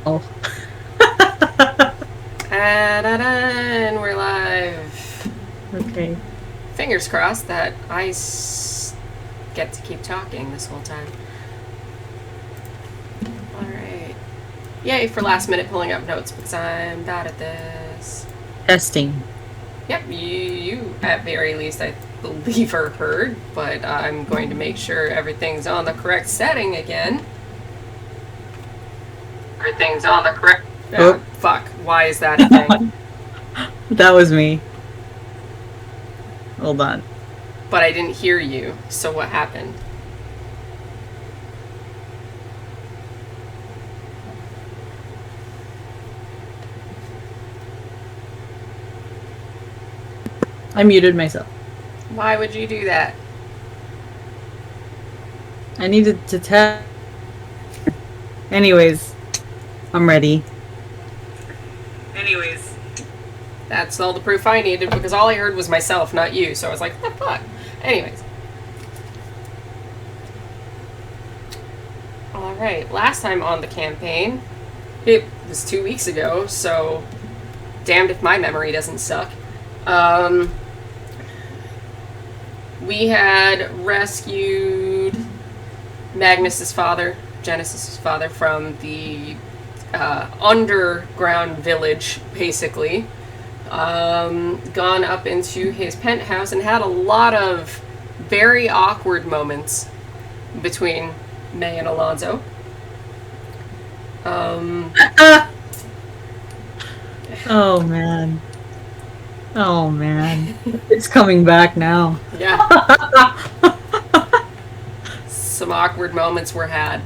Oh. And we're live. Okay. Fingers crossed that get to keep talking this whole time. Alright. Yay for last minute pulling up notes because I'm bad at this. Testing. Yep, you at very least I believe are heard, but I'm going to make sure everything's on the correct setting again. Everything's on the correct... Oh, fuck. Why is that a thing? That was me. Hold on. But I didn't hear you, so what happened? I muted myself. Why would you do that? I needed to test. Anyways, I'm ready. Anyways. That's all the proof I needed because all I heard was myself, not you. So I was like, what the fuck? Anyways. Alright, last time on the campaign, it was 2 weeks ago, so damned if my memory doesn't suck. We had rescued Magnus's father, Genesis's father, from the underground village, basically. Gone up into his penthouse and had a lot of very awkward moments between May and Alonzo. Oh man. Oh man. It's coming back now. Yeah. Some awkward moments were had.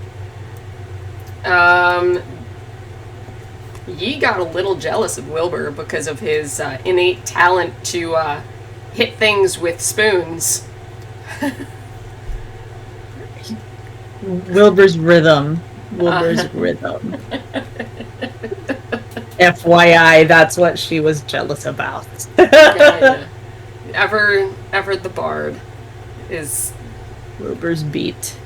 Yi got a little jealous of Wilbur because of his innate talent to hit things with spoons. Wilbur's rhythm. Wilbur's rhythm. FYI, that's what she was jealous about. Yeah. Ever the bard is Wilbur's beat.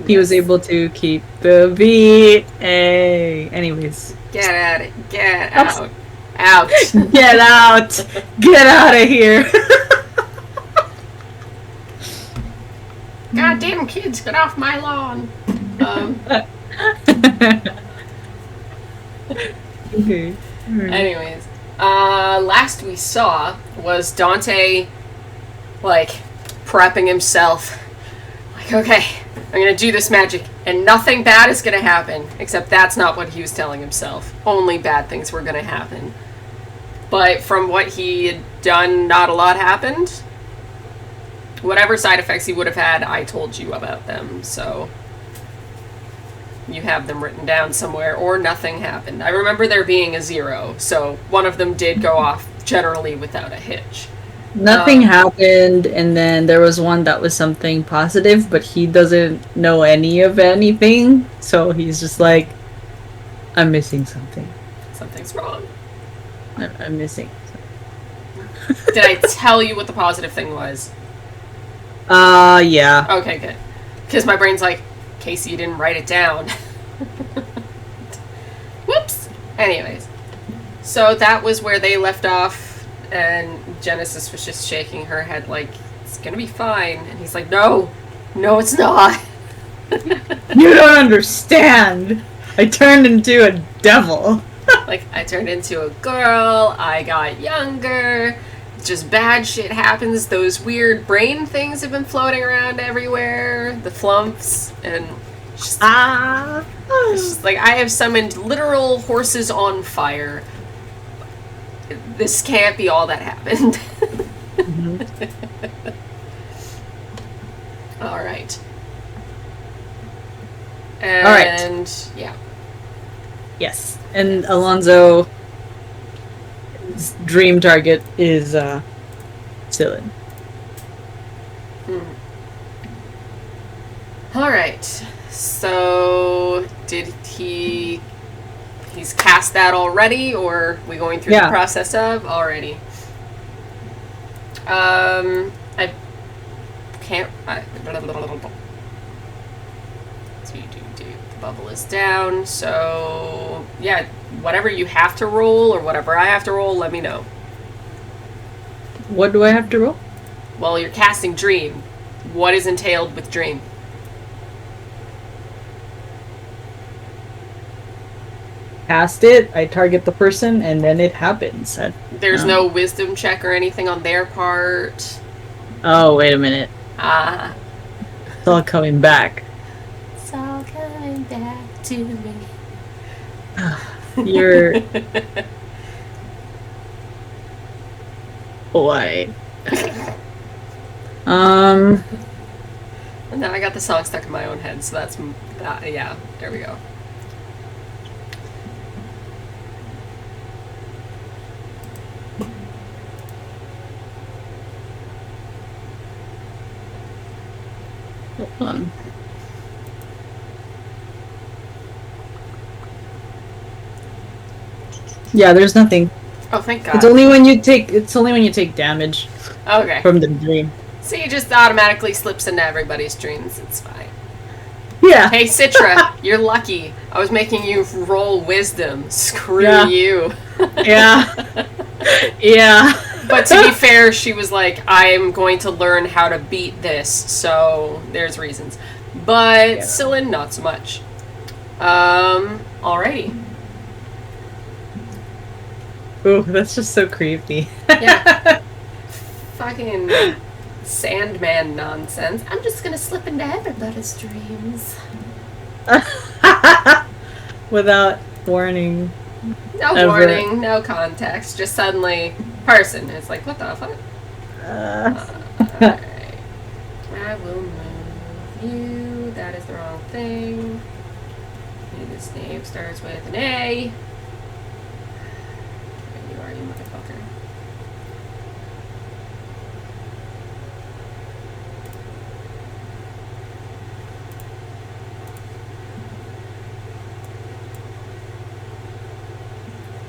He was able to keep the beat. Hey. Anyways. Get at it. Get out. Out. Get out. Get out of here. Goddamn kids, get off my lawn. Okay. Anyways, last we saw was Dante, like, prepping himself. Like, okay, I'm gonna do this magic, and nothing bad is gonna happen. Except that's not what he was telling himself. Only bad things were gonna happen. But from what he had done, not a lot happened. Whatever side effects he would have had, I told you about them, so you have them written down somewhere, or nothing happened. I remember there being a 0, so one of them did go off generally without a hitch. Nothing happened, and then there was one that was something positive, but he doesn't know any of anything, so he's just like, I'm missing something. Something's wrong. I'm missing something. Did I tell you what the positive thing was? Yeah. Okay, good. Because my brain's like, Casey, you didn't write it down. Whoops. Anyways. So that was where they left off, and Genesis was just shaking her head like, it's gonna be fine. And he's like, no, it's not. You don't understand. I turned into a devil. Like, I turned into a girl, I got younger, just bad shit happens. Those weird brain things have been floating around everywhere, the flumps, and it's just like, I have summoned literal horses on fire. This can't be all that happened. Mm-hmm. All right. And, all right. Yeah. Yes. And Alonzo's dream target is Cylin. All right. So, he's cast that already, or are we going through the process of already? I can't. bubble is down. So, yeah, whatever you have to roll or whatever I have to roll, let me know. What do I have to roll? Well, you're casting Dream. What is entailed with Dream? Cast it, I target the person, and then it happens. There's no wisdom check or anything on their part. Oh, wait a minute. Ah. It's all coming back. It's all coming back to me. You're... Boy. And now I got the song stuck in my own head, so that's that. Yeah, there we go. Hold on. Yeah, there's nothing. Oh, thank God. It's only when you take damage Okay. from the dream. So you just automatically slips into everybody's dreams. It's fine. Yeah. Hey, Citra, you're lucky. I was making you roll wisdom. Screw Yeah. you. Yeah. Yeah. But to be fair, she was like, I'm going to learn how to beat this, so there's reasons. But Yeah. Cylin, not so much. Alrighty. Ooh, that's just so creepy. Yeah. Fucking Sandman nonsense. I'm just gonna slip into everybody's dreams. Without warning. No Ever. warning, no context, just suddenly person. It's like, what the fuck? Alright. I will move you. That is the wrong thing. This name starts with an A. There you are, you motherfucker.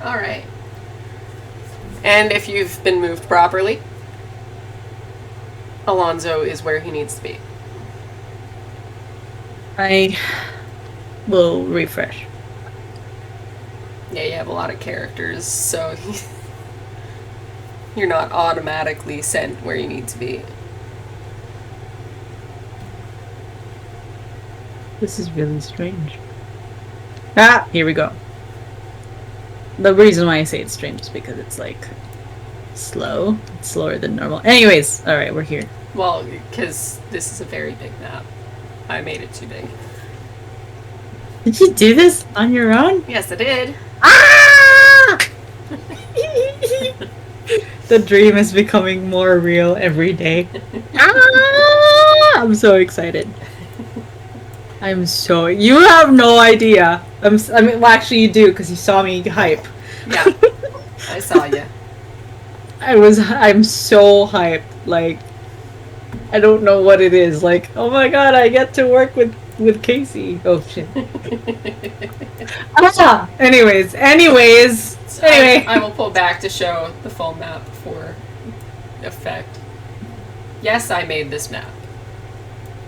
Alright. And if you've been moved properly, Alonzo is where he needs to be. I will refresh. Yeah, you have a lot of characters, so you're not automatically sent where you need to be. This is really strange. Ah, here we go. The reason why I say it's strange is because it's like slow. It's slower than normal. Anyways, alright, we're here. Well, because this is a very big map. I made it too big. Did you do this on your own? Yes, I did. Ah! The dream is becoming more real every day. Ah! I'm so excited. I'm so... You have no idea. I mean, well, actually you do, because you saw me hype. Yeah, I saw you. I'm so hyped. Like, I don't know what it is. Like, oh my god, I get to work with Casey. Oh shit. Anyways. Anyway. I will pull back to show the full map for effect. Yes, I made this map.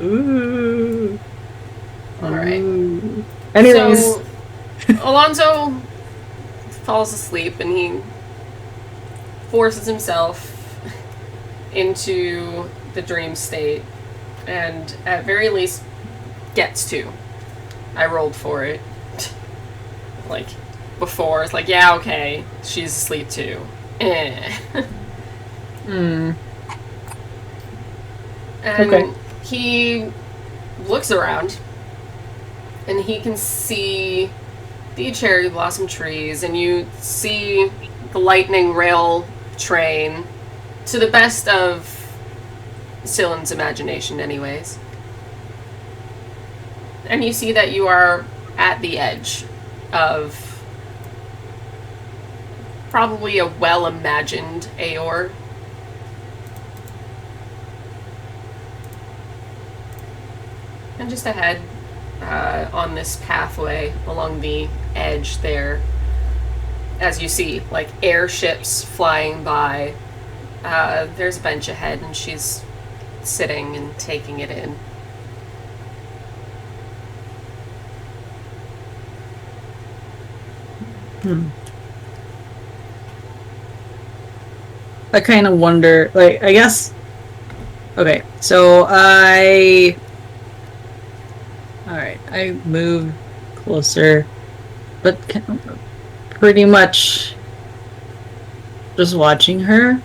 Ooh. Alright. Ooh. Anyways. So, Alonzo falls asleep and he forces himself into the dream state and at very least gets to. I rolled for it. Like, before. It's like, yeah, okay, she's asleep too. Hmm. And Okay. he looks around and he can see the cherry blossom trees and you see the lightning rail train to the best of Cylin's imagination anyways. And you see that you are at the edge of probably a well-imagined Aeor. And just ahead, on this pathway along the edge there, as you see, like, airships flying by. There's a bench ahead, and she's sitting and taking it in. Hmm. I kind of wonder, like, I guess. Okay, so all right, I move closer, but pretty much just watching her,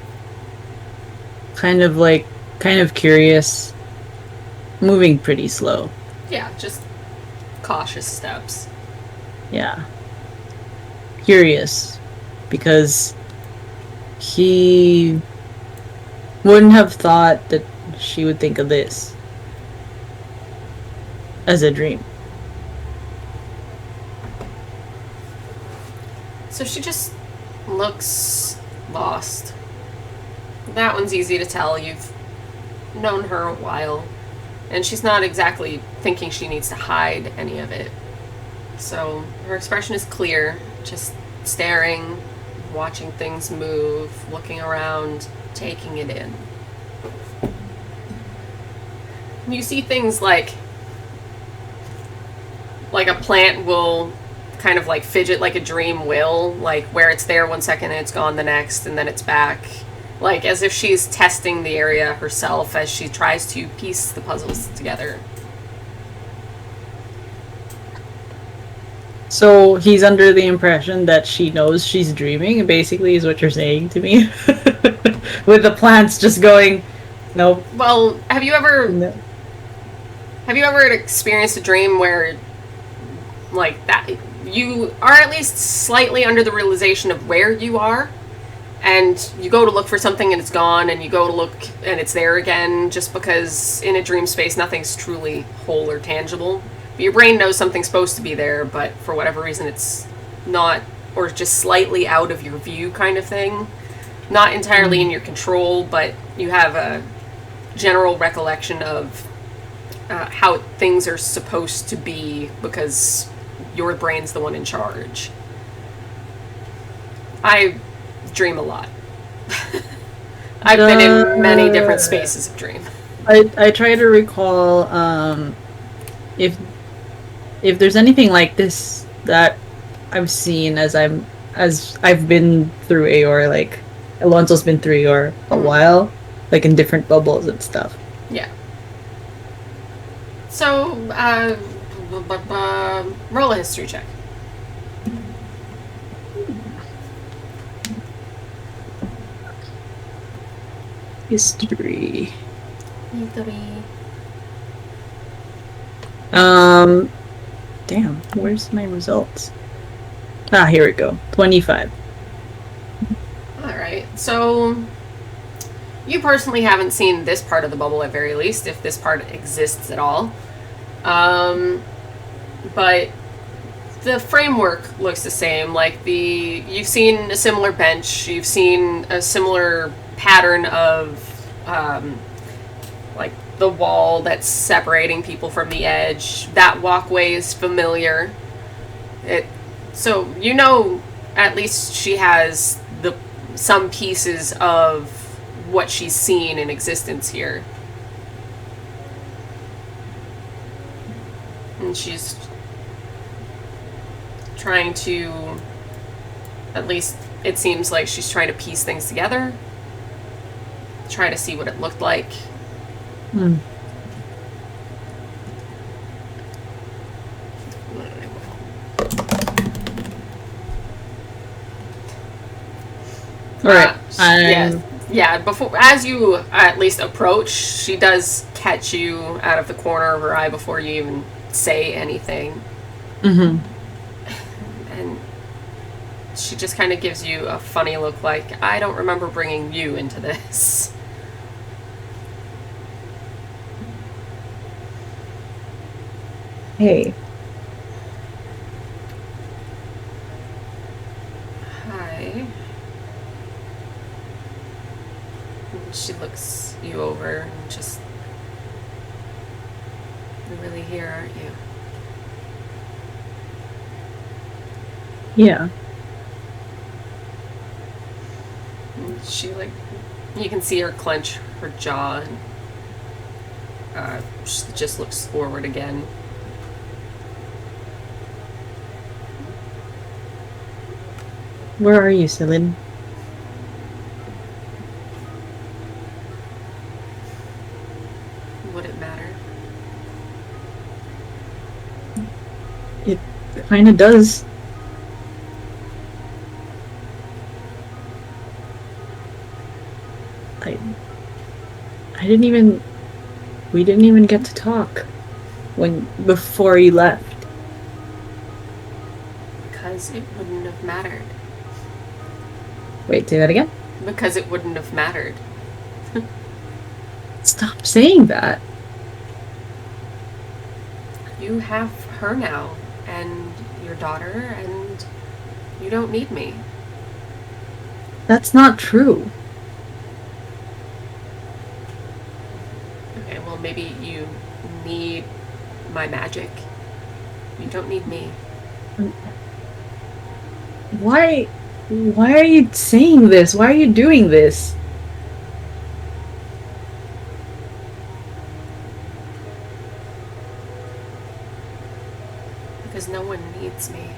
kind of like, kind of curious, moving pretty slow. Yeah, just cautious steps. Yeah, curious, because he wouldn't have thought that she would think of this as a dream. So she just looks lost. That one's easy to tell. You've known her a while, and she's not exactly thinking she needs to hide any of it. So her expression is clear, just staring, watching things move, looking around, taking it in. You see things like a plant will kind of like fidget like a dream will, like where it's there one second and it's gone the next and then it's back. Like as if she's testing the area herself as she tries to piece the puzzles together. So he's under the impression that she knows she's dreaming, basically, is what you're saying to me. With the plants just going, nope. Well, No. have you ever experienced a dream where like that you are at least slightly under the realization of where you are, and you go to look for something and it's gone, and you go to look and it's there again, just because in a dream space nothing's truly whole or tangible. But your brain knows something's supposed to be there, but for whatever reason it's not, or just slightly out of your view kind of thing. Not entirely in your control, but you have a general recollection of how things are supposed to be because your brain's the one in charge. I dream a lot. I've been in many different spaces of dream. I try to recall if there's anything like this that I've seen as I've been through AOR, like Alonzo's been through AOR a while, like in different bubbles and stuff. Yeah. So, roll a history check. History. Um, damn, where's my results? Ah, here we go. 25. Alright, so you personally haven't seen this part of the bubble at very least, if this part exists at all. But the framework looks the same. Like you've seen a similar bench, you've seen a similar pattern of like the wall that's separating people from the edge. That walkway is familiar. So you know at least she has some pieces of what she's seen in existence here. And she's trying to, at least it seems like she's trying to piece things together, try to see what it looked like. All right. Yeah. Before, as you at least approach, she does catch you out of the corner of her eye before you even say anything. Mm-hmm. And she just kind of gives you a funny look, like, I don't remember bringing you into this. Hey. Hi. And she looks you over and just, you're really here, aren't you? Yeah. And she, like, you can see her clench her jaw and she just looks forward again. Where are you, Celine? Would it matter? It kind of does. I I didn't even we didn't even get to talk when before you left. Because it wouldn't have mattered. Wait, say that again? Because it wouldn't have mattered. Stop saying that. You have her now, and your daughter, and you don't need me. That's not true. Okay, well, maybe you need my magic. You don't need me. Why are you saying this? Why are you doing this? Because no one needs me.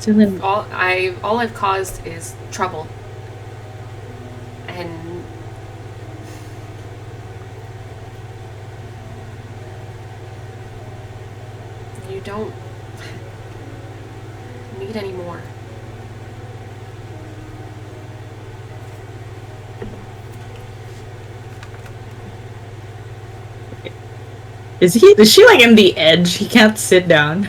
Dylan, All I've caused is trouble. And you don't need any more. is she like in the edge? He can't sit down.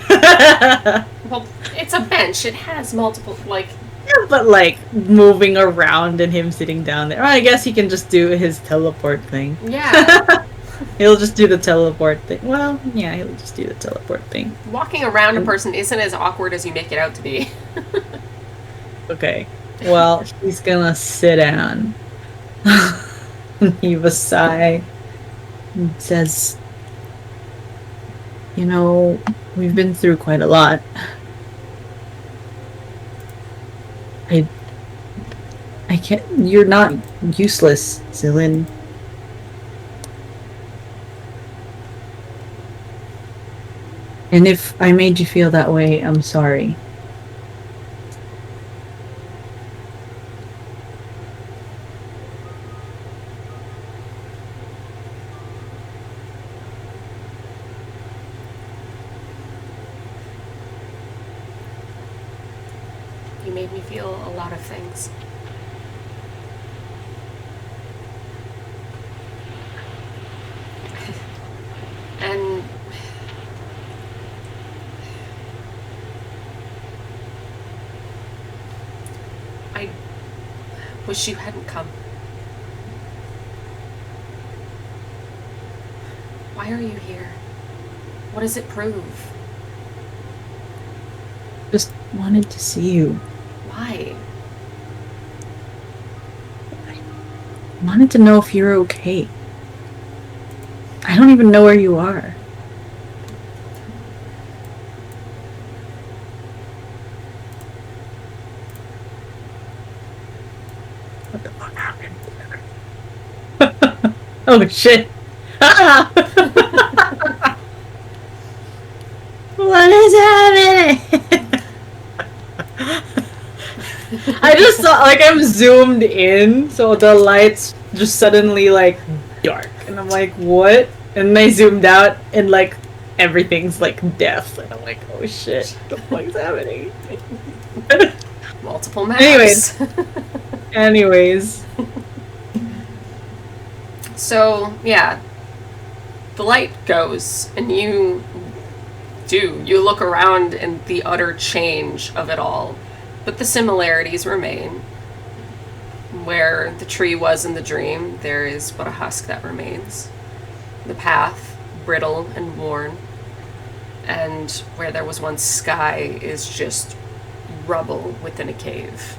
Well, it's a bench. It has multiple, like... Yeah, but like moving around and him sitting down there. Oh, I guess he can just do his teleport thing. Yeah. He'll just do the teleport thing. Well, yeah, he'll just do the teleport thing. Walking around a person isn't as awkward as you make it out to be. Okay. Well, he's gonna sit down. Heave a sigh. And says, you know, we've been through quite a lot. I can't. You're not useless, Zilin. And if I made you feel that way, I'm sorry. You made me feel a lot of things. And I wish you hadn't come. Why are you here? What does it prove? Just wanted to see you. Why? I wanted to know if you're okay. I don't even know where you are. What the fuck happened? Oh shit. What is happening? I just saw, like, I'm zoomed in, so the lights just suddenly, like, dark. And I'm like, what? And I zoomed out, and, like, everything's, like, death. And I'm like, oh shit, what the fuck's happening? Multiple maps. Anyways. So, yeah. The light goes, and you look around and the utter change of it all. But the similarities remain. Where the tree was in the dream, there is but a husk that remains. The path, brittle and worn. And where there was once sky is just rubble within a cave.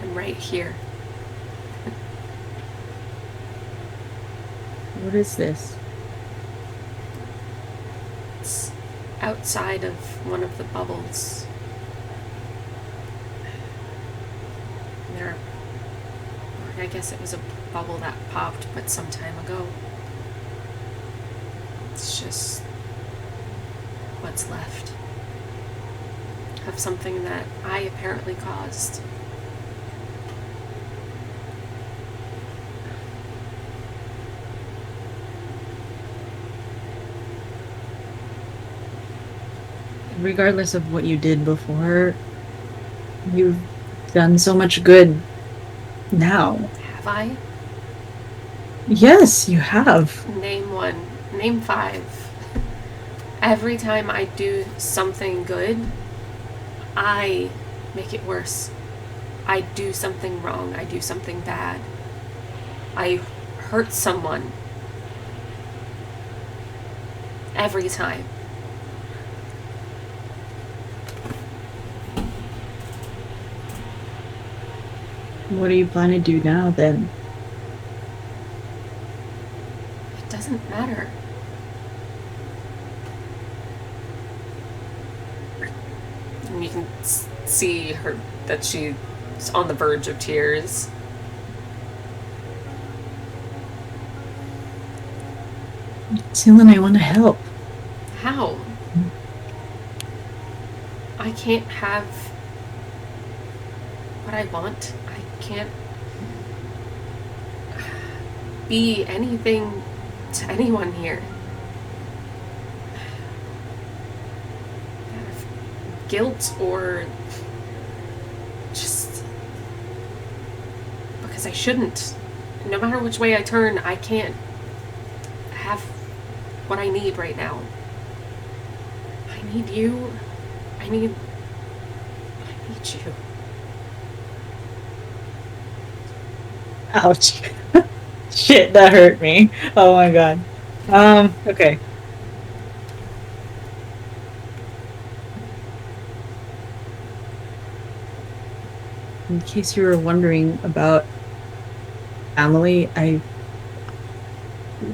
And right here. What is this? It's outside of one of the bubbles. I guess it was a bubble that popped but some time ago. It's just what's left of something that I apparently caused. Regardless of what you did before, you've done so much good now. Have I? Yes, you have. Name one. Name five. Every time I do something good, I make it worse. I do something wrong. I do something bad. I hurt someone. Every time. What do you plan to do now, then? It doesn't matter. And you can see her that she's on the verge of tears. Celine, I want to help. How? I can't have what I want. I can't be anything to anyone here. Out of guilt or just because I shouldn't. No matter which way I turn, I can't have what I need right now. I need you. I need you. Ouch. Shit, that hurt me. Oh my god. Okay. In case you were wondering about family,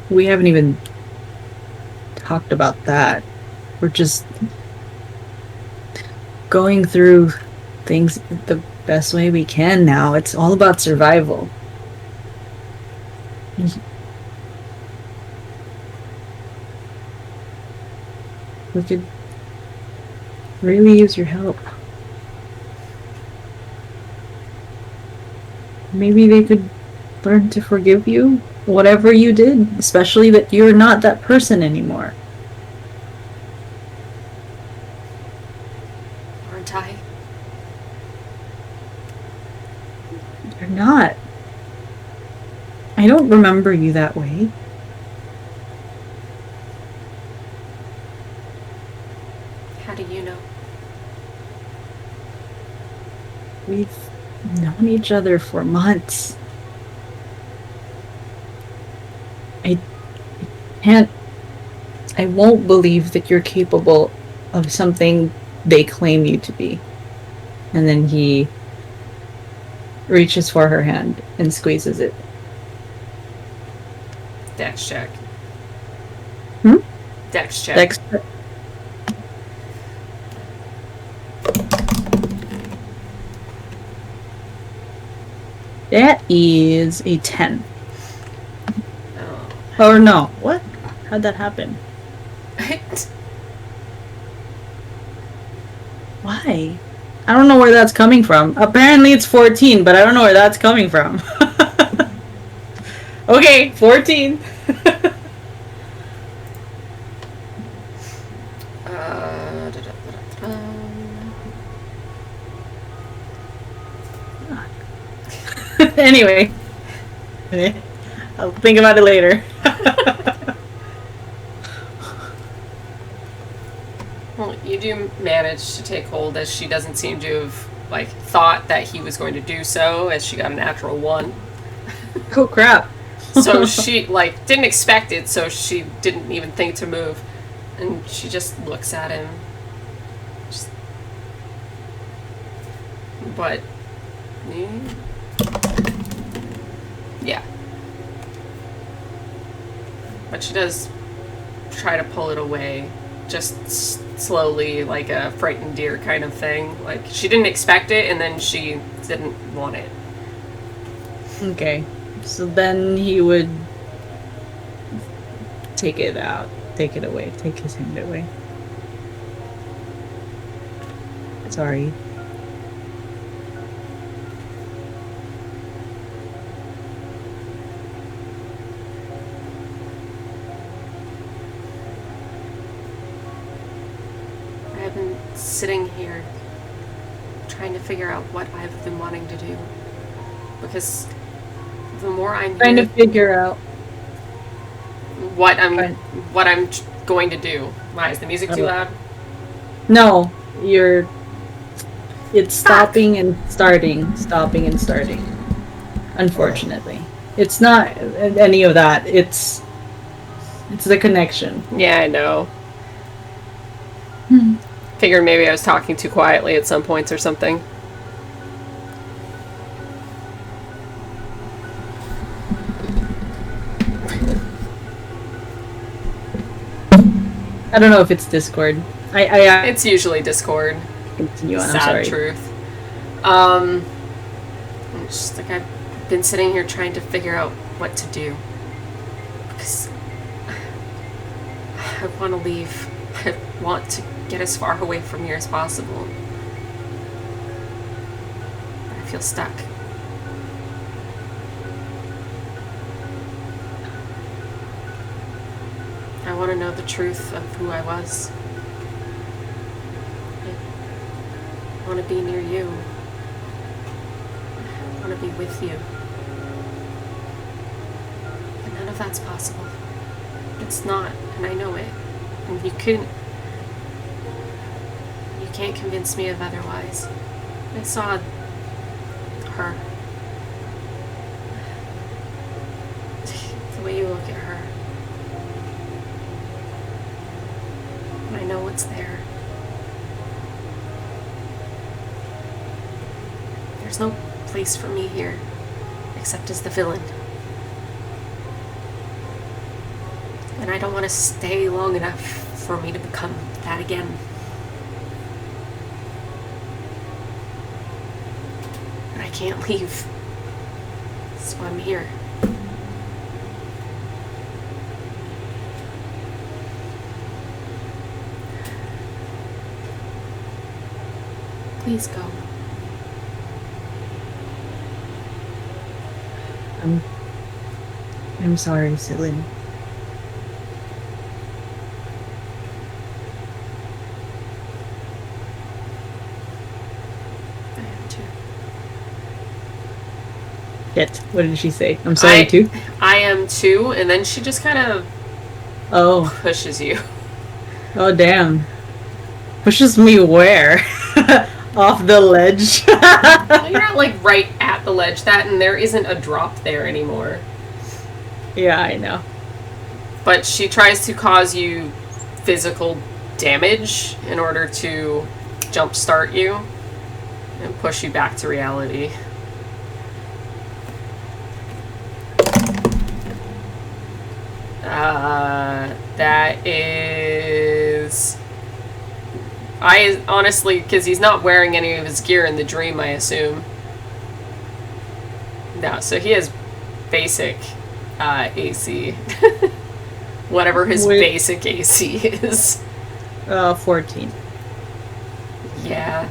we haven't even talked about that. We're just going through things the best way we can now. It's all about survival. We could really use your help. Maybe they could learn to forgive you, whatever you did, especially that you're not that person anymore. Aren't I? You're not. I don't remember you that way. How do you know? We've known each other for months. I can't. I won't believe that you're capable of something they claim you to be. And then he reaches for her hand and squeezes it. Dex check. Hmm? Dex check. Dex. That is a 10. Oh. Or no. What? How'd that happen? Why? I don't know where that's coming from. Apparently it's 14, but I don't know where that's coming from. Okay, 14. Anyway. I'll think about it later. Well, you do manage to take hold, as she doesn't seem to have thought that he was going to do so, as she got a natural 1. Oh crap. So she didn't expect it, so she didn't even think to move, and she just looks at him. But yeah. But she does try to pull it away, just slowly, like a frightened deer kind of thing. Like, she didn't expect it, and then she didn't want it. Okay. So then he would take it out, take it away, take his hand away. Sorry. I've been sitting here trying to figure out what I've been wanting to do. Because the more I'm Trying to here, figure out. what I'm Fine. what I'm going to do. Why is the music too loud? No, you're. It's stopping and starting, stopping and starting. Unfortunately, it's not any of that. It's the connection. Yeah, I know. Hmm. Figured maybe I was talking too quietly at some points or something. I don't know if it's Discord. I It's usually Discord. continue on. I'm Sad sorry. truth. I'm just like I've been sitting here trying to figure out what to do because I want to leave. I want to get as far away from here as possible, but I feel stuck. I want to know the truth of who I was. I want to be near you. I want to be with you. But none of that's possible. It's not, and I know it. And you can't convince me of otherwise. I saw her. The way you look at her. And I know what's there. There's no place for me here, except as the villain. And I don't want to stay long enough for me to become that again. But I can't leave. So I'm here. Please go. I'm sorry, Celine. I am too. Shit. What did she say? I'm sorry too. I am too, and then she just kind of Oh. pushes you. Oh damn. Pushes me where? Off the ledge. Well, you're not like right at the ledge, and there isn't a drop there anymore. Yeah, I know. But she tries to cause you physical damage in order to jumpstart you and push you back to reality. That is... I honestly, because he's not wearing any of his gear in the dream, I assume. No, so he has basic AC. Whatever his basic AC is. 14. Yeah.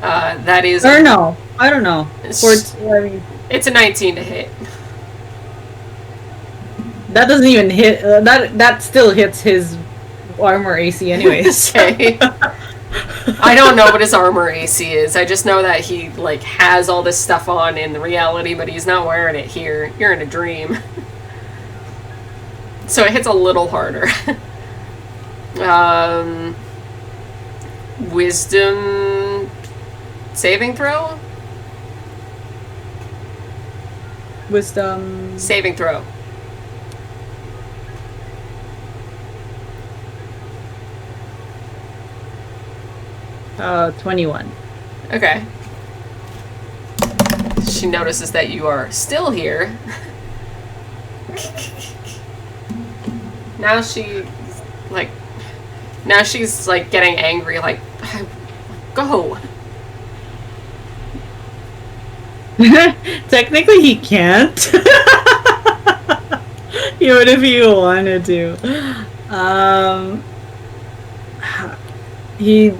That is... Or no, I don't know. 14, I mean, it's a 19 to hit. that doesn't even hit. That still hits his armor AC anyways. Okay. I don't know what his armor AC is. I just know that he like has all this stuff on in the reality, but he's not wearing it here. You're in a dream. So it hits a little harder. Wisdom saving throw? Wisdom. Saving throw. Uh, 21. Okay. She notices that you are still here. Now she's like getting angry, like, go. Technically, he can't. Even if you wanted to. Um, he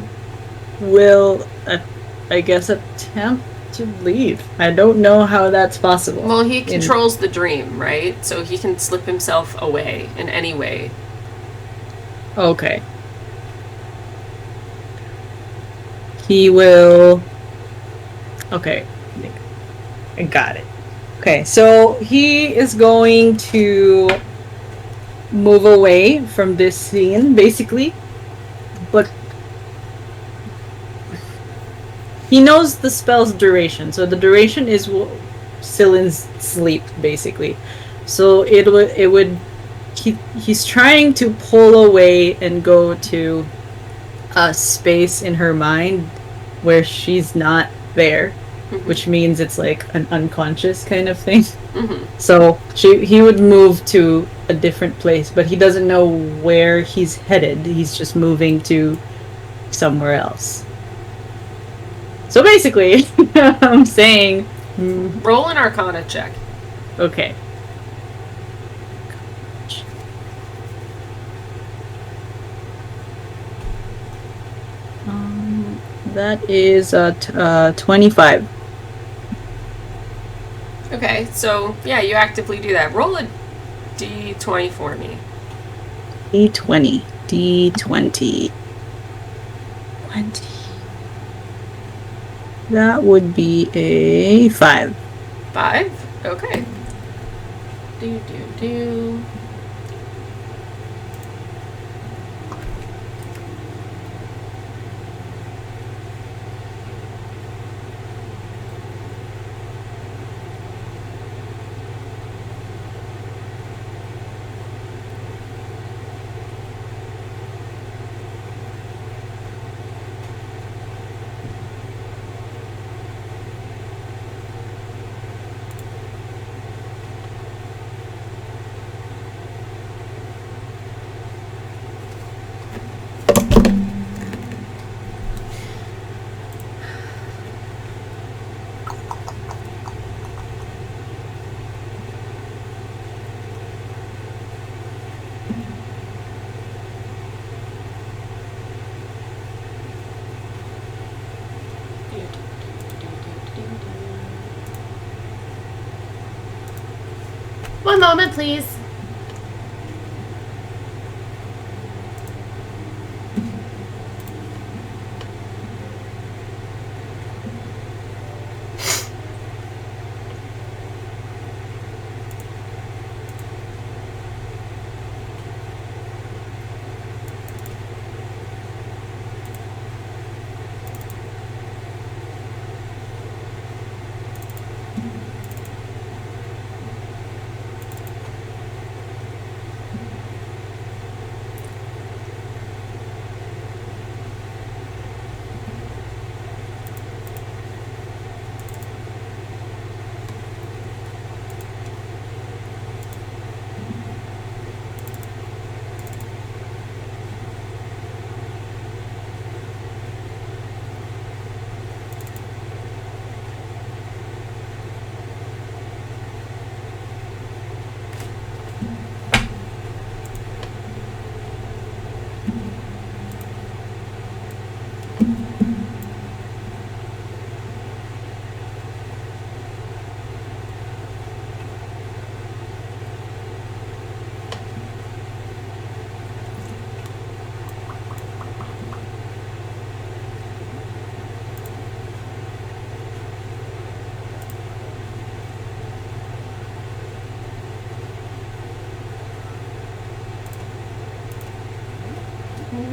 will, I guess, attempt to leave. I don't know how that's possible. Well, he controls the dream, right? So he can slip himself away in any way. Okay. He will. Okay. I got it. Okay, so he is going to move away from this scene, basically. But he knows the spell's duration, so the duration is Cylin's sleep, basically. So he's trying to pull away and go to a space in her mind where she's not there, which means it's like an unconscious kind of thing. So he would move to a different place, but he doesn't know where he's headed. He's just moving to somewhere else. So basically, I'm saying... Roll an Arcana check. Okay. That is 25. Okay, so yeah, you actively do that. Roll a d20 for me. D20. 20. That would be a 5. 5? Okay. Do. One moment, please.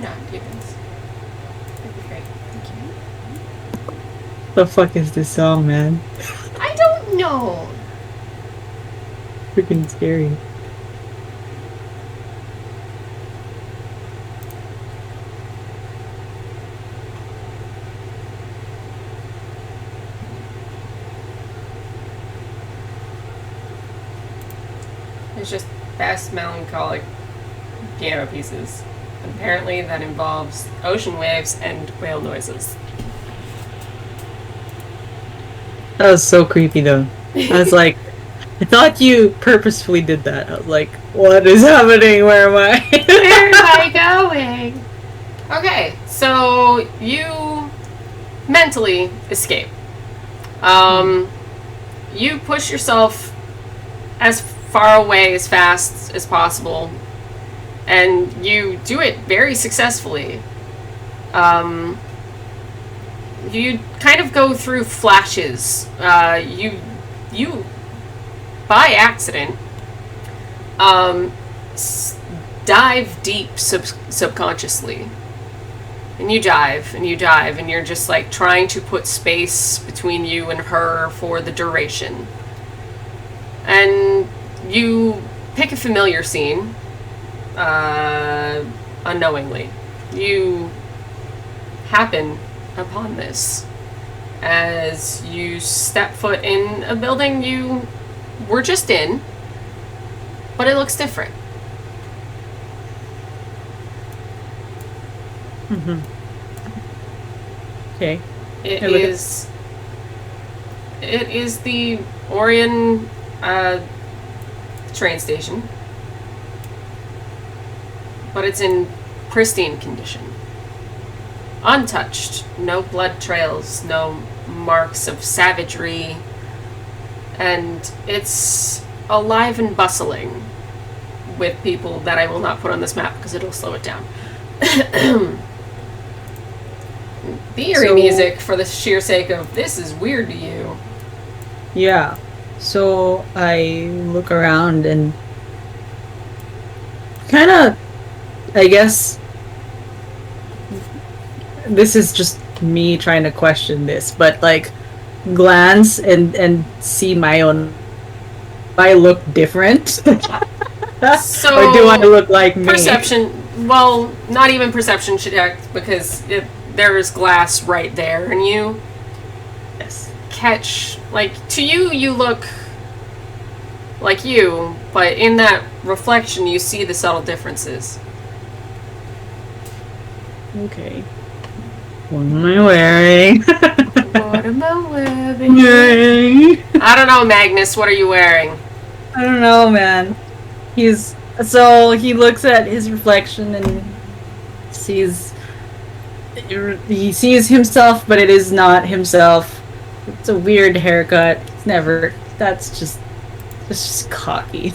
Not do this. That'd be great. Thank you. The fuck is this song, man? I don't know. Freaking scary. It's just fast, melancholic piano pieces. Apparently that involves ocean waves and whale noises. That was so creepy, though. I was like, I thought you purposefully did that. I was like, what is happening? Where am I? Where am I going? Okay, so you mentally escape. You push yourself as far away as fast as possible, and you do it very successfully. You kind of go through flashes. You by accident dive deep subconsciously. And you dive, and you dive, and you're just like trying to put space between you and her for the duration. And you pick a familiar scene, unknowingly. You happen upon this as you step foot in a building you were just in, but it looks different. Mm-hmm. Okay. It is the Orion train station, but it's in pristine condition. Untouched. No blood trails, no marks of savagery, and it's alive and bustling with people that I will not put on this map because it'll slow it down. The eerie music for the sheer sake of this is weird to you. Yeah. So I look around and kind of, I guess, this is just me trying to question this, but like glance and see my own. I look different. So or do I look like me? Perception. Well, not even perception should act because there is glass right there, and you Yes. catch, like, to you, you look like you, but in that reflection, you see the subtle differences. Okay. What am I wearing? What am I wearing? Yay. I don't know, Magnus. What are you wearing? I don't know, man. He looks at his reflection and sees he sees himself, but it is not himself. It's a weird haircut. It's never. It's just cocky.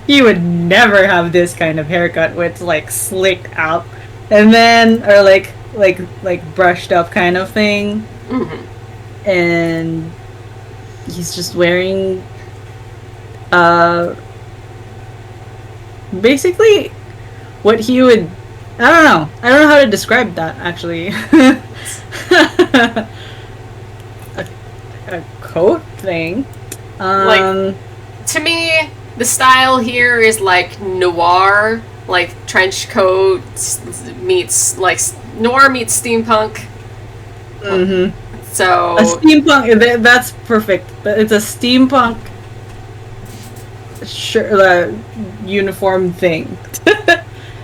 He would never have this kind of haircut where it's like slicked up and then or like brushed up kind of thing. Mm-hmm. And he's just wearing basically what he would I don't know how to describe that actually. a coat thing. To me, the style here is like noir, like trench coat meets like noir meets steampunk. Mm-hmm. So A steampunk. That's perfect. But it's a steampunk uniform thing,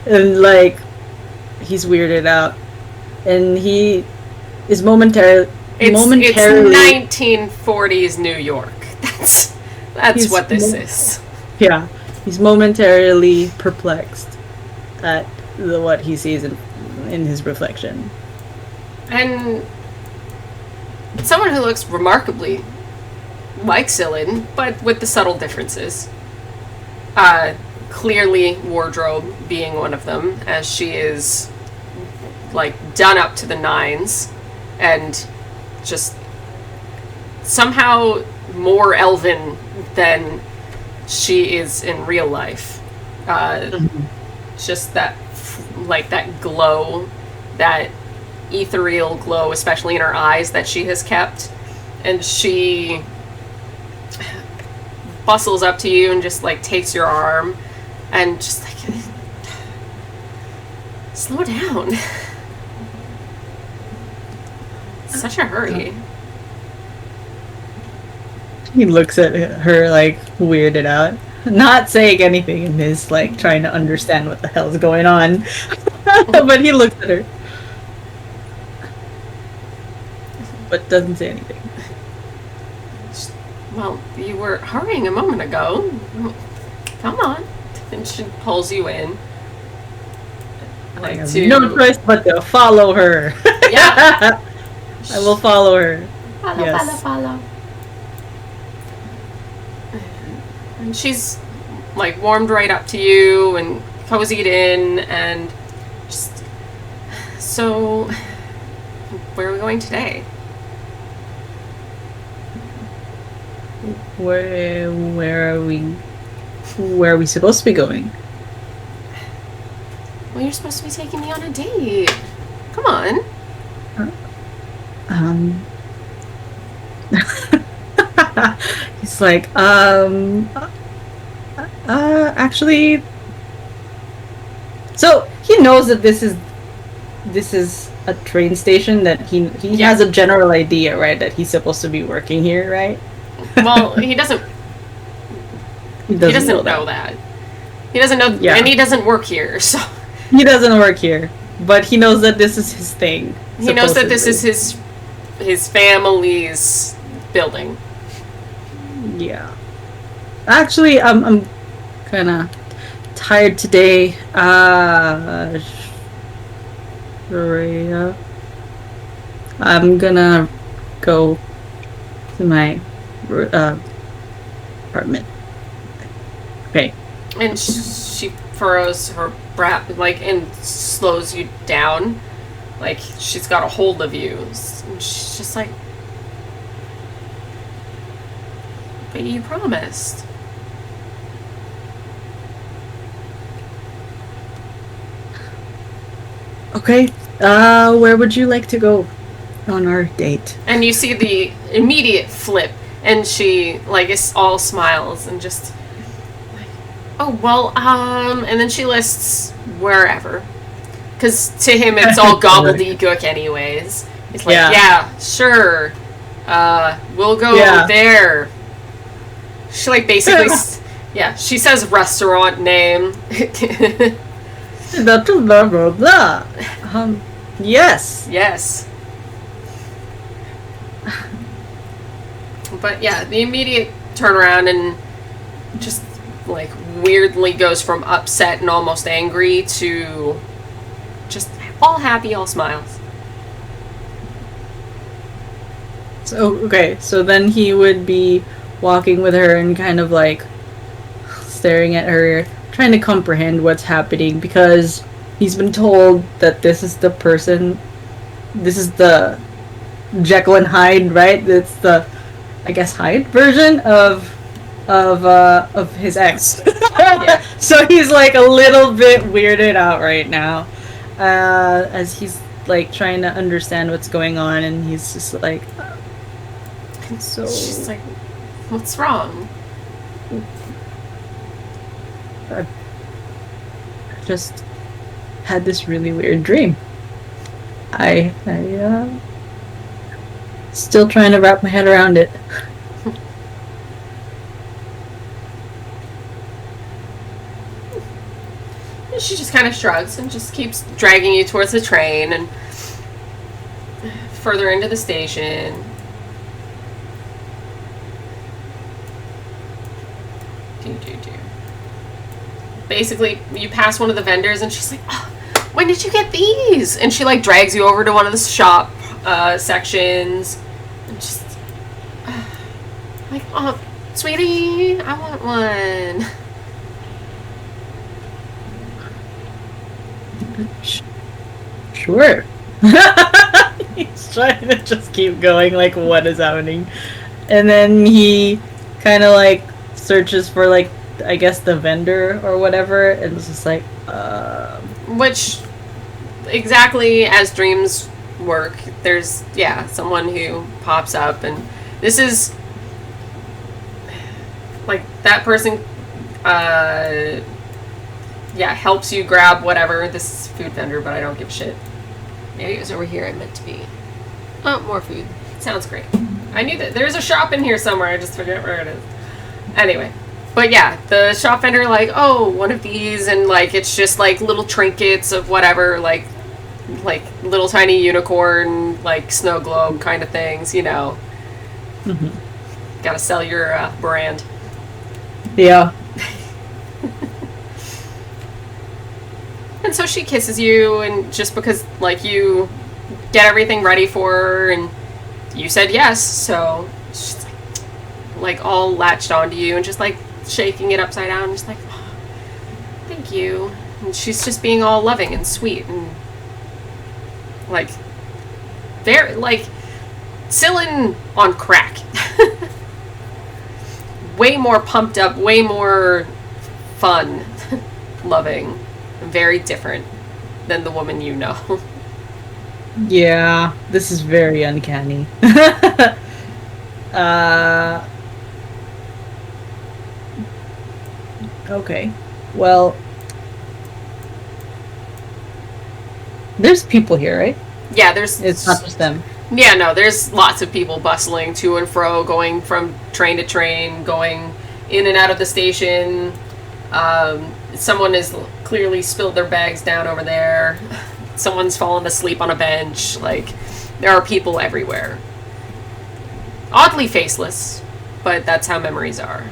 and like he's weirded out, and he is momentarily. it's 1940s New York. That's what this is. Yeah, he's momentarily perplexed at what he sees in his reflection. And someone who looks remarkably like Cylin, but with the subtle differences. Clearly wardrobe being one of them, as she is like done up to the nines and just somehow more elven than she is in real life. Just that like that glow, that ethereal glow, especially in her eyes, that she has kept. And she bustles up to you and just like takes your arm and just like, slow down. Such a hurry. He looks at her like weirded out, not saying anything, and is like trying to understand what the hell's going on. But he looks at her, but doesn't say anything. well, you were hurrying a moment ago. Come on. And she pulls you in. I have no choice but to follow her. Yeah. I will follow her. Follow, Yes. follow. And she's like warmed right up to you and cozied in and just. So, where are we going today? Where are we? Where are we supposed to be going? Well, you're supposed to be taking me on a date. Come on. He's like, actually, so he knows that this is a train station, that he Yeah. has a general idea, right, that he's supposed to be working here, right? Well, he doesn't He know know that. He doesn't know, Yeah. and he doesn't work here, so He doesn't work here, but he knows that this is his thing. he knows that this supposedly. is his family's building. Yeah. Actually, I'm kind of tired today. Rhea, I'm gonna go to my apartment. Okay. And she furrows her brow, like, and slows you down. Like, she's got a hold of you. And she's just like, but you promised. Okay. Where would you like to go on our date? And you see the immediate flip, and she, like, is all smiles and just, like, oh, well, and then she lists wherever. Because to him, it's all gobbledygook anyways. It's like, yeah sure. We'll go there. She, like, basically, she says restaurant name. Blah, blah, blah, blah. Yes. Yes. But yeah, the immediate turnaround and just like weirdly goes from upset and almost angry to just all happy, all smiles. So, okay, so then he would be walking with her and kind of like staring at her, trying to comprehend what's happening, because he's been told that this is the person, this is the Jekyll and Hyde, right? It's the, I guess, Hyde version of his ex. Yeah. So he's like a little bit weirded out right now, as he's like trying to understand what's going on, and he's just like, so She's like, what's wrong? I just had this really weird dream. I still trying to wrap my head around it. She just kind of shrugs and just keeps dragging you towards the train and further into the station. Basically, you pass one of the vendors and she's like, oh, when did you get these? And she like drags you over to one of the shop sections and just like, oh, sweetie, I want one. Sure. He's trying to just keep going, like, what is happening? And then he kind of like searches for, like, I guess the vendor or whatever, and it's just like, Which, exactly as dreams work, there's, someone who pops up, and this is, like, that person, helps you grab whatever. This is food vendor, but I don't give a shit. Maybe it was over here I meant to be. Oh, more food. Sounds great. I knew that. There's a shop in here somewhere, I just forget where it is. Anyway. But yeah, the shop vendor, like, oh, one of these, and, like, it's just, like, little trinkets of whatever, like little tiny unicorn, like, snow globe kind of things, you know. mhm. Gotta sell your brand. Yeah. And so she kisses you, and just because, like, you get everything ready for her, and you said yes, so she's like all latched onto you, and just like shaking it upside down, just like, oh, thank you. And she's just being all loving and sweet, and like, very, like, Cylin on crack. Way more pumped up, way more fun, loving, very different than the woman you know. Yeah, this is very uncanny. Okay. Well, there's people here, right? Yeah, there's... It's not just them. Yeah, no, there's lots of people bustling to and fro, going from train to train, going in and out of the station. Someone has clearly spilled their bags down over there. Someone's fallen asleep on a bench. Like, there are people everywhere. Oddly faceless, but that's how memories are.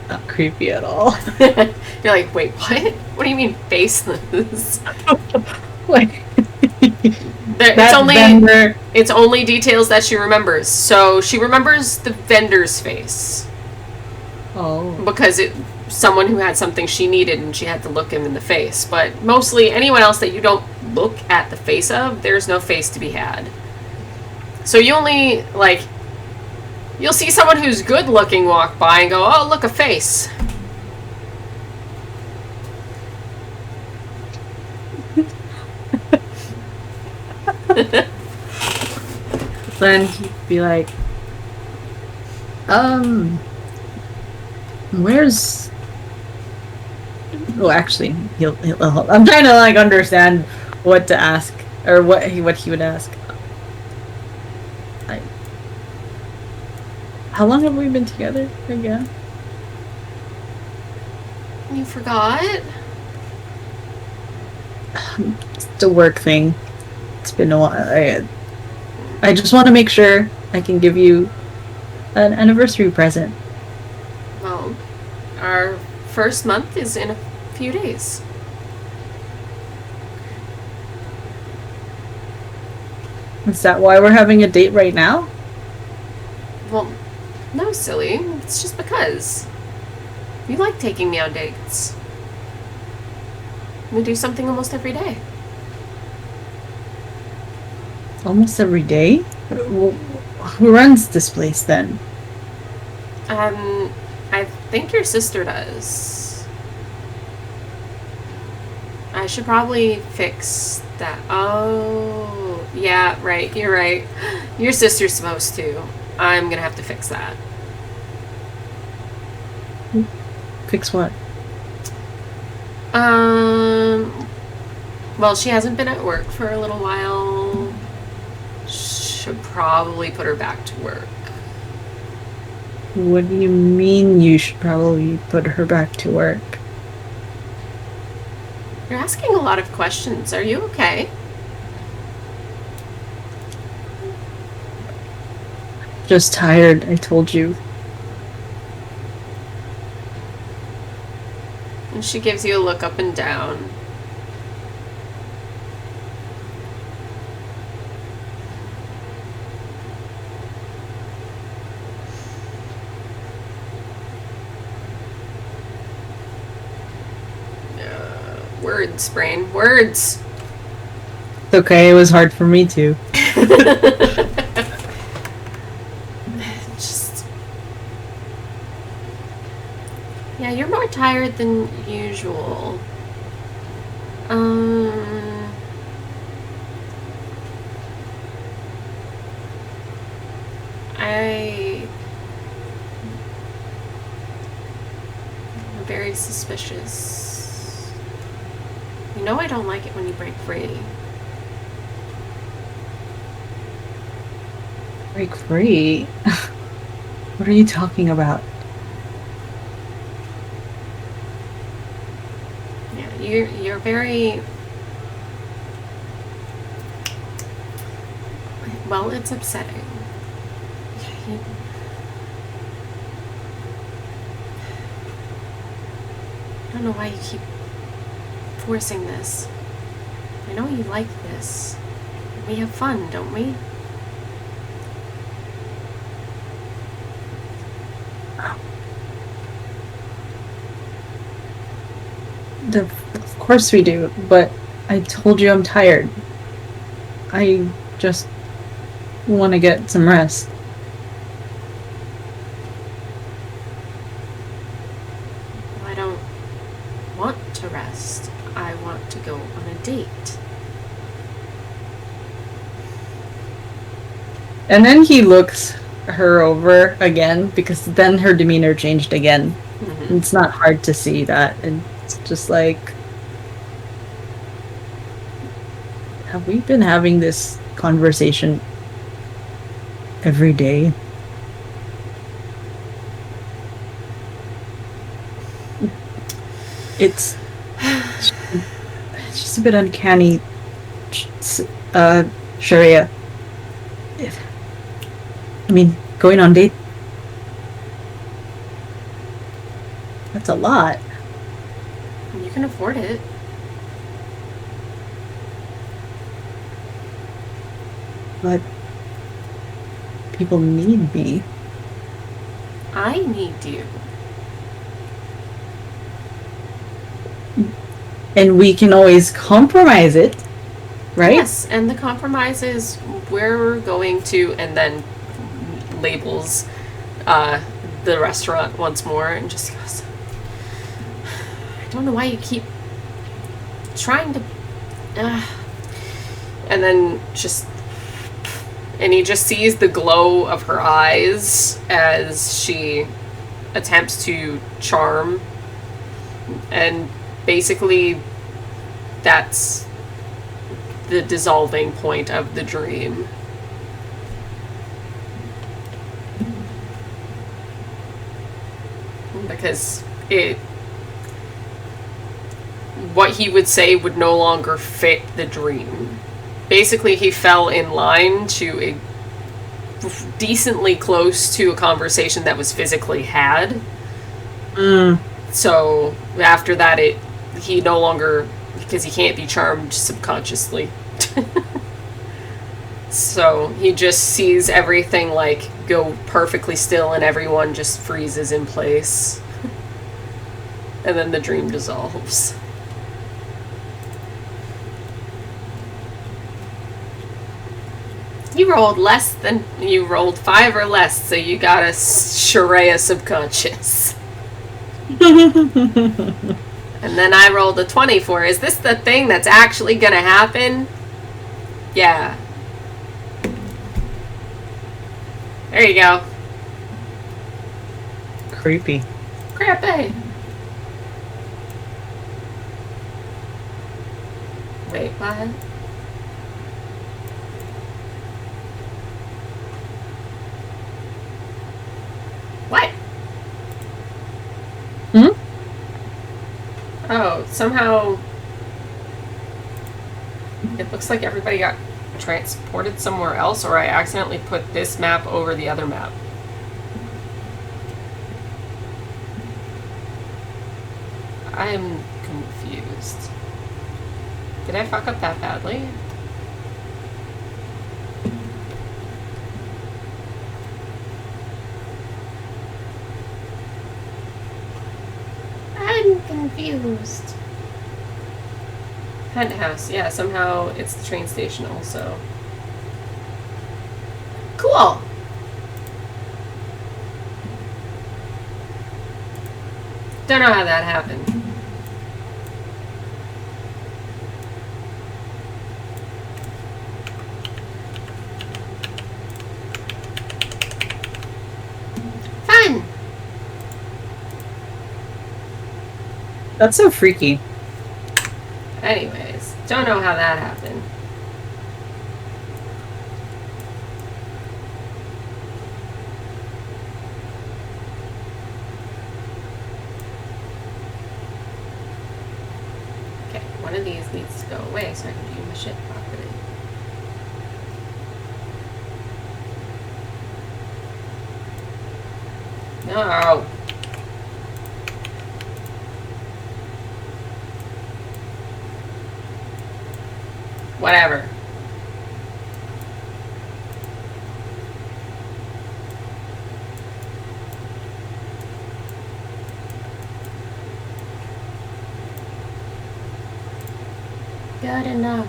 Not creepy at all. You're like, wait, what? What do you mean faceless? Like, it's only details that she remembers. So she remembers the vendor's face. Oh. Because someone who had something she needed and she had to look him in the face. But mostly anyone else that you don't look at the face of, there's no face to be had. So you only, like, you'll see someone who's good looking walk by and go, oh, look, a face. Then he'd be like, where's... Oh, actually, he'll I'm trying to, like, understand what to ask, or what he would ask. How long have we been together again? You forgot? It's a work thing. It's been a while. I just want to make sure I can give you an anniversary present. Well, our first month is in a few days. Is that why we're having a date right now? Well, no, silly. It's just because. You like taking me on dates. We do something almost every day. Almost every day? Who runs this place then? I think your sister does. I should probably fix that. Oh, yeah, right. You're right. Your sister's supposed to. I'm gonna have to fix that. Fix what? Well, she hasn't been at work for a little while. Should probably put her back to work. What do you mean you should probably put her back to work? You're asking a lot of questions. Are you okay? Just tired, I told you. And she gives you a look up and down. Words, brain. Words! It's okay, it was hard for me too. Just... Yeah, you're more tired than usual. I'm very suspicious. You know I don't like it when you break free. Break free? What are you talking about? Yeah, you're very... Well, it's upsetting. I don't know why you keep forcing this. I know you like this. We have fun, don't we? Of course we do, but I told you I'm tired. I just want to get some rest. I don't want to rest. I want to go on a date. And then he looks her over again because then her demeanor changed again. Mm-hmm. It's not hard to see that. It's just like, have we been having this conversation every day? It's just a bit uncanny, Sharia. I mean, going on date, that's a lot. You can afford it. But people need me. I need you. And we can always compromise it, right? Yes, and the compromise is we're going to, and then labels the restaurant once more and just goes, I don't know why you keep trying to, and then just, and he just sees the glow of her eyes as she attempts to charm, and basically that's the dissolving point of the dream. Because what he would say would no longer fit the dream. Basically, he fell in line to a decently close to a conversation that was physically had. So after that, he no longer, because he can't be charmed subconsciously. So he just sees everything like go perfectly still and everyone just freezes in place. And then the dream dissolves. You rolled 5 or less, so you got a Sharia subconscious. And then I rolled a 24. Is this the thing that's actually gonna happen? Yeah. There you go. Creepy. Creepy. Wait, what? What? Oh, somehow it looks like everybody got transported somewhere else, or I accidentally put this map over the other map. I am confused. Did I fuck up that badly? I'm confused. Penthouse, yeah, somehow it's the train station also. Cool! Don't know how that happened. Fun! That's so freaky. Anyways, don't know how that happened. Okay, one of these needs to go away so I can do my shit properly. No. Whatever. Good enough.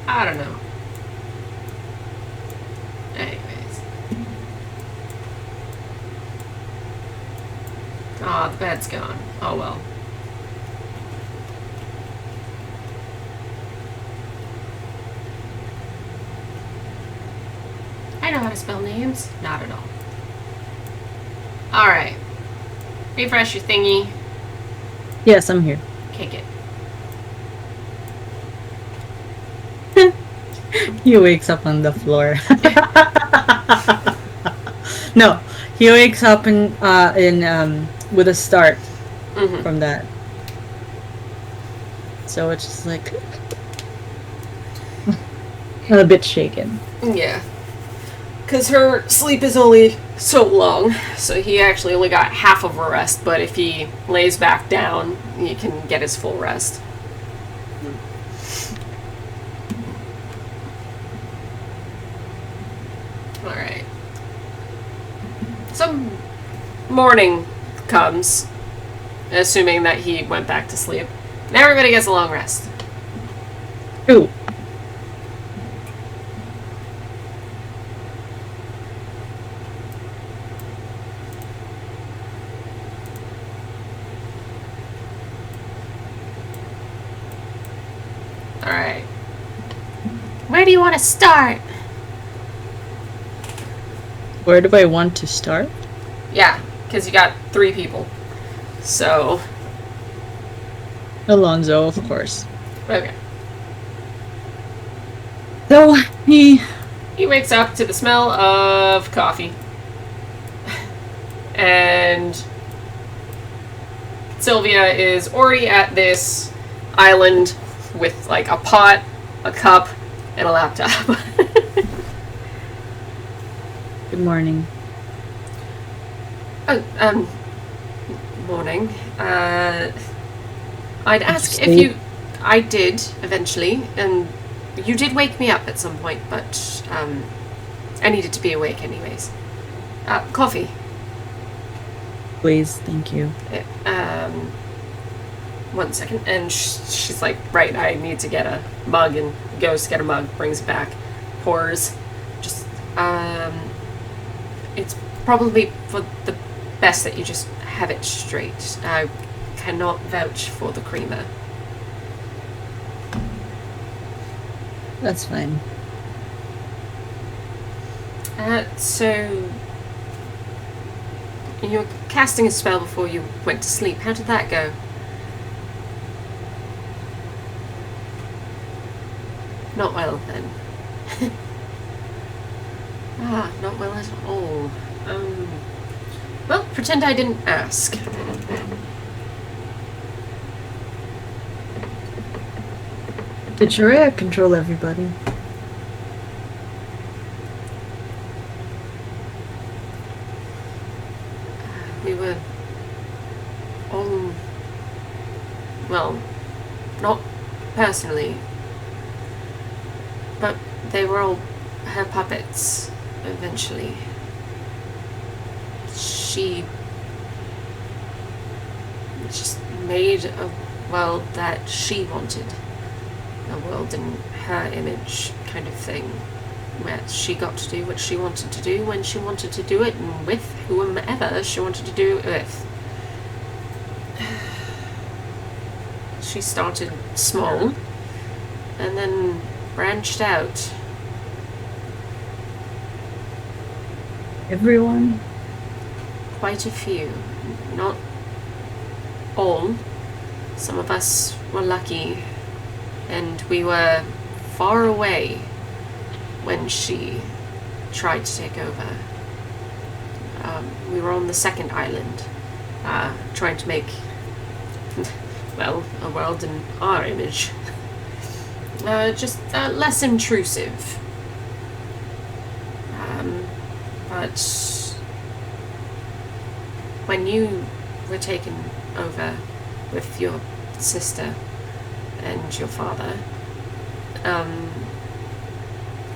I don't know. Anyways. Oh, the bed's gone. Oh well. I know how to spell names. Not at all. Alright. Refresh your thingy. Yes, I'm here. Kick it. He wakes up on the floor. No, he wakes up in with a start Mm-hmm. from that. So it's just like a bit shaken. Yeah. Because her sleep is only so long, so he actually only got half of a rest, but if he lays back down, he can get his full rest. Alright. Some morning comes, assuming that he went back to sleep, and everybody gets a long rest. Ooh. Alright. Where do you want to start? Where do I want to start? Yeah, because you got 3 people. So, Alonzo, of course. okay. So he Wakes up to the smell of coffee. And Sylvia is already at this island with like a pot, a cup, and a laptop. Good morning. Oh, morning. I'd ask if sleep? you... I did, eventually, and you did wake me up at some point, but, I needed to be awake anyways. Coffee. Please, thank you. 1 second. And she's like, right, I need to get a mug, and goes to get a mug, brings it back, pours. Just, it's probably for the best that you just have it straight. I cannot vouch for the creamer. That's fine. So you were casting a spell before you went to sleep. How did that go? Not well, then. Not well at all. Well, pretend I didn't ask. Did Shreya control everybody? We were all... Well, not personally, but they were all her puppets, eventually. She just made a world that she wanted. A world in her image kind of thing, where she got to do what she wanted to do when she wanted to do it, and with whomever she wanted to do it with. She started small, and then branched out. Everyone? Quite a few. Not all. Some of us were lucky, and we were far away when she tried to take over. We were on the second island, trying to make... well, a world in our image. Just less intrusive. But when you were taken over with your sister and your father,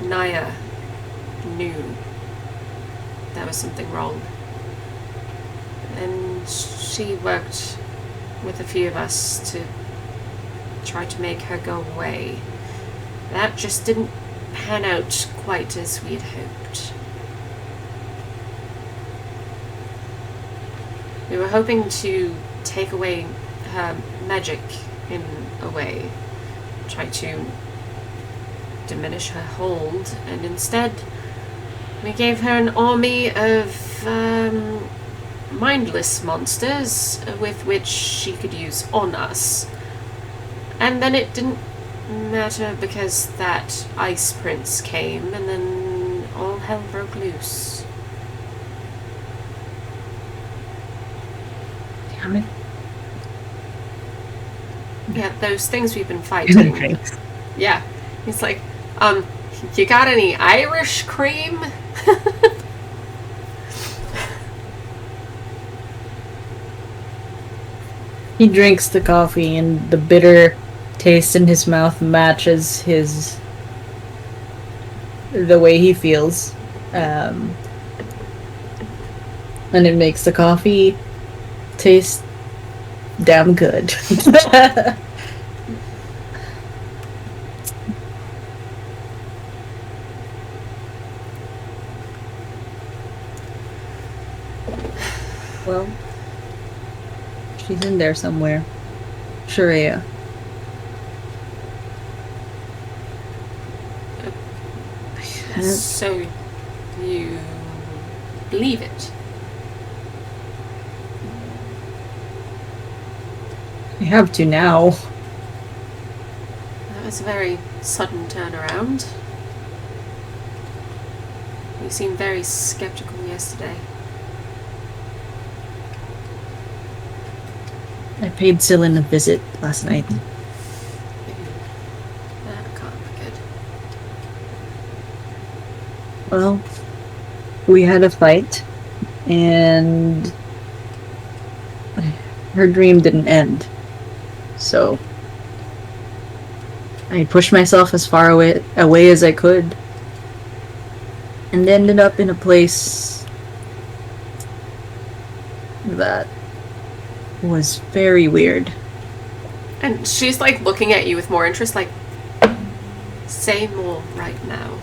Naya knew there was something wrong. And she worked with a few of us to try to make her go away. That just didn't pan out quite as we'd hoped. We were hoping to take away her magic in a way, try to diminish her hold, and instead we gave her an army of mindless monsters with which she could use on us. And then it didn't matter because that ice prince came, and then all hell broke loose. Damn it. Yeah, those things we've been fighting. Drinks. Yeah. He's like, you got any Irish cream? He drinks the coffee, and the bitter taste in his mouth matches the way he feels. And it makes the coffee taste damn good. Well, she's in there somewhere. Sharia. So you believe it? We have to now. That was a very sudden turnaround. You seemed very skeptical yesterday. I paid Cylin a visit last night. That can't be good. Well, we had a fight, and her dream didn't end. So I pushed myself as far away as I could, and ended up in a place that was very weird. And she's like looking at you with more interest, like, say more right now.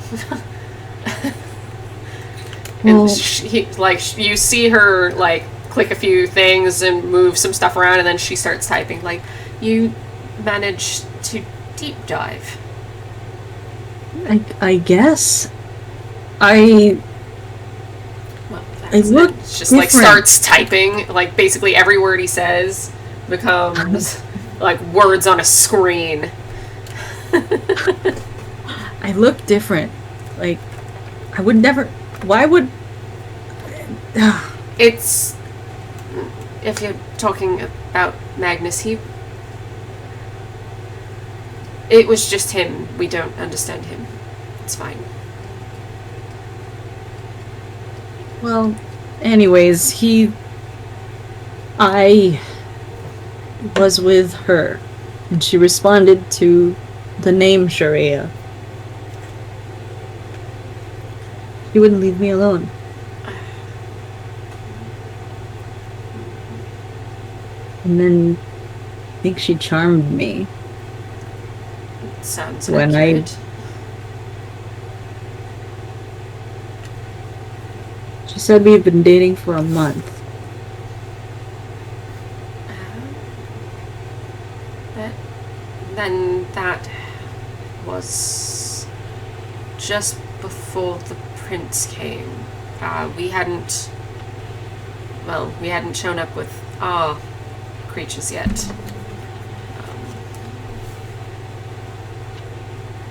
Well, And she, like, you see her like click a few things and move some stuff around, and then she starts typing. Like, you managed to deep dive. I guess I Well, It looked it's just like different. starts typing. Like basically every word he says becomes like words on a screen. I look different. Like, I would never. Why would? It's, if you're talking about Magnus, it was just him. We don't understand him. It's fine. Well, anyways, I was with her, and she responded to the name Sharia. She wouldn't leave me alone. And then I think she charmed me. Sounds When accurate. She said we've been dating for a month. Then that was just before the prince came. We hadn't shown up with our creatures yet.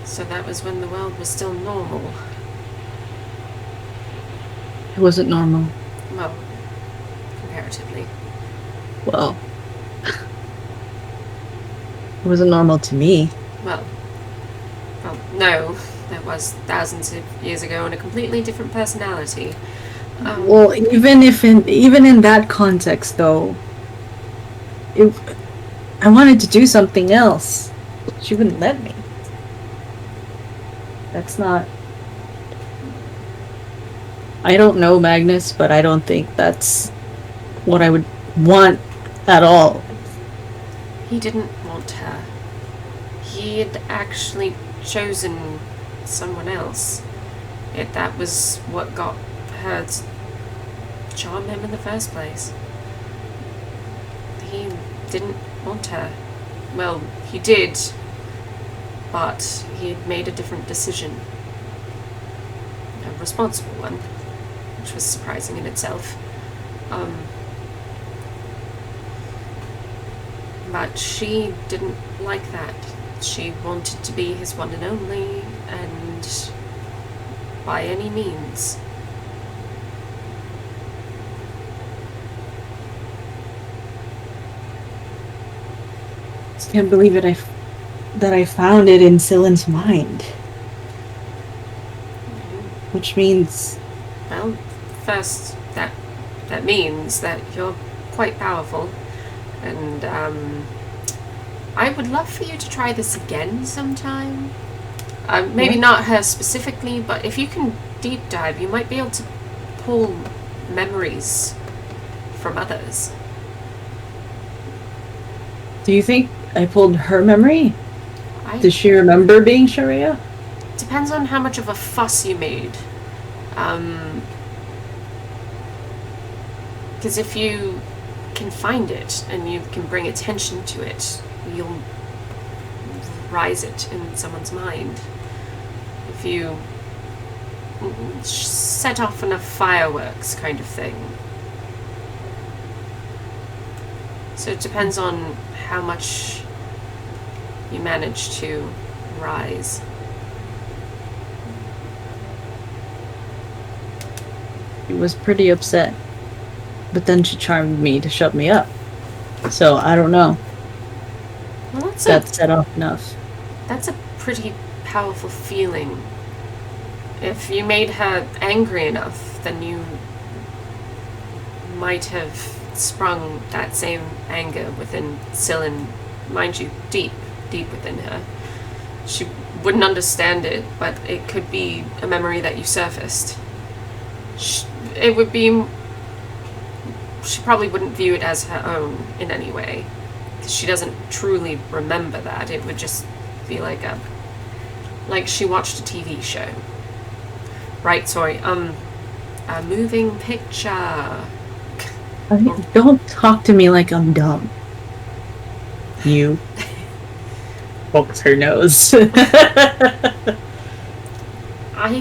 So that was when the world was still normal. It wasn't normal. Well, comparatively. Well, It wasn't normal to me. Well, no, that was thousands of years ago and a completely different personality. Well, even in that context, though, it, I wanted to do something else. She wouldn't let me. That's not. I don't know Magnus, but I don't think that's what I would want at all. He didn't want her. He had actually chosen someone else. That was what got her to charm him in the first place. He didn't want her. Well, he did, but he had made a different decision. A responsible one, which was surprising in itself. But she didn't like that. She wanted to be his one and only, and by any means. I can't believe it. That I found it in Cillian's mind. Which means... Well, first, that means that you're quite powerful, and I would love for you to try this again sometime. Maybe not her specifically, but if you can deep dive, you might be able to pull memories from others. Do you think I pulled her memory? Does she remember being Sharia? Depends on how much of a fuss you made. Because if you can find it and you can bring attention to it, you'll rise it in someone's mind. If you set off enough fireworks kind of thing. So it depends on how much you manage to rise. She was pretty upset. But then she charmed me to shut me up. So, I don't know. Well, that's set off enough. That's a pretty powerful feeling. If you made her angry enough, then you might have sprung that same anger within Cillian, mind you, deep within her. She wouldn't understand it, but it could be a memory that you surfaced. It would be... She probably wouldn't view it as her own in any way, because she doesn't truly remember that. It would just be like she watched a TV show. Right, sorry, a moving picture. Don't talk to me like I'm dumb. You. Pokes her nose. I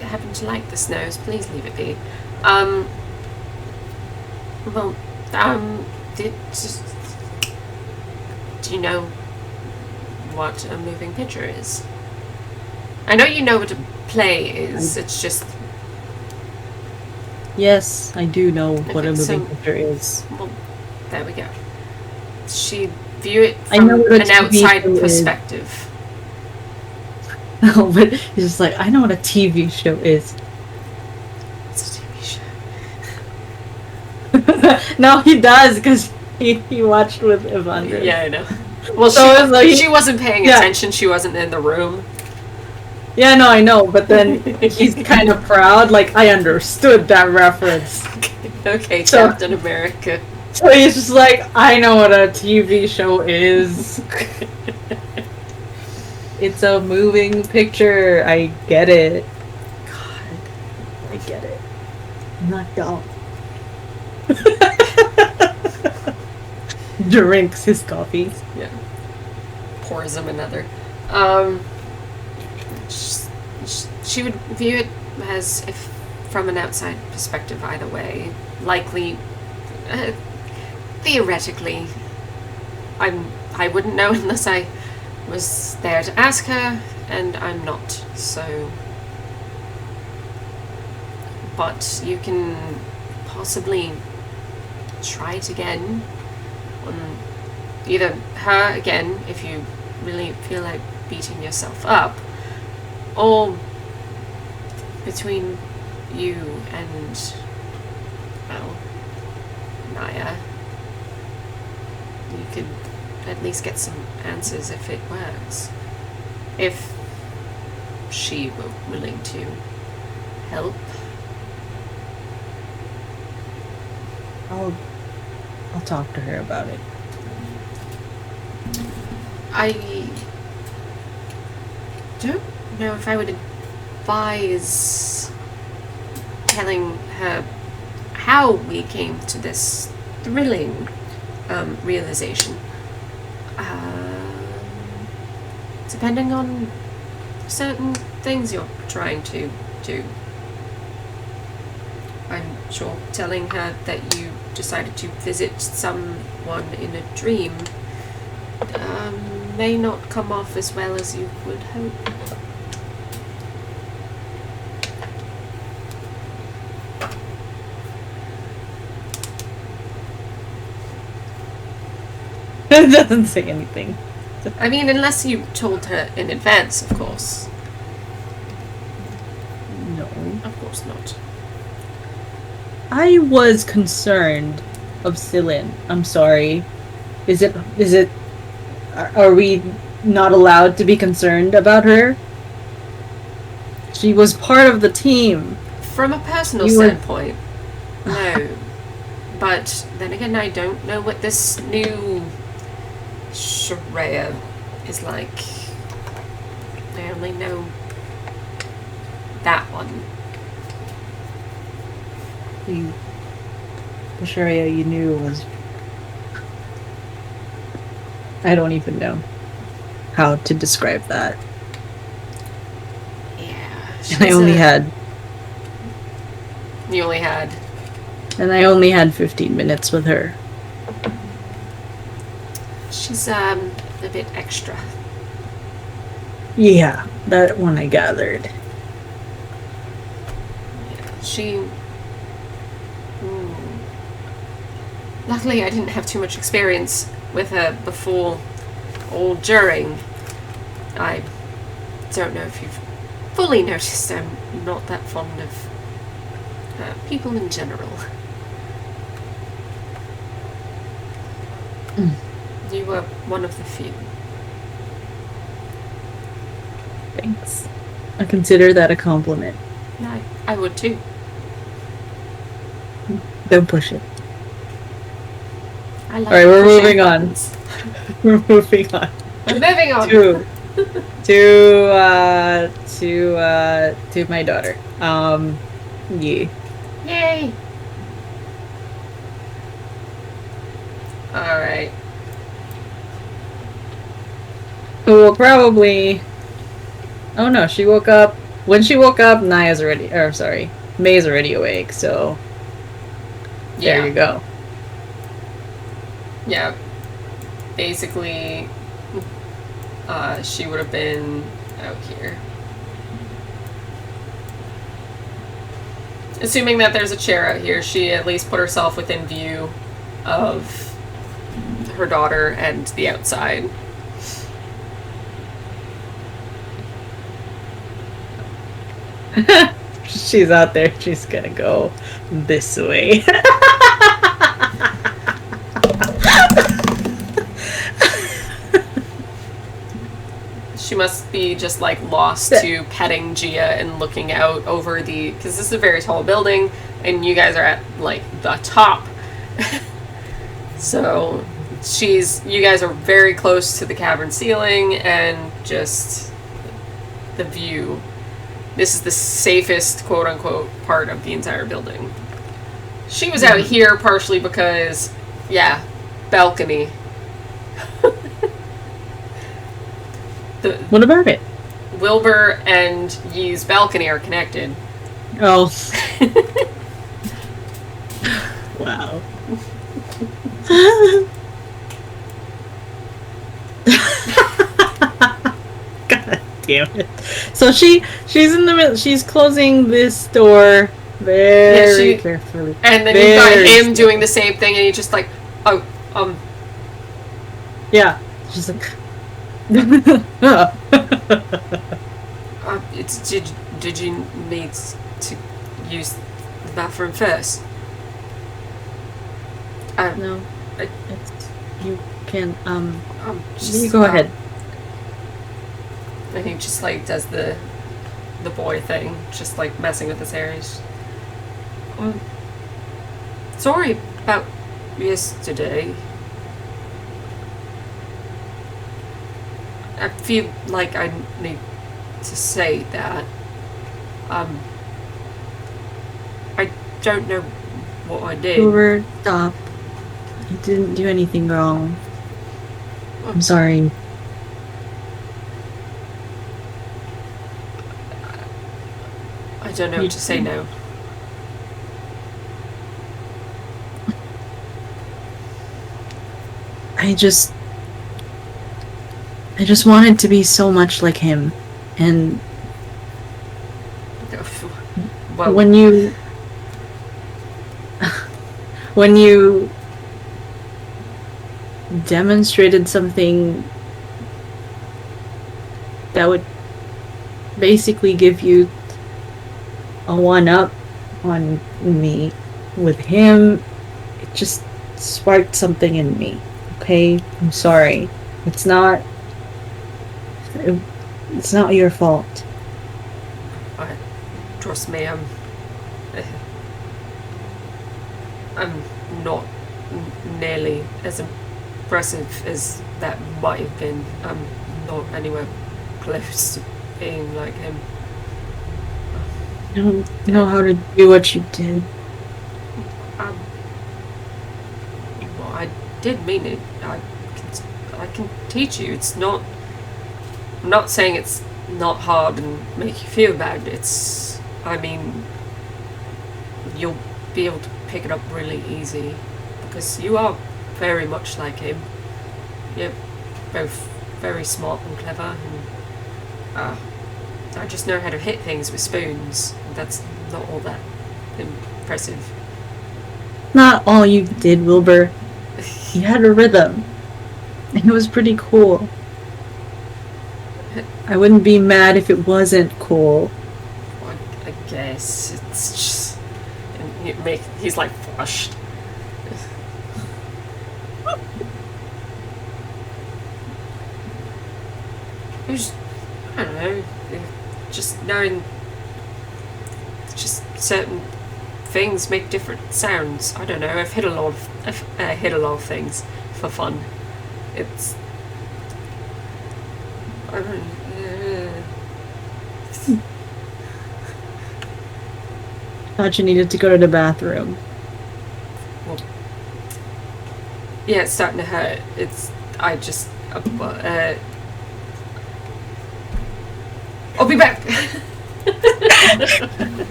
happen to like this nose. Please leave it be. Do you know what a moving picture is? I know you know what a play is. It's just... Yes, I do know what a moving picture is. Well, there we go. She view it from an outside perspective. No, but it's just like, I know what a TV show is. It's a TV show. No, he does, because he watched with Evandro. Yeah, I know. Well, so she wasn't paying attention. She wasn't in the room. Yeah, no, I know, but then he's kind of proud. Like, I understood that reference. Okay, so, Captain America. So he's just like, I know what a TV show is. It's a moving picture. I get it. God, I get it. I'm not dumb. Drinks his coffee. Yeah. Pours him another. She would view it as if from an outside perspective either way. Likely, theoretically, I wouldn't know unless I was there to ask her, and I'm not, so... But you can possibly try it again on either her again, if you really feel like beating yourself up. Or between you and, well, Naya, you could at least get some answers if it works. If she were willing to help. I'll talk to her about it. I don't know if I would advise telling her how we came to this thrilling realization. Depending on certain things you're trying to do. I'm sure telling her that you decided to visit someone in a dream may not come off as well as you would hope. It doesn't say anything. I mean, unless you told her in advance, of course. No. Of course not. I was concerned of Cylin. I'm sorry. Is it are we not allowed to be concerned about her? She was part of the team. From a personal standpoint, no. But then again, I don't know what this new Shreya is like. I only know that one. The Sharia you knew was... I don't even know how to describe that. Yeah. And I only had... You only had... And I only had 15 minutes with her. She's a bit extra. Yeah, that one I gathered. Yeah, she... Luckily, I didn't have too much experience with her before or during. I don't know if you've fully noticed I'm not that fond of people in general. You were one of the few. Thanks. I consider that a compliment. I would too. Don't push it. I like Alright, we're pushing moving on. buttons. We're moving on. We're moving on. To my daughter. Yeah. Yay! Alright. We'll probably... Oh no, she woke up... When she woke up, Naya's already... Or, sorry. May's already awake, so... There you go. Yeah. Basically, she would have been out here. Assuming that there's a chair out here, she at least put herself within view of her daughter and the outside. She's out there. She's gonna go this way. She must be just like lost to petting Gia and looking out over the, because this is a very tall building and you guys are at like the top. So you guys are very close to the cavern ceiling and just the view. This is the safest quote unquote part of the entire building. She was out here partially because, yeah, balcony. What about it? Wilbur and Yee's balcony are connected. Oh. Wow. God damn it. So she's in the middle. She's closing this door very carefully. And then you got him doing the same thing, and he's just like, oh, yeah. She's like, Did you need to use the bathroom first? No, I- it's, you can, just, you go ahead. And he just like does the boy thing, just like messing with his hair. Sorry about yesterday. I feel like I need to say that. I don't know what I did. Wilbur, stop. You didn't do anything wrong. I'm sorry. I don't know what to say now. I just wanted to be so much like him. And Well, when you demonstrated something that would basically give you a one-up on me with him, it just sparked something in me. Okay? I'm sorry. It's not your fault. trust me, I'm not nearly as impressive as that might have been. I'm not anywhere close to being like him. I don't know how to do what you did. Well, I did mean it. I can teach you. It's not. I'm not saying it's not hard and make you feel bad. I mean, you'll be able to pick it up really easy because you are very much like him. You're both very smart and clever, and I just know how to hit things with spoons. That's not all that impressive. Not all you did, Wilbur. You had a rhythm. And it was pretty cool. I wouldn't be mad if it wasn't cool. Well, I guess it's just. And he's like flushed. It was, I don't know, just knowing just certain things make different sounds. I don't know. I've hit a lot of things for fun. It's I don't. Thought you needed to go to the bathroom. Well, yeah, it's starting to hurt. I just. I'll be back.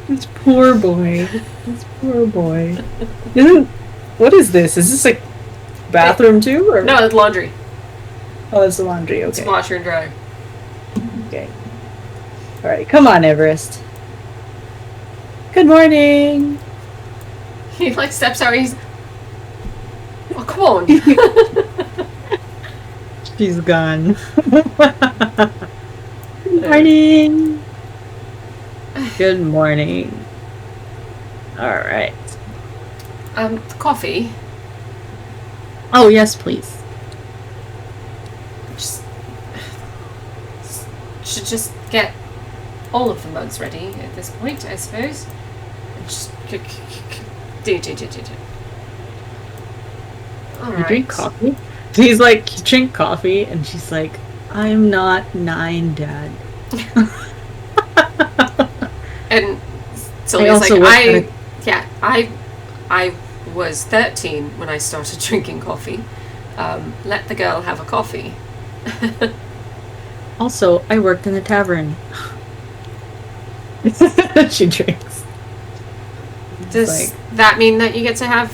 This poor boy. This poor boy. What is this? Is this a bathroom too? Or? No, it's laundry. Oh, it's the laundry. It's Okay. washer and dryer. Okay. All right. Come on, Everest. Good morning. He like steps out. He's. Oh, come on. She's gone. Good morning. Good morning. All right. Coffee. Oh, yes, please. Should just get all of the mugs ready at this point, I suppose. And just do. All You right. drink coffee? He's like, you drink coffee, and she's like, I'm not 9, Dad. And Sylvia's also like, work I was 13 when I started drinking coffee. Let the girl have a coffee. Also, I worked in a tavern. She drinks. Does like- that mean that you get to have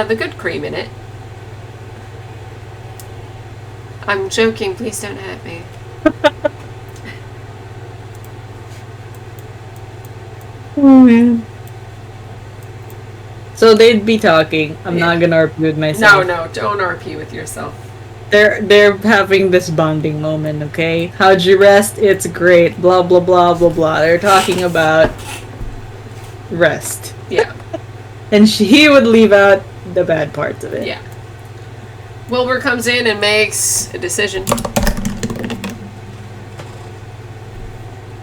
the good cream in it? I'm joking, please don't hurt me. Oh man. So they'd be talking. I'm not gonna RP with myself. No, don't RP with yourself. They're having this bonding moment, okay? How'd you rest? It's great. Blah blah blah blah blah. They're talking about rest. Yeah. And he would leave out the bad parts of it. Yeah. Wilbur comes in and makes a decision.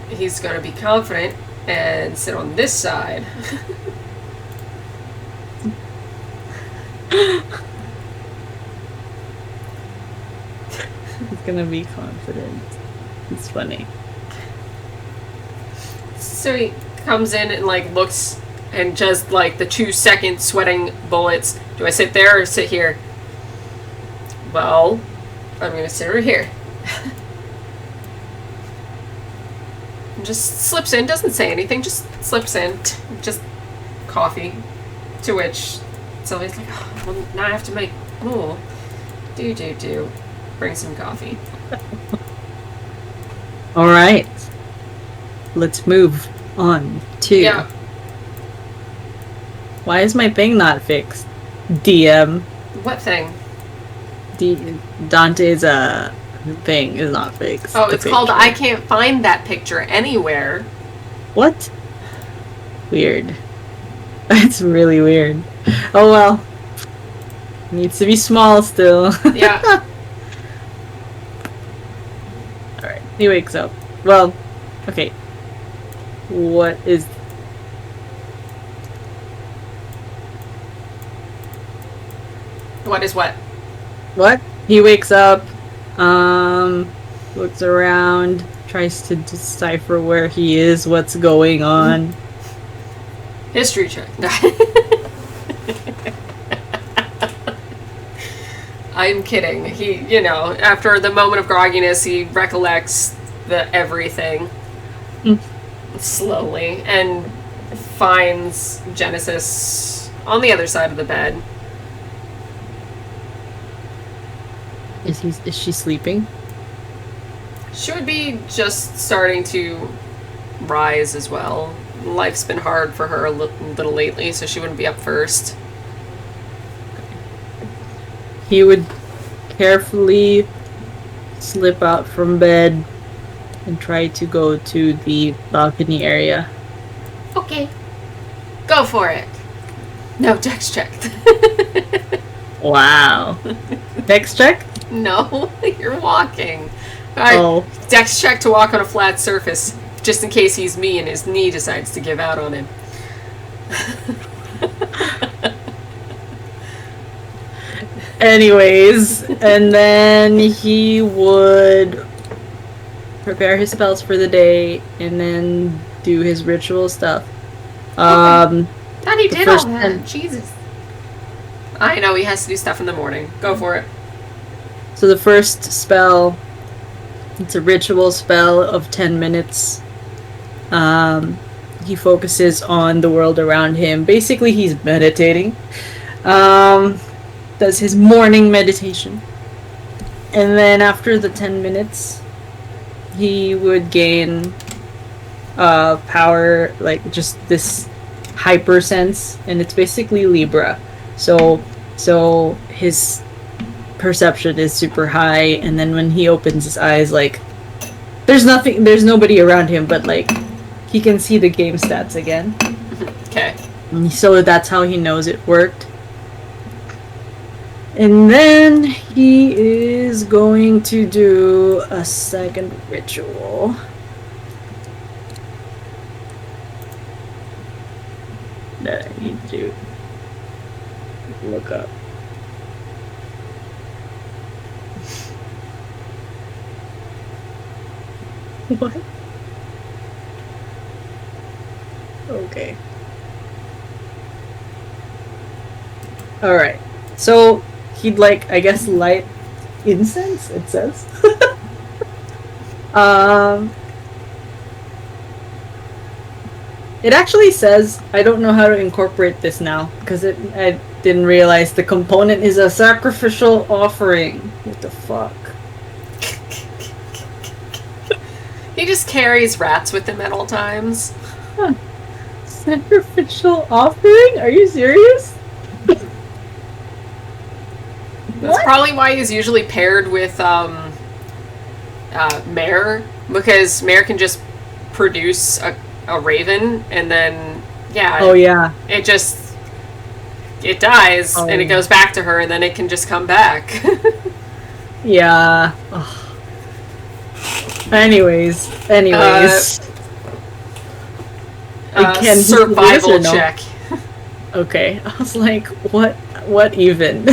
He's gonna be confident and sit on this side. He's gonna be confident. It's funny. So he comes in and like looks and just like the 2-second sweating bullets. Do I sit there or sit here? Well, I'm gonna sit over here. And just slips in, doesn't say anything, just slips in, just coffee. To which Sylvia's like, oh, well, now I have to make, do. Bring some coffee. Alright. Let's move on to... Yeah. Why is my thing not fixed? DM. What thing? Dante's thing is not fixed. Oh, The it's called picture. I Can't Find That Picture Anywhere. What? Weird. That's really weird. Oh well. Needs to be small still. Yeah. Alright. He wakes up. Well, okay. What is... What is what? What? He wakes up, looks around, tries to decipher where he is, what's going on. History check. I'm kidding. He, after the moment of grogginess, he recollects the everything slowly and finds Genesis on the other side of the bed. Is she sleeping? She would be just starting to rise as well. Life's been hard for her a little lately, so she wouldn't be up first. He would carefully slip out from bed and try to go to the balcony area. Okay. Go for it. No, Dex check. Wow. Dex check? No, you're walking. Oh. Dex check to walk on a flat surface, just in case he's me and his knee decides to give out on him. Anyways, and then he would prepare his spells for the day and then do his ritual stuff. Thought he did all first that. 10. Jesus. I know he has to do stuff in the morning. Go for it. So the first spell, it's a ritual spell of 10 minutes. He focuses on the world around him. Basically, he's meditating. Does his morning meditation. And then after the 10 minutes, he would gain power, like just this hyper sense, and it's basically Libra. So his perception is super high, and then when he opens his eyes, like there's nobody around him, but like he can see the game stats again. Okay. So that's how he knows it worked. And then he is going to do a second ritual. That I need to look up. What? Okay. Alright. So, he'd I guess, light incense, it says. It actually says, I don't know how to incorporate this now, because I didn't realize the component is a sacrificial offering. What the fuck? He just carries rats with him at all times. Huh. Sacrificial offering? Are you serious? That's What? probably why he's usually paired with Mare, because Mare can just produce a raven, and then Oh yeah. it dies and it Oh. goes back to her, and then it can just come back. Yeah. Ugh. Anyways. Can he do this Survival or no? check. Okay. I was like, what even?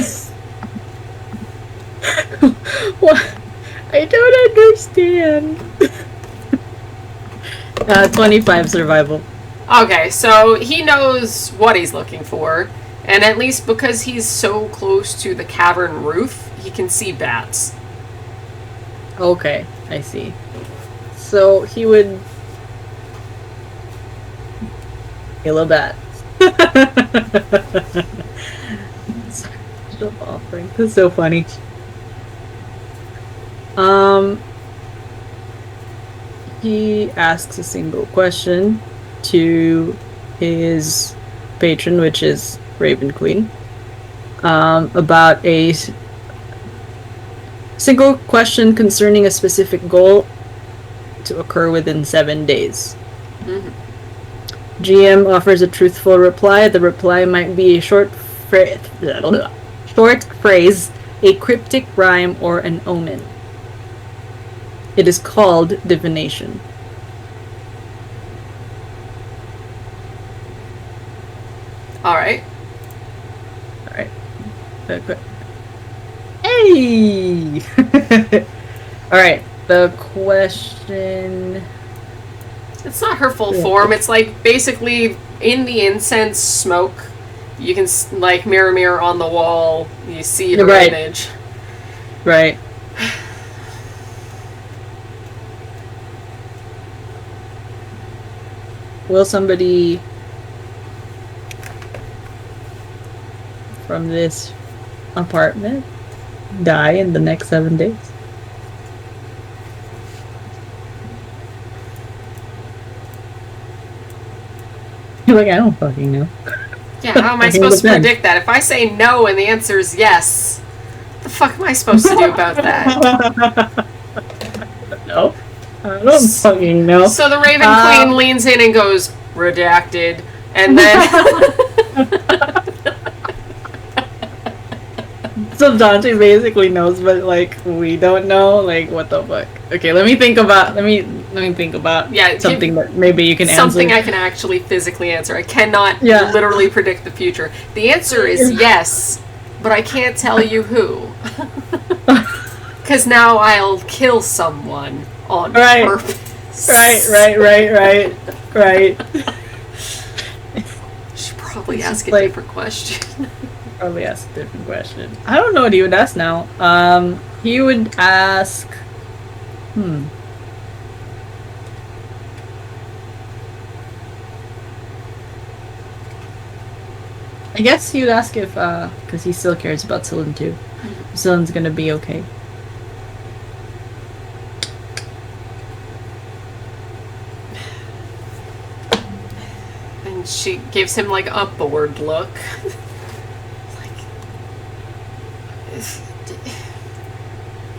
What? I don't understand. 25 survival. Okay, so he knows what he's looking for, and at least because he's so close to the cavern roof, he can see bats. Okay, I see. So he would kill a bat. Stop offering. That's so funny. He asks a single question to his patron, which is Raven Queen, about a single question concerning a specific goal to occur within 7 days. Mhm. GM offers a truthful reply. The reply might be a short phrase, a cryptic rhyme, or an omen. It is called divination. Alright. Alright. Okay. Hey! Alright, the question... It's not her full Yeah. form, it's like basically in the incense smoke, you can, like, mirror on the wall, you see her Right. image. Right. Will somebody from this apartment die in the next 7 days? You're like, I don't fucking know. Yeah, how am I It supposed to depends. predict that? If I say no and the answer is yes, what the fuck am I supposed to do about that? No. I don't fucking know. So the Raven Queen leans in and goes, redacted, and then... So Dante basically knows, but like we don't know. Like what the fuck? Okay, let me think about. Let me think about. Yeah, something that maybe you can something answer. I can actually physically answer. I cannot Yeah. literally predict the future. The answer is yes, but I can't tell you who. Because now I'll kill someone on Right. purpose. Right. Should probably It's ask just a like- different question. Probably ask a different question. I don't know what he would ask now. He would ask. I guess he would ask if, because he still cares about Sylvan too. If Sylvan's gonna be okay. And she gives him like a bored look. Like,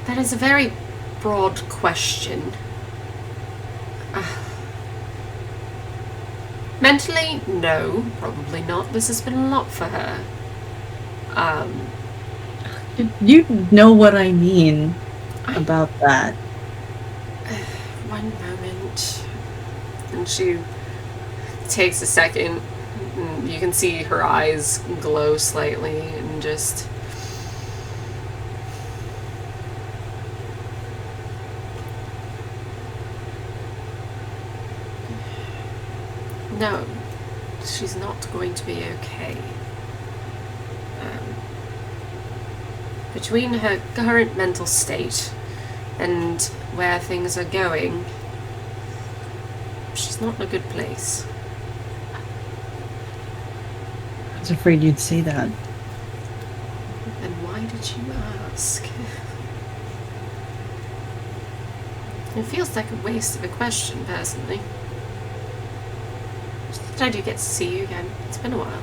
that is a very broad question. Mentally, no, probably not. This has been a lot for her. You know what I mean about that. One moment. And she takes a second. And you can see her eyes glow slightly and just... No, she's not going to be okay. Between her current mental state and where things are going, she's not in a good place. I was afraid you'd say that. And why did you ask? It feels like a waste of a question, personally. But I do get to see you again. It's been a while.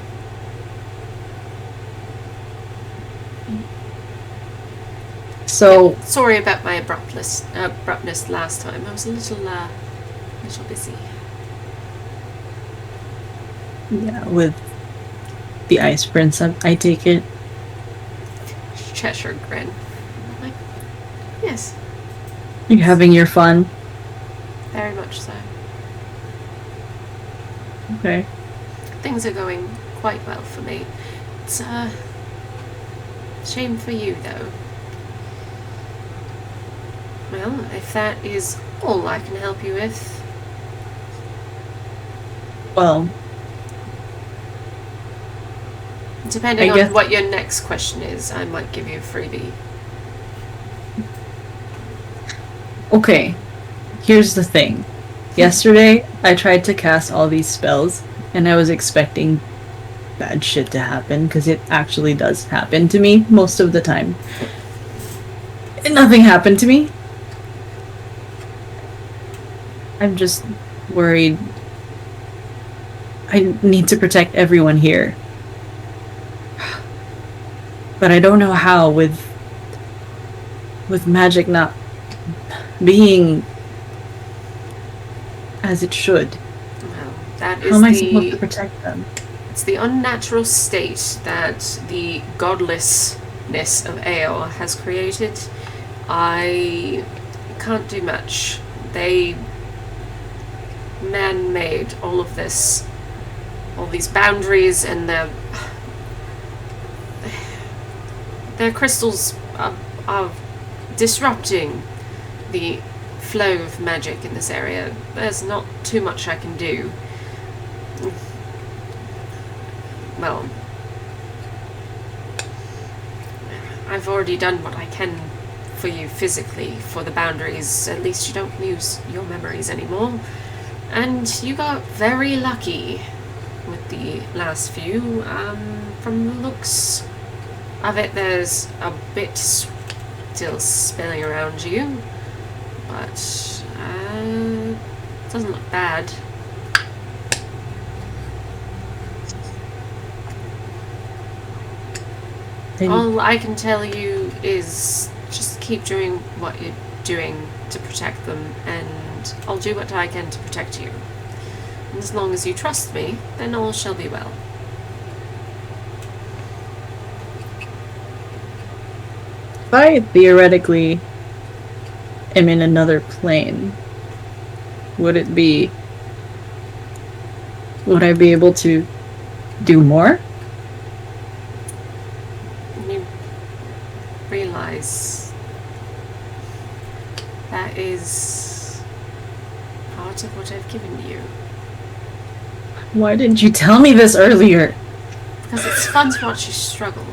So, Sorry about my abruptness last time. I was a little busy. yeah, with the Ice Prince, I take it. Cheshire grin. I'm like, yes, You're having your fun. very much so. Okay. Things are going quite well for me. It's a shame for you, though. Well, if that is all I can help you with. Well, Depending I guess- on what your next question is, I might give you a freebie. okay. Here's the thing. Yesterday, I tried to cast all these spells, and I was expecting bad shit to happen, because it actually does happen to me most of the time. And nothing happened to me. I'm just worried. I need to protect everyone here. But I don't know how with magic not being as it should. Well, that How is am I supposed to protect them? It's the unnatural state that the godlessness of Aeor has created. I can't do much. They man-made all of this, all these boundaries, and their crystals are disrupting the flow of magic in this area. There's not too much I can do. Well, I've already done what I can for you physically for the boundaries. At least you don't lose your memories anymore. And you got very lucky with the last few. From the looks of it, there's a bit still spilling around you, but it doesn't look bad. All I can tell you is just keep doing what you're doing to protect them, and I'll do what I can to protect you. And as long as you trust me, then all shall be well. If I theoretically am in another plane, would I be able to do more? You realize that is part of what I've given you. Why didn't you tell me this earlier? Because it's fun to watch you struggle.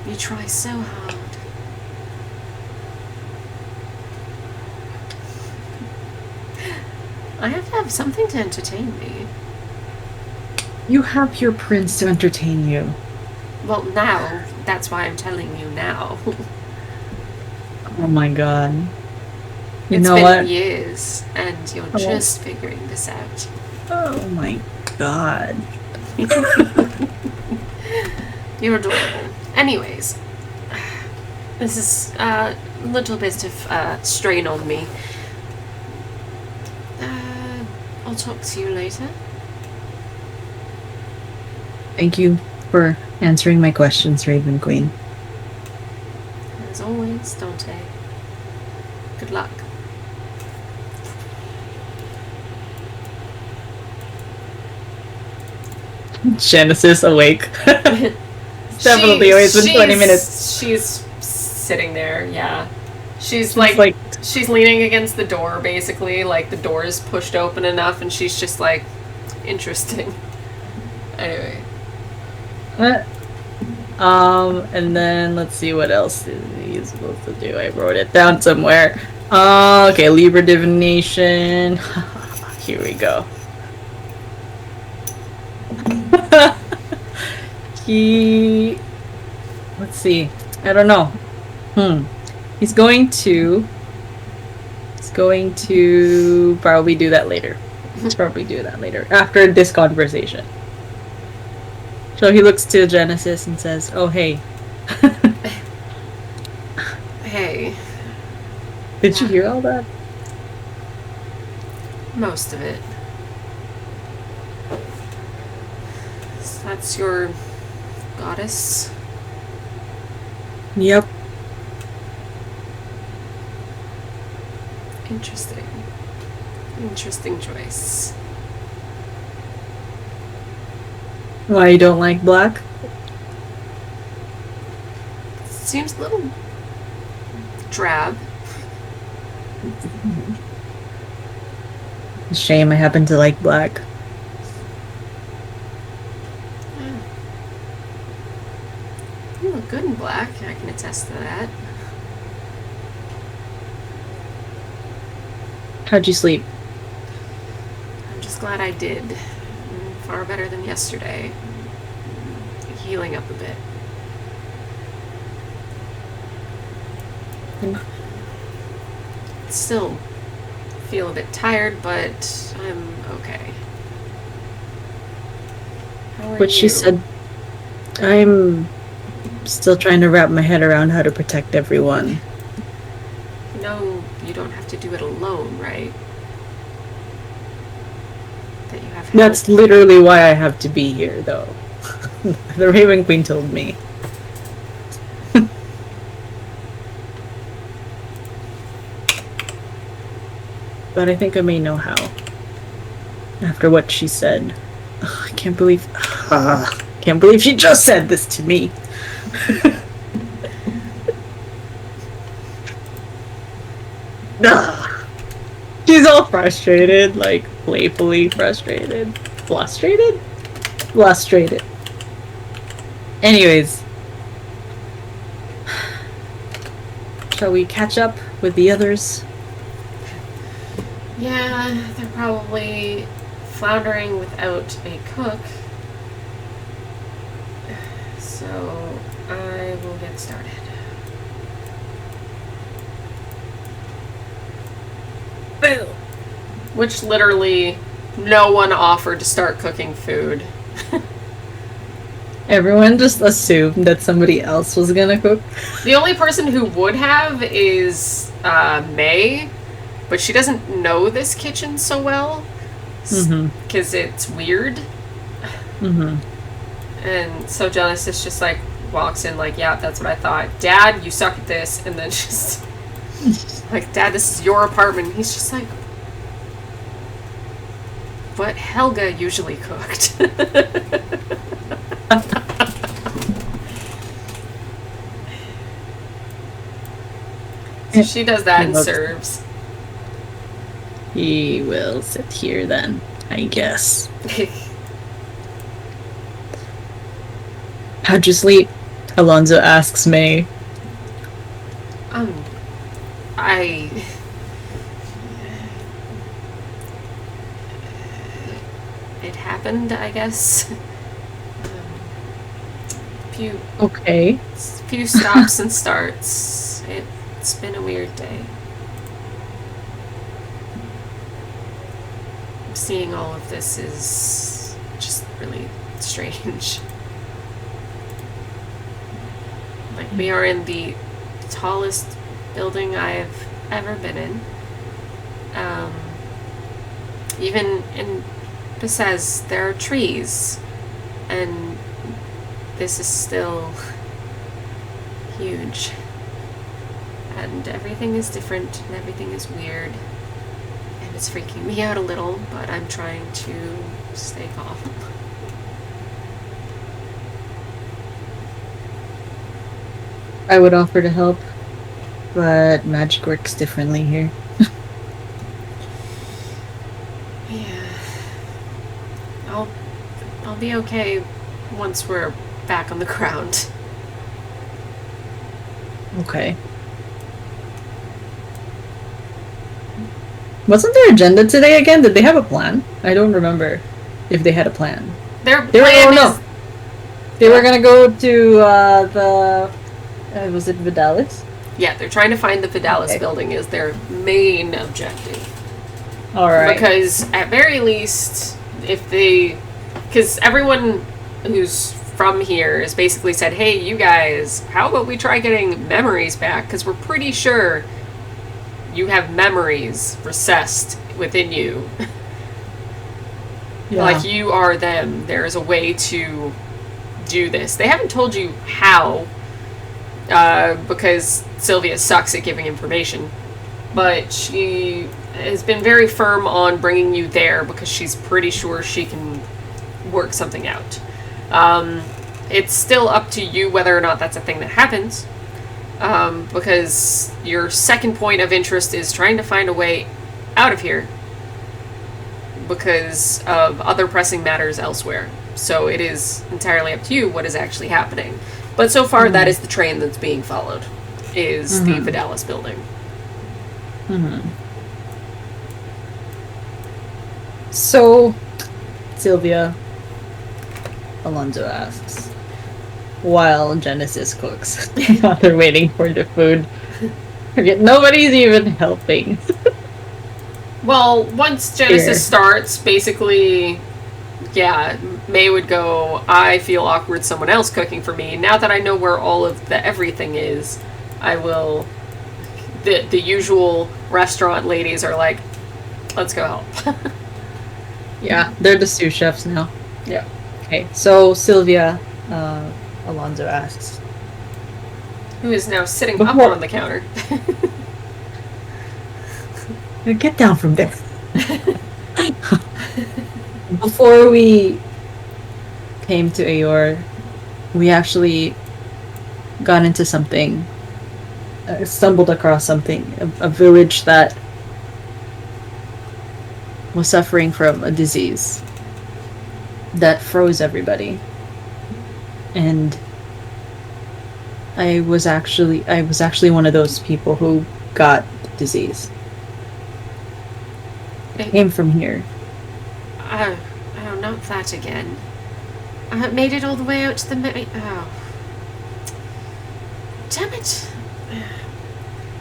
You try so hard. I have to have something to entertain me. You have your prince to entertain you. Well, now, that's why I'm telling you now. Oh my god. You It's know been what? years, and you're Oh. just figuring this out. Oh my god. You're adorable. Anyways, this is a little bit of strain on me. I'll talk to you later. Thank you for answering my questions, Raven Queen. As always, Dante. Good luck. Genesis awake. Definitely always been 20 minutes. She's sitting there, yeah. She's like she's leaning against the door, basically. Like, the door is pushed open enough, and she's just like, interesting. Anyway. And then let's see what else is he supposed to do. I wrote it down somewhere. Okay, Libra divination. Here we go. Let's see. I don't know. He's going to probably do that later. After this conversation. So he looks to Genesis and says, "Oh hey, Hey, Did you hear all that? most of it. So that's your goddess? Yep. Interesting. Interesting choice. Why you don't like black? Seems a little drab. Shame I happen to like black. You look good in black. I can attest to that. How'd you sleep? I'm just glad I did. Far better than yesterday. Healing up a bit. Still feel a bit tired, but I'm okay. How are What she you? said. I'm still trying to wrap my head around how to protect everyone. No, you don't have to do it alone, right? That you have help. That's literally why I have to be here, though. The Raven Queen told me. But I think I may know how. After what she said. Ugh, I can't believe... can't believe she just said this to me. Ugh. She's all frustrated, like playfully frustrated. Frustrated? Frustrated. Anyways. Shall we catch up with the others? Yeah, they're probably floundering without a cook. So I will get started. Boo! Which literally no one offered to start cooking food. Everyone just assumed that somebody else was gonna cook. The only person who would have is May, but she doesn't know this kitchen so well because it's weird. Mm-hmm. And so Genesis just like walks in like, yeah, that's what I thought. Dad, you suck at this. And then just like, Dad, this is your apartment. And he's just like, but Helga usually cooked. So she does that and serves. He will sit here then, I guess. How'd you sleep? Alonzo asks May. I... It happened, I guess. Okay. Few stops and starts. It's been a weird day. Seeing all of this is just really strange. Like, we are in the tallest building I've ever been in. Even in Picez, there are trees, and this is still huge. And everything is different, and everything is weird, and it's freaking me out a little, but I'm trying to stay calm. I would offer to help, but magic works differently here. Yeah. I'll be okay once we're back on the ground. Okay. Wasn't there agenda today again? Did they have a plan? I don't remember if they had a plan. Their plan is... They were gonna go to the... was it Vidalis? Yeah, they're trying to find the Vidalis building is their main objective. Alright. Because at very least, if they... Because everyone who's from here has basically said, hey, you guys, how about we try getting memories back? Because we're pretty sure you have memories recessed within you. Yeah. Like, you are them. There is a way to do this. They haven't told you how, because Sylvia sucks at giving information. But she has been very firm on bringing you there because she's pretty sure she can work something out. It's still up to you whether or not that's a thing that happens, because your second point of interest is trying to find a way out of here because of other pressing matters elsewhere. So it is entirely up to you what is actually happening. But so far, that is the train that's being followed, is the Fidelis building. So, Sylvia, Alonzo asks, while Genesis cooks, while they're waiting for the food. Forget nobody's even helping. Well, once Genesis starts, basically, yeah, May would go, I feel awkward someone else cooking for me. Now that I know where all of the everything is, I will... The usual restaurant ladies are like, let's go help. Yeah, they're the sous chefs now. Yeah. Okay, so Sylvia, Alonzo asks, Who is now sitting up Before- on the counter. get down from there. Before we came to Ayor, we actually got into something, stumbled across something, a village that was suffering from a disease that froze everybody. And I was actually one of those people who got the disease. It came from here. Oh, not that again. I made it all the way out to the... Oh. Damn it.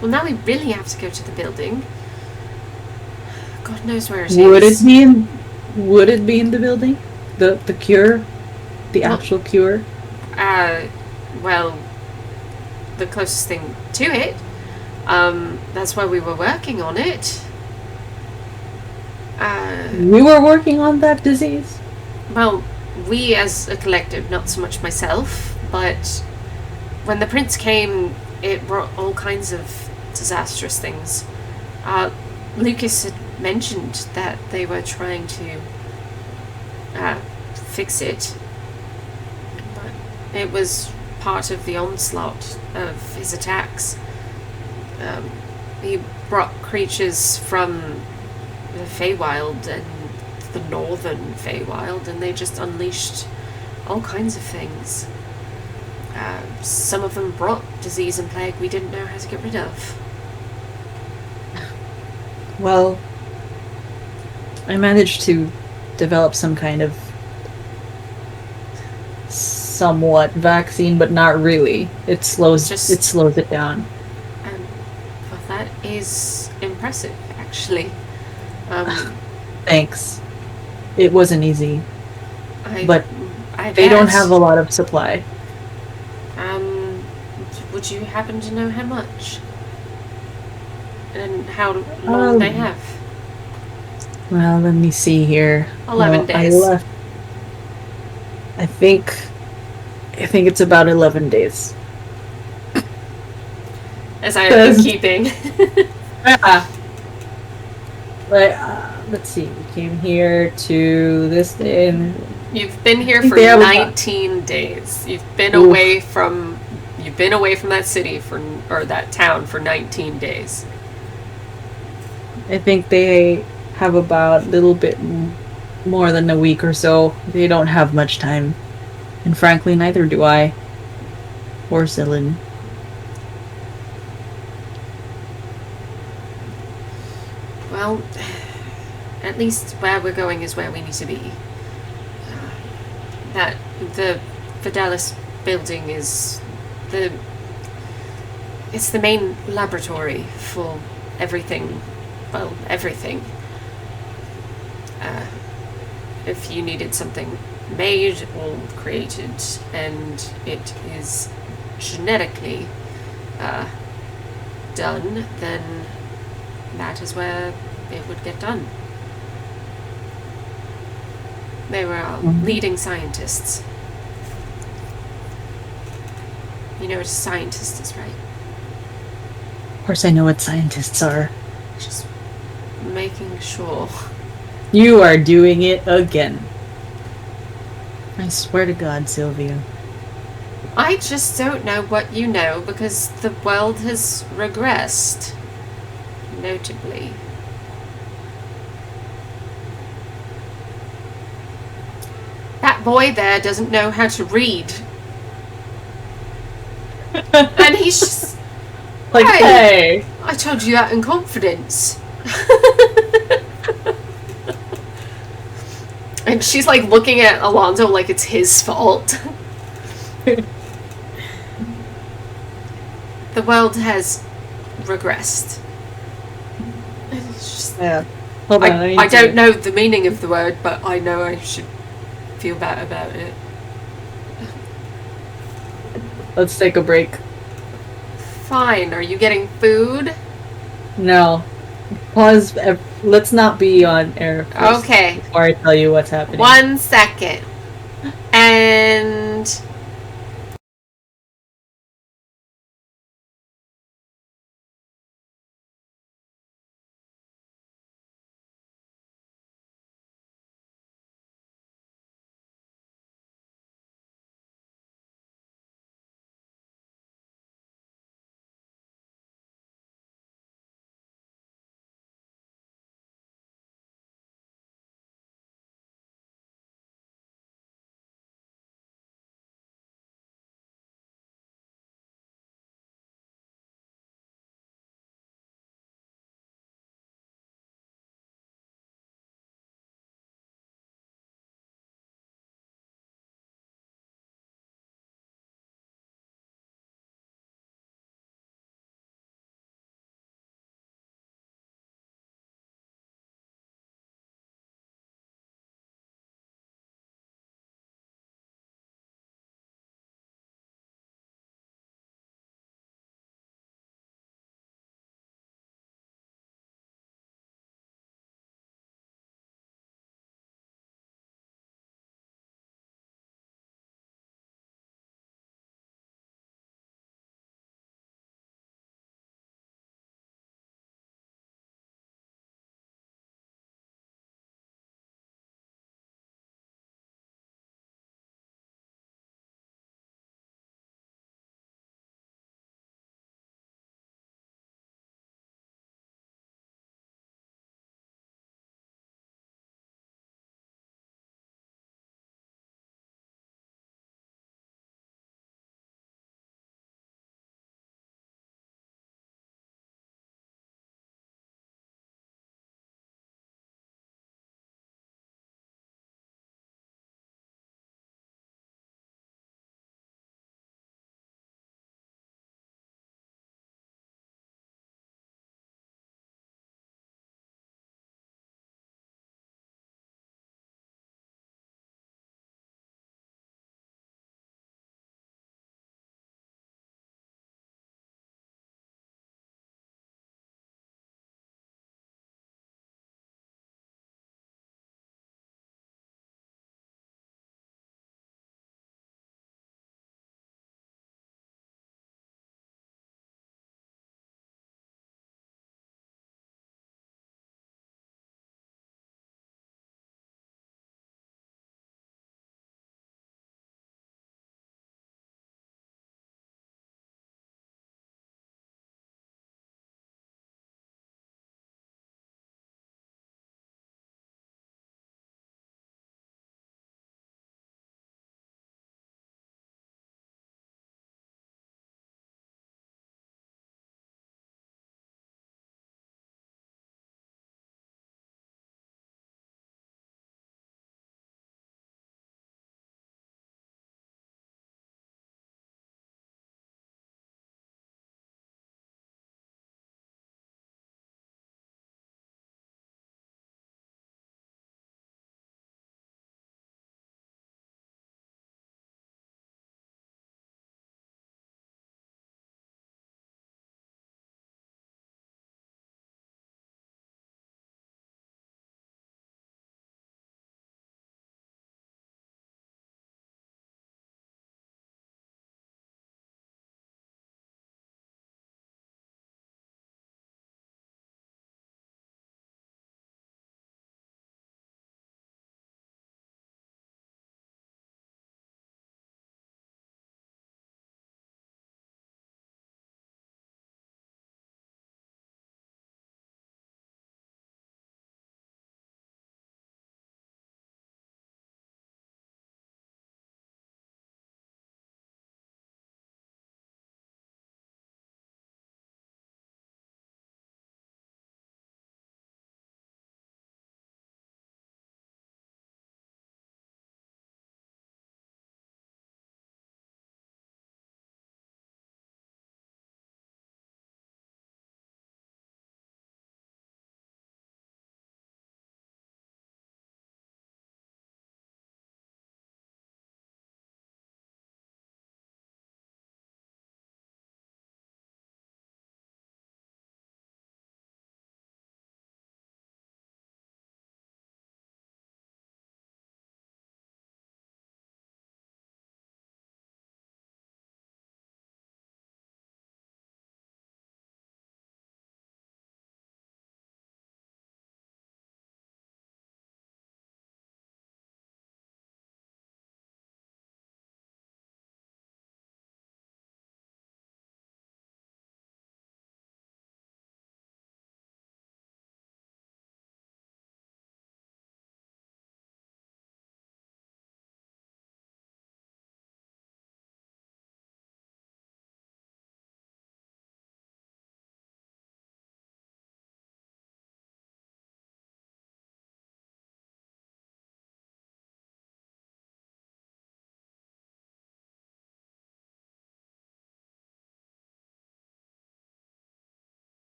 Well, now we really have to go to the building. God knows where it is. Would it be in the building? The cure? The actual cure? Well, the closest thing to it. That's why we were working on it. We were working on that disease? Well, we as a collective, not so much myself, but when the prince came, it brought all kinds of disastrous things. Lucas had mentioned that they were trying to fix it, but it was part of the onslaught of his attacks. He brought creatures from the Feywild and the northern Feywild, and they just unleashed all kinds of things. Some of them brought disease and plague we didn't know how to get rid of. Well, I managed to develop some kind of somewhat vaccine, but not really. It slows it down. Well, that is impressive, actually. Thanks. It wasn't easy, but I they don't have a lot of supply. Would you happen to know how much? And how long they have? Well, let me see here. 11 days. I think it's about 11 days. As I am keeping. Yeah. Let's see. We came here to this day. And You've been here for 19 days. You've been away from that city or that town for 19 days. I think they have about a little bit more than a week or so. They don't have much time. And frankly, neither do I. Or Zillin. Well, at least where we're going is where we need to be. That the Fidelis building is it's the main laboratory for everything. Well, everything. If you needed something made or created, and it is genetically done, then that is where it would get done. They were our leading scientists. You know what a scientist is, right? Of course I know what scientists are. Just making sure. You are doing it again. I swear to God, Sylvia. I just don't know what you know because the world has regressed. Notably. That boy there doesn't know how to read. And he's just Like, hey! I told you that in confidence. And she's like looking at Alonzo like it's his fault. The world has regressed. It's just, Yeah. Hold on, I don't know the meaning of the word, but I know I should feel bad about it. Let's take a break. Fine, are you getting food? No. Pause. Let's not be on air first Okay. before I tell you what's happening. 1 second. And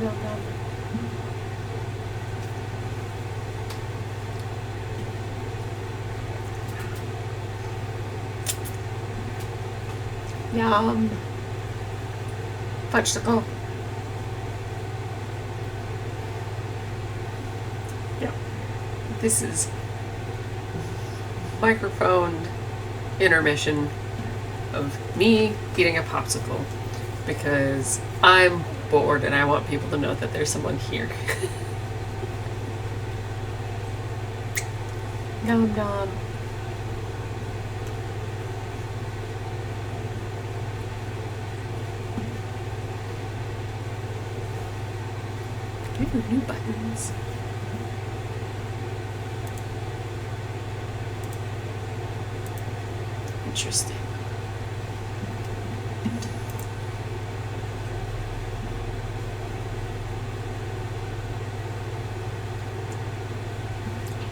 nom, nom. Yum. Fudgesicle. Yep. This is microphone intermission of me eating a popsicle because I'm bored and I want people to know that there's someone here. Nom nom. Ooh, new buttons. Interesting.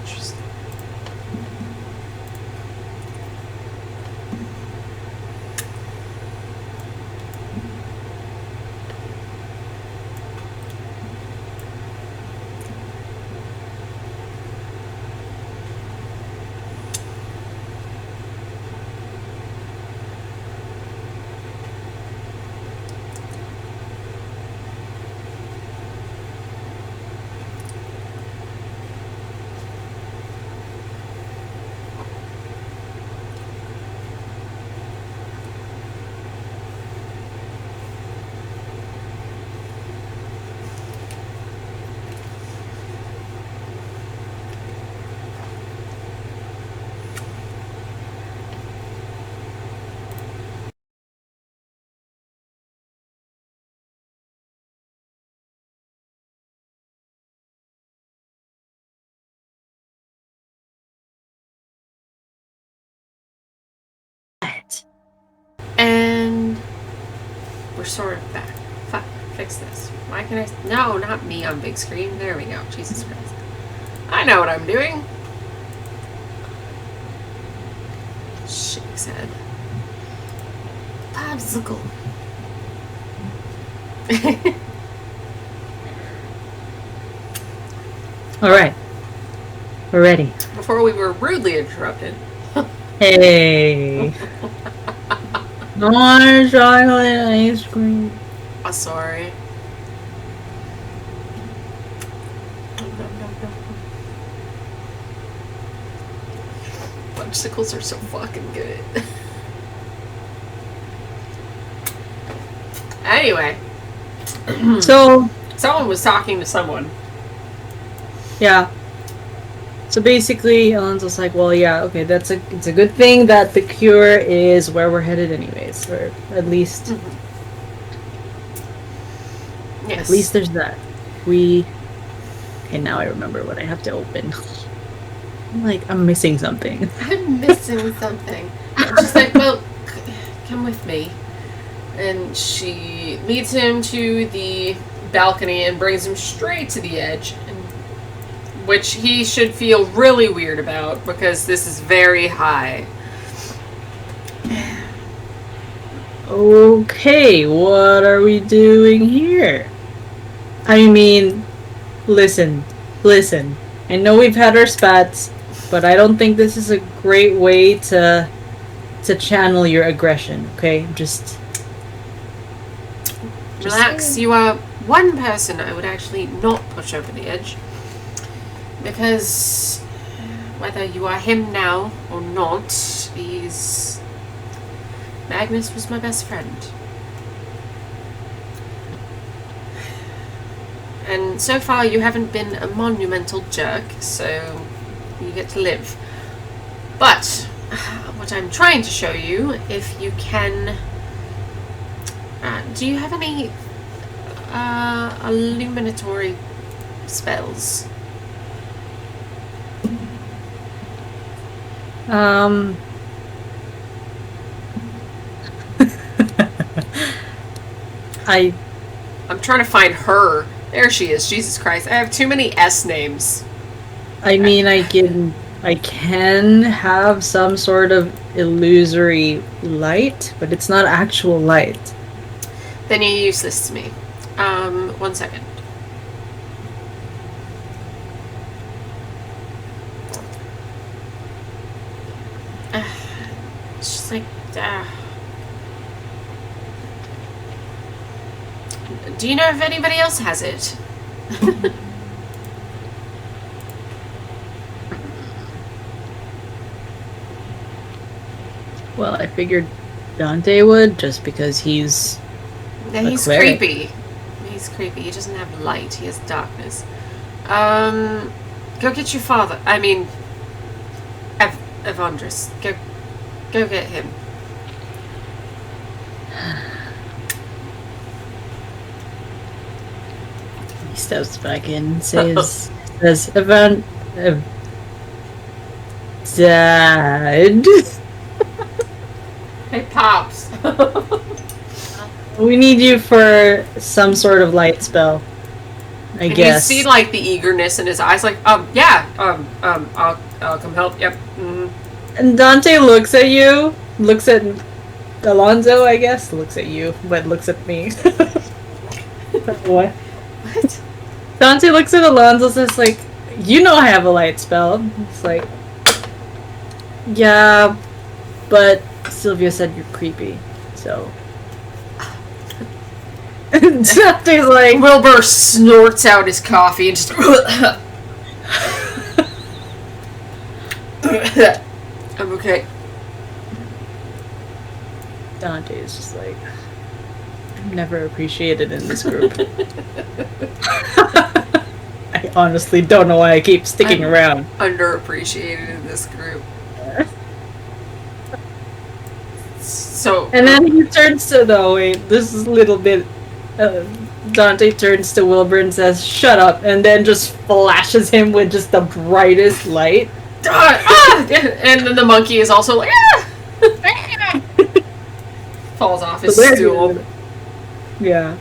Interesting. And we're sort of back. Fuck, fix this. Why can I? No, not me on big screen. There we go. Jesus Christ. I know what I'm doing. Shakes head. Popsicle. All right. We're ready. Before we were rudely interrupted. Hey. More chocolate ice cream. Oh, sorry. Fudgesicles are so fucking good. Anyway. So, Someone was talking to someone. yeah. So basically, Alonzo's like, well, yeah, okay, it's a good thing that the cure is where we're headed anyways, or at least Yes. at least there's that. Okay, now I remember what I have to open. I'm missing something. I'm missing something. She's like, well, come with me. And she leads him to the balcony and brings him straight to the edge, which he should feel really weird about because this is very high. Okay, what are we doing here? I mean, listen. I know we've had our spats, but I don't think this is a great way to channel your aggression, okay? Just Relax, you are one person I would actually not push over the edge. Because whether you are him now or not, Magnus was my best friend. And so far you haven't been a monumental jerk, so you get to live. But what I'm trying to show you, if you can... do you have any illuminatory spells? I'm trying to find her. There she is. Jesus Christ. I have too many S names. I mean, I can have some sort of illusory light, but it's not actual light. Then you're useless to me. 1 second. Just like, do you know if anybody else has it? Well, I figured Dante would, just because he's Yeah, a he's cleric. creepy. He's creepy. He doesn't have light. He has darkness. Go get your father. I mean, Evandris. Go get him. He steps back in and says, Evan, Dad, Hey, Pops. we need you for some sort of light spell, I And guess. you see, like, the eagerness in his eyes, like, yeah, I'll come help, yep. And Dante looks at you, looks at Alonzo, I guess, looks at you, but looks at me. What? What? Dante looks at Alonzo, says, like, you know I have a light spell. It's like, yeah, but Sylvia said you're creepy, so. And Dante's like, Wilbur snorts out his coffee and just... I'm okay. Dante is just like, I'm never appreciated in this group. I honestly don't know why I keep sticking I'm around. Underappreciated in this group. So... And then he turns to, this is a little bit, Dante turns to Wilbur and says, shut up, and then just flashes him with just the brightest light. And then the monkey is also like, falls off his stool. Yeah.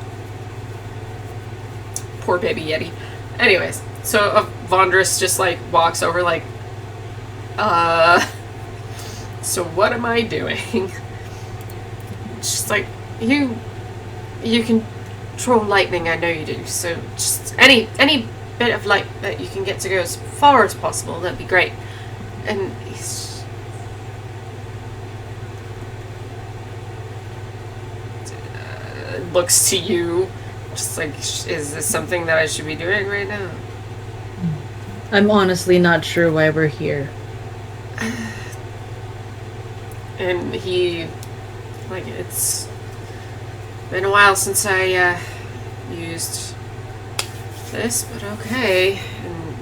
Poor baby Yeti. Anyways, so Vondrus just like walks over like, so what am I doing? Just like, you control lightning, I know you do, so just any bit of light that you can get to go as far as possible, that'd be great. And he's looks to you, just like, is this something that I should be doing right now? I'm honestly not sure why we're here. And he, like, it's been a while since I used this, but okay. And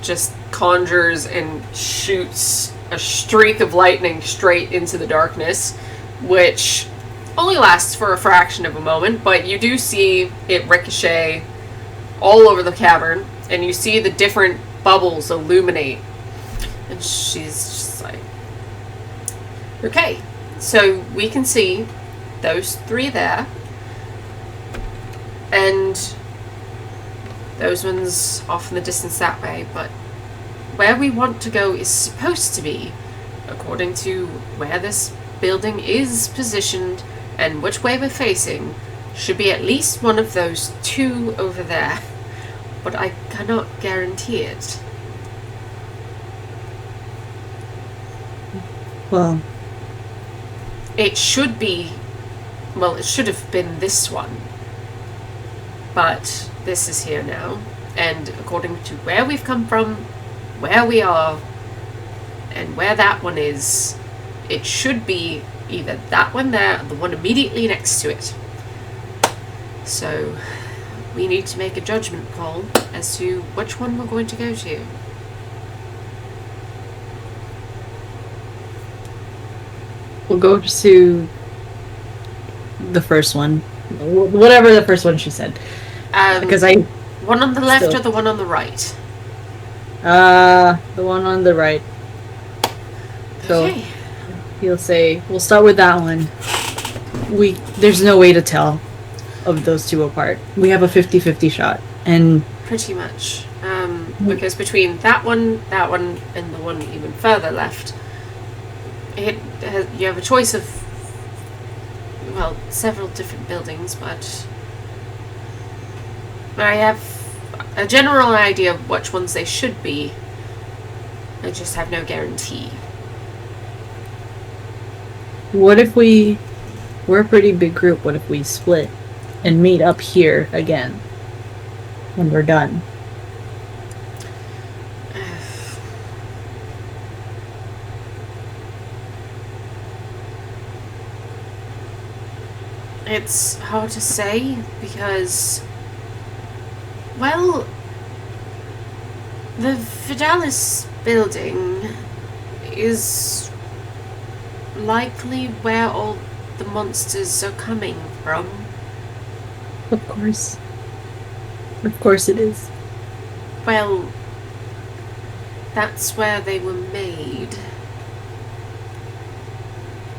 just conjures and shoots a streak of lightning straight into the darkness, which only lasts for a fraction of a moment, but you do see it ricochet all over the cavern, and you see the different bubbles illuminate. And she's just like, okay, so we can see those three there, and those ones off in the distance that way, but where we want to go is supposed to be, according to where this building is positioned and which way we're facing, should be at least one of those two over there, but I cannot guarantee it. Well, It should be, well, it should have been this one, but this is here now, and according to where we've come from, where we are, and where that one is, it should be either that one there or the one immediately next to it. So we need to make a judgment call as to which one we're going to go to. we'll go to the first one. Whatever the first one she said. Because One on the left Still. or the one on the right? the one on the right. So Okay. he'll say, we'll start with that one. There's no way to tell of those two apart. We have a 50-50 shot. And Pretty much. Because between that one, and the one even further left, you have a choice of, well, several different buildings, but I have a general idea of which ones they should be. I just have no guarantee. What if we're a pretty big group, what if we split and meet up here again when we're done? It's hard to say because, well, the Fidelis building is likely where all the monsters are coming from. Of course. Of course it is. Well, that's where they were made.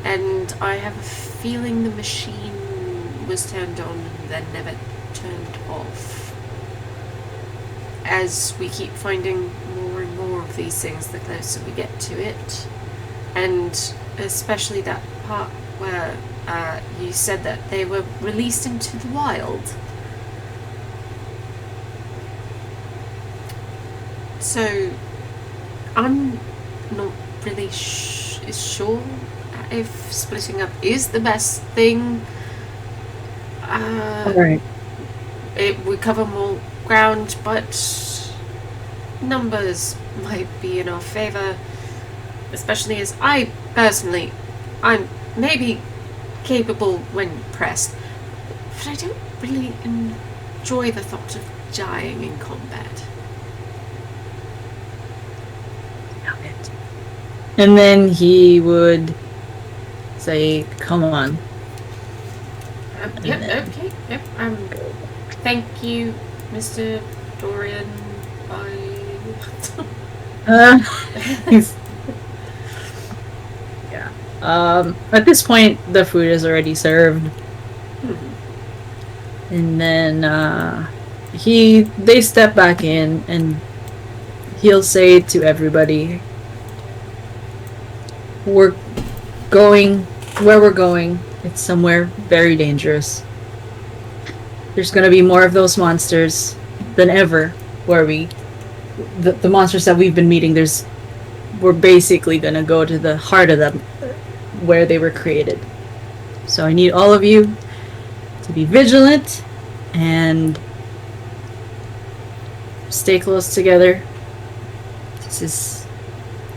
And I have a feeling the machine was turned on and then never turned off. As we keep finding more and more of these things the closer we get to it. And especially that part where you said that they were released into the wild. So, I'm not really sure if splitting up is the best thing. Alright. It would cover more ground, but numbers might be in our favor, especially as I personally, I'm maybe capable when pressed, but I don't really enjoy the thought of dying in combat. And then he would say, come on. Yep, okay, yep. Thank you, Mr. Dorian. He's, yeah. At this point, the food is already served. And then they step back in and he'll say to everybody, we're going where we're going. It's somewhere very dangerous. There's gonna be more of those monsters than ever where the monsters that we've been meeting, we're basically gonna go to the heart of them where they were created. So I need all of you to be vigilant and stay close together. This is,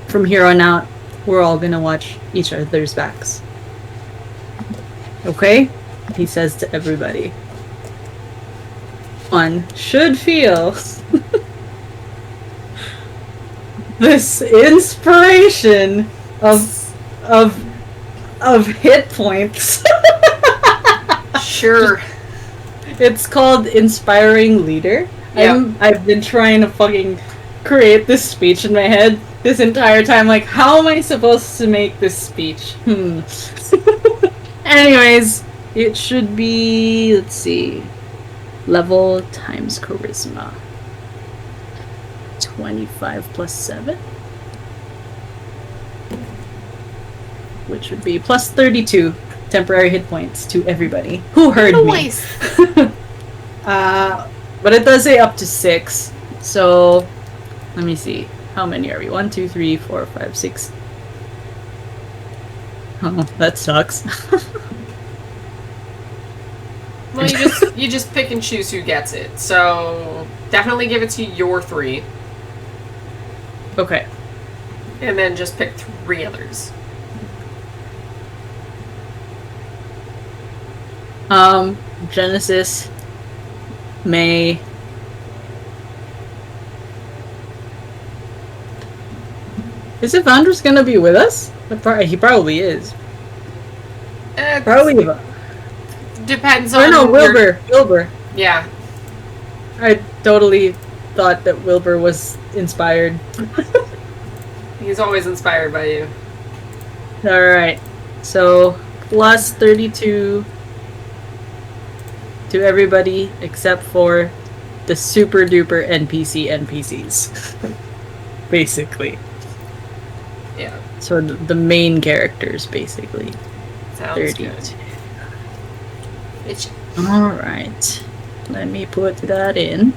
from here on out, we're all gonna watch each other's backs. Okay? He says to everybody. One should feel this inspiration of hit points. Sure. It's called Inspiring Leader. Yep. I've been trying to fucking create this speech in my head this entire time. Like, how am I supposed to make this speech? Anyways, it should be, let's see, level times charisma. 25 plus 7. Which would be plus 32 temporary hit points to everybody who heard Nice. me. But it does say up to 6. So, let me see. How many are we? 1, 2, 3, 4, 5, 6. Oh, that sucks. Well, you just pick and choose who gets it. So definitely give it to your 3, Okay. and then just pick 3 others. Genesis, May, is Evander's gonna be with us? He probably is. Probably. Depends Oh on. no, Wilbur. Wilbur. Yeah. I totally thought that Wilbur was inspired. He's always inspired by you. Alright. So, plus 32 to everybody except for the super duper NPCs. Basically. Yeah. So, the main characters, basically. Sounds 32. good. It's Alright. Let me put that in.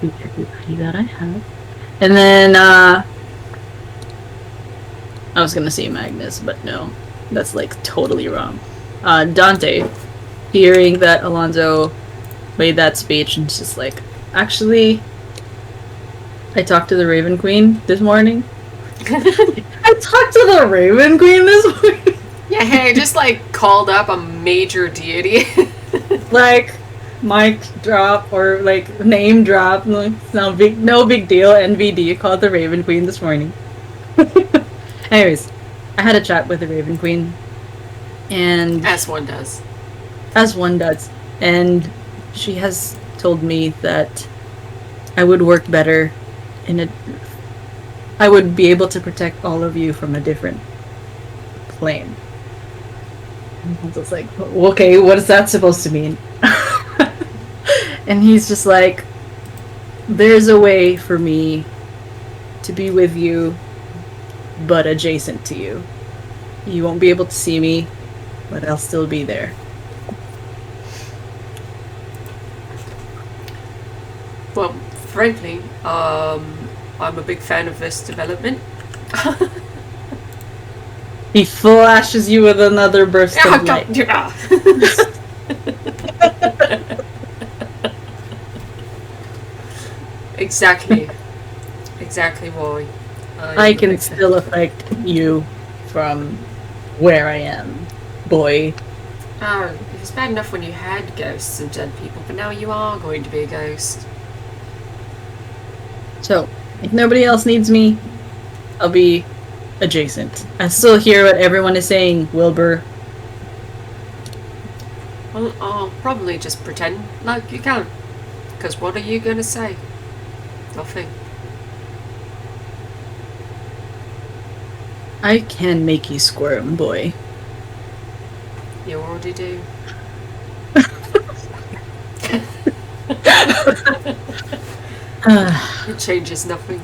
To everybody that I have. And then, I was gonna say Magnus, but no. That's, like, totally wrong. Dante, hearing that Alonzo made that speech, and just like, actually, I talked to the Raven Queen this morning. I talked to the Raven Queen this morning? Yeah, hey, I just like called up a major deity. Like, mic drop or like name drop. Like, no big deal. NVD called the Raven Queen this morning. Anyways, I had a chat with the Raven Queen, and As one does. And she has told me that I would work better in a. I would be able to protect all of you from a different plane. And I was just like, okay, what is that supposed to mean? And he's just like, there's a way for me to be with you, but adjacent to you. You won't be able to see me, but I'll still be there. Well, frankly, I'm a big fan of this development. He flashes you with another burst of light. Exactly. Exactly why. I can still affect you from where I am, boy. Oh, it was bad enough when you had ghosts and dead people, but now you are going to be a ghost. So, if nobody else needs me, I'll be adjacent. I still hear what everyone is saying, Wilbur. Well, I'll probably just pretend like you can. Because what are you going to say? Nothing. I can make you squirm, boy. You already do. It changes nothing.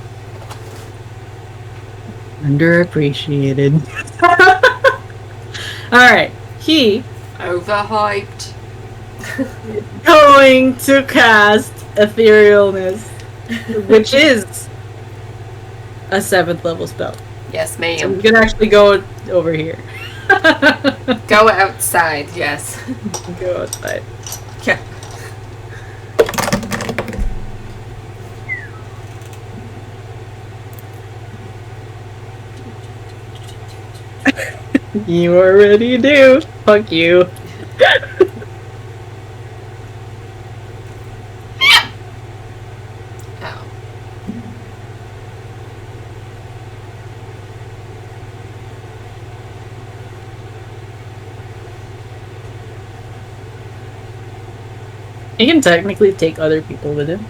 Underappreciated. Alright, he Overhyped. going to cast Etherealness, which is a 7th level spell. Yes, So ma'am. we can actually go over here. Go outside, yes. Go outside. Yeah. You already do. Fuck you. Oh. He can technically take other people with him.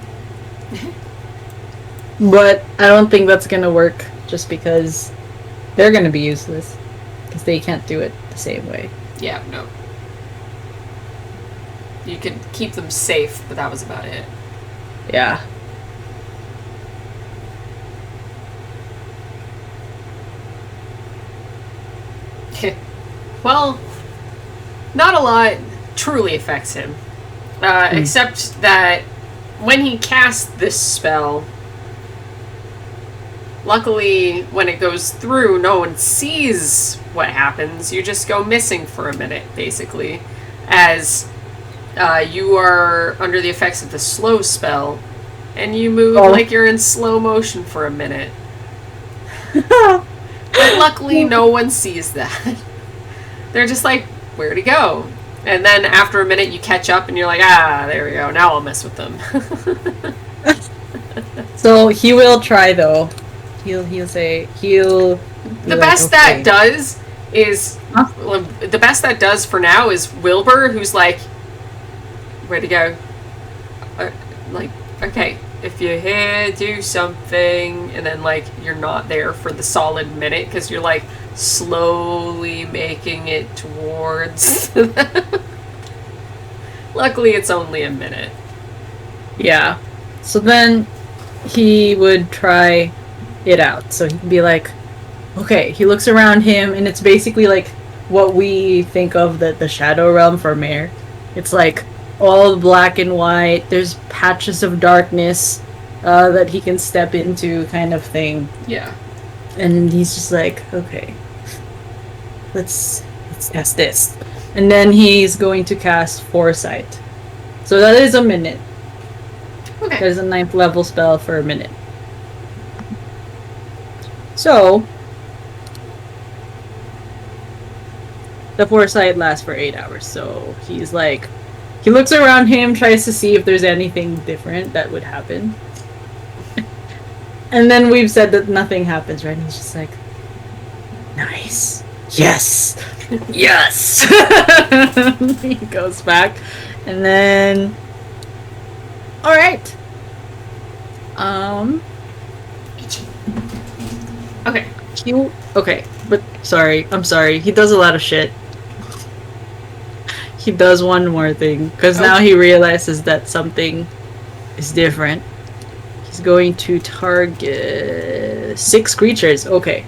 But I don't think that's gonna work just because they're gonna be useless. Because they can't do it the same way. Yeah, no. You could keep them safe, but that was about it. Yeah. Well, not a lot truly affects him. Except that when he casts this spell, luckily when it goes through, no one sees what happens. You just go missing for a minute, basically, as you are under the effects of the slow spell, and you move like you're in slow motion for a minute. But luckily no one sees that. They're just like, where'd he go? And then after a minute you catch up and you're like, ah, there we go, now I'll mess with them. So he will try though. He'll say he'll. The best that does is the best that does for now is Wilbur, who's like, where'd he go? Like, okay, if you're here, do something, and then like you're not there for the solid minute because you're like slowly making it towards. Luckily, it's only a minute. Yeah. So then he would try it out. So he can be like, okay, he looks around him, and it's basically like what we think of the Shadow Realm for Mare. It's like all black and white. There's patches of darkness, that he can step into, kind of thing. Yeah. And he's just like, okay, let's test this. And then he's going to cast Foresight. So that is a minute. Okay. There's a 9th level spell for a minute. So the Foresight lasts for 8 hours. So he's like, he looks around him, tries to see if there's anything different that would happen. And then we've said that nothing happens, right? And he's just like, nice. Yes. Yes. He goes back. And then, all right. Okay. Okay, but I'm sorry. He does a lot of shit. He does one more thing, because now he realizes that something is different. He's going to target 6 creatures. Okay,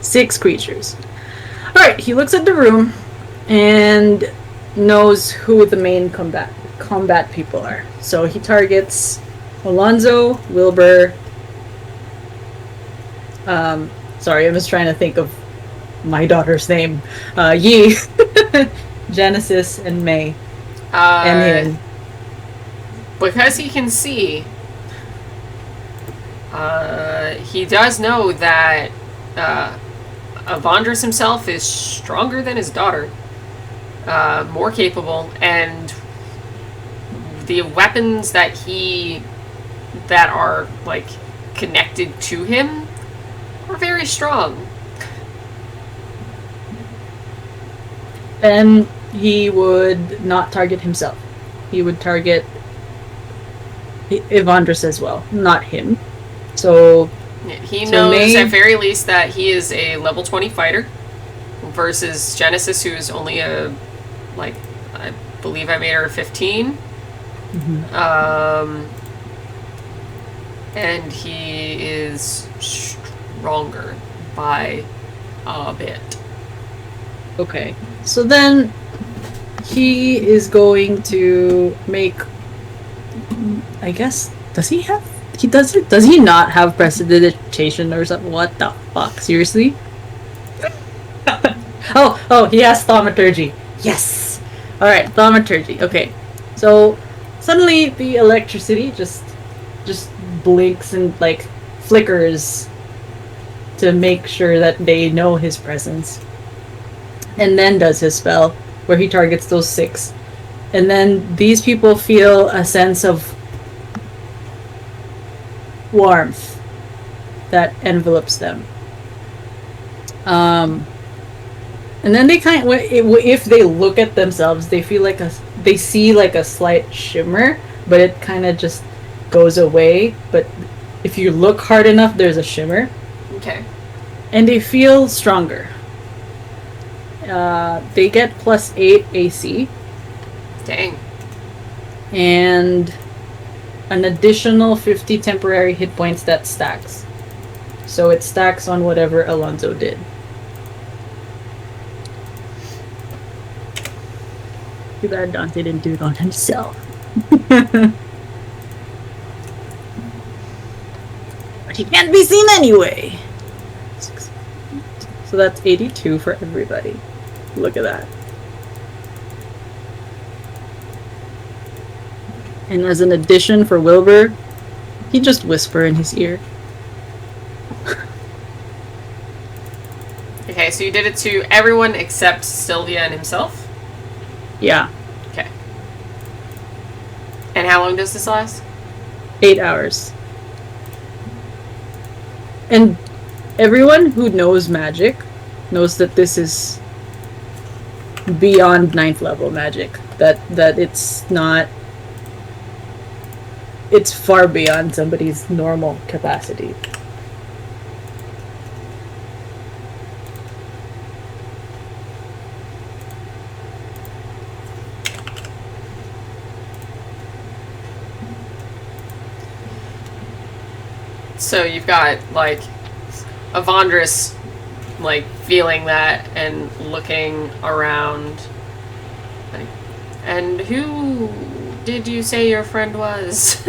6 creatures. Alright, he looks at the room and knows who the main combat people are. So he targets Alonzo, Wilbur. Sorry, I'm just trying to think of my daughter's name. Yi, Genesis, and May. And him. Because he can see, he does know that Avandris himself is stronger than his daughter, more capable, and the weapons that are like connected to him are very strong. Then he would not target himself. He would target Evandris as well, not him. So he knows at very least that he is a level 20 fighter versus Genesis, who is only I believe I made her 15. Mm-hmm. And he is stronger by a bit. Okay. So then he is going to make, I guess, does he not have prestidigitation or something? What the fuck? Seriously? oh, he has thaumaturgy. Yes! Alright, thaumaturgy. Okay. So suddenly the electricity just blinks and like flickers to make sure that they know his presence. And then does his spell, where he targets those 6. And then these people feel a sense of warmth that envelops them. And then they if they look at themselves, they feel they see like a slight shimmer, but it kind of just goes away. But if you look hard enough, there's a shimmer. Okay. And they feel stronger. They get +8 AC. Dang. And an additional 50 temporary hit points that stacks. So it stacks on whatever Alonzo did. Too bad Dante didn't do it on himself. But he can't be seen anyway. So that's 82 for everybody. Look at that. And as an addition for Wilbur, he just whisper in his ear. Okay, so you did it to everyone except Sylvia and himself? Yeah. Okay. And how long does this last? 8 hours. And everyone who knows magic knows that this is beyond 9th level magic. That it's not... It's far beyond somebody's normal capacity. So you've got, like, Avandris, like, feeling that and looking around. Like, and who did you say your friend was?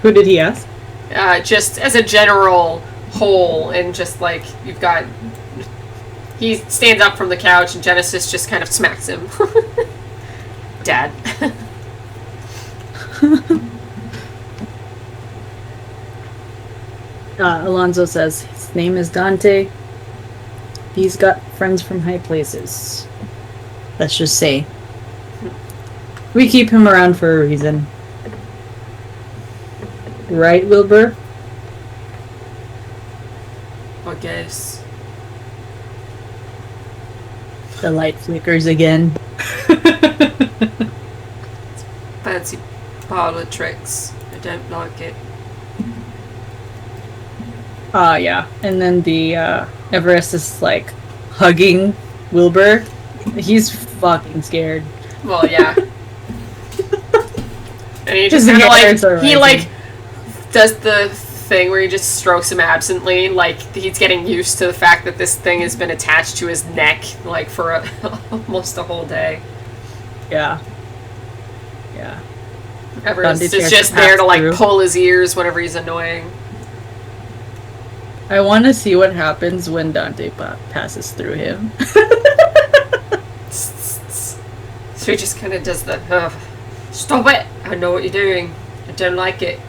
Who did he ask? Just as a general whole, and just like you've got. He stands up from the couch, and Genesis just kind of smacks him. Dad. Alonzo says his name is Dante. He's got friends from high places. Let's just say. We keep him around for a reason. Right, Wilbur? I guess. The light flickers again. Fancy parlor tricks. I don't like it. Yeah. And then the Everest is like hugging Wilbur. He's fucking scared. Well, yeah. And he just His kind of hairs are like he rising. like does the thing where he just strokes him absently, like he's getting used to the fact that this thing has been attached to his neck like for almost a whole day. Yeah. Yeah. Everest Dante is tries just to there pass to like through. pull his ears whenever he's annoying. I want to see what happens when Dante passes through him. So he just kind of does the stop it! I know what you're doing. I don't like it.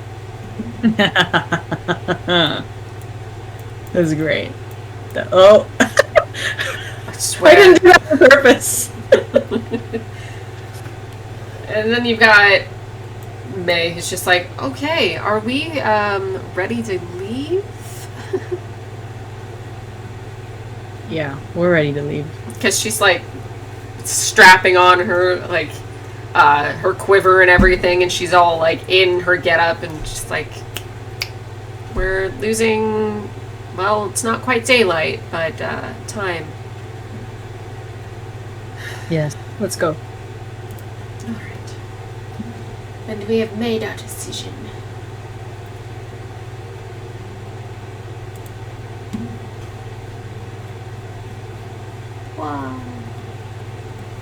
That's great. Oh. I swear. I didn't do that on purpose. And then you've got May, who's just like, okay, are we ready to leave? Yeah, we're ready to leave. Because she's like strapping on her like her quiver and everything, and she's all like in her getup, and just like, we're losing. Well, it's not quite daylight, but time. Yes, let's go. All right. And we have made our decision. Wow.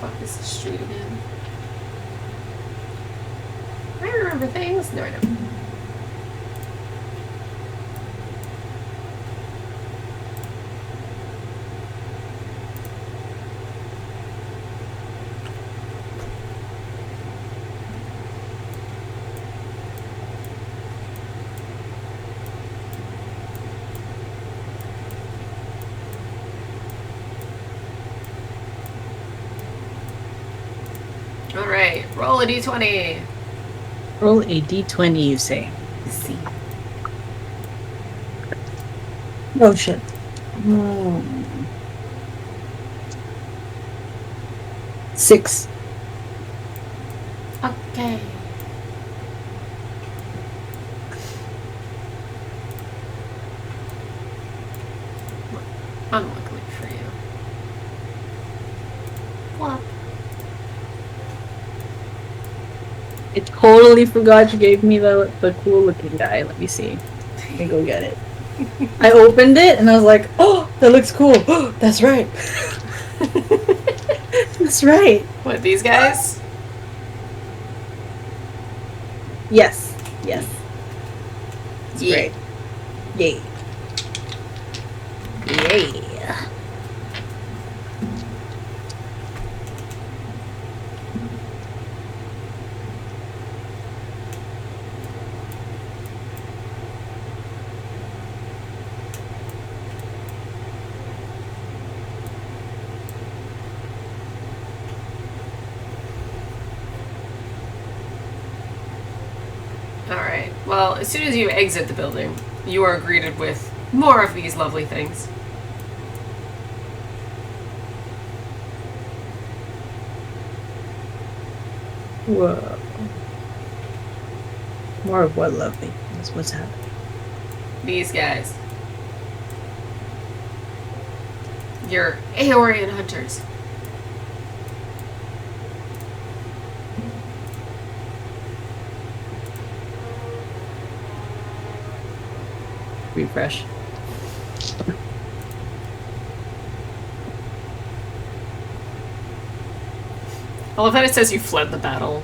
Fuck, this is street again. I remember things. No, I don't. Alright, roll a d20. Roll a d20, you say. Let's see. Oh, shit. 6. Okay. Unluckily for you. What? I totally forgot you gave me the cool looking guy. Let me see. Let me go get it. I opened it and I was like, oh, that looks cool. Oh, that's right. That's right. What, these guys? Yes. Yes. It's Yeah. great. Yay. Yay. Alright, well, as soon as you exit the building, you are greeted with more of these lovely things. Whoa. More of what lovely? That's what's happening. These guys. Your Aeorian hunters. Refresh. I love that it says you fled the battle.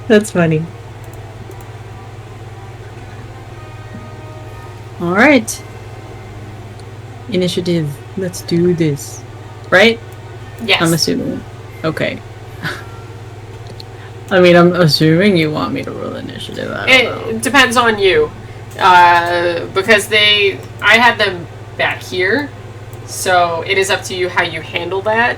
That's funny. All right. Initiative. Let's do this. Right? Yes. I'm assuming. Okay. I mean, I'm assuming you want me to roll initiative. I don't know. It depends on you. Because I had them back here, so it is up to you how you handle that.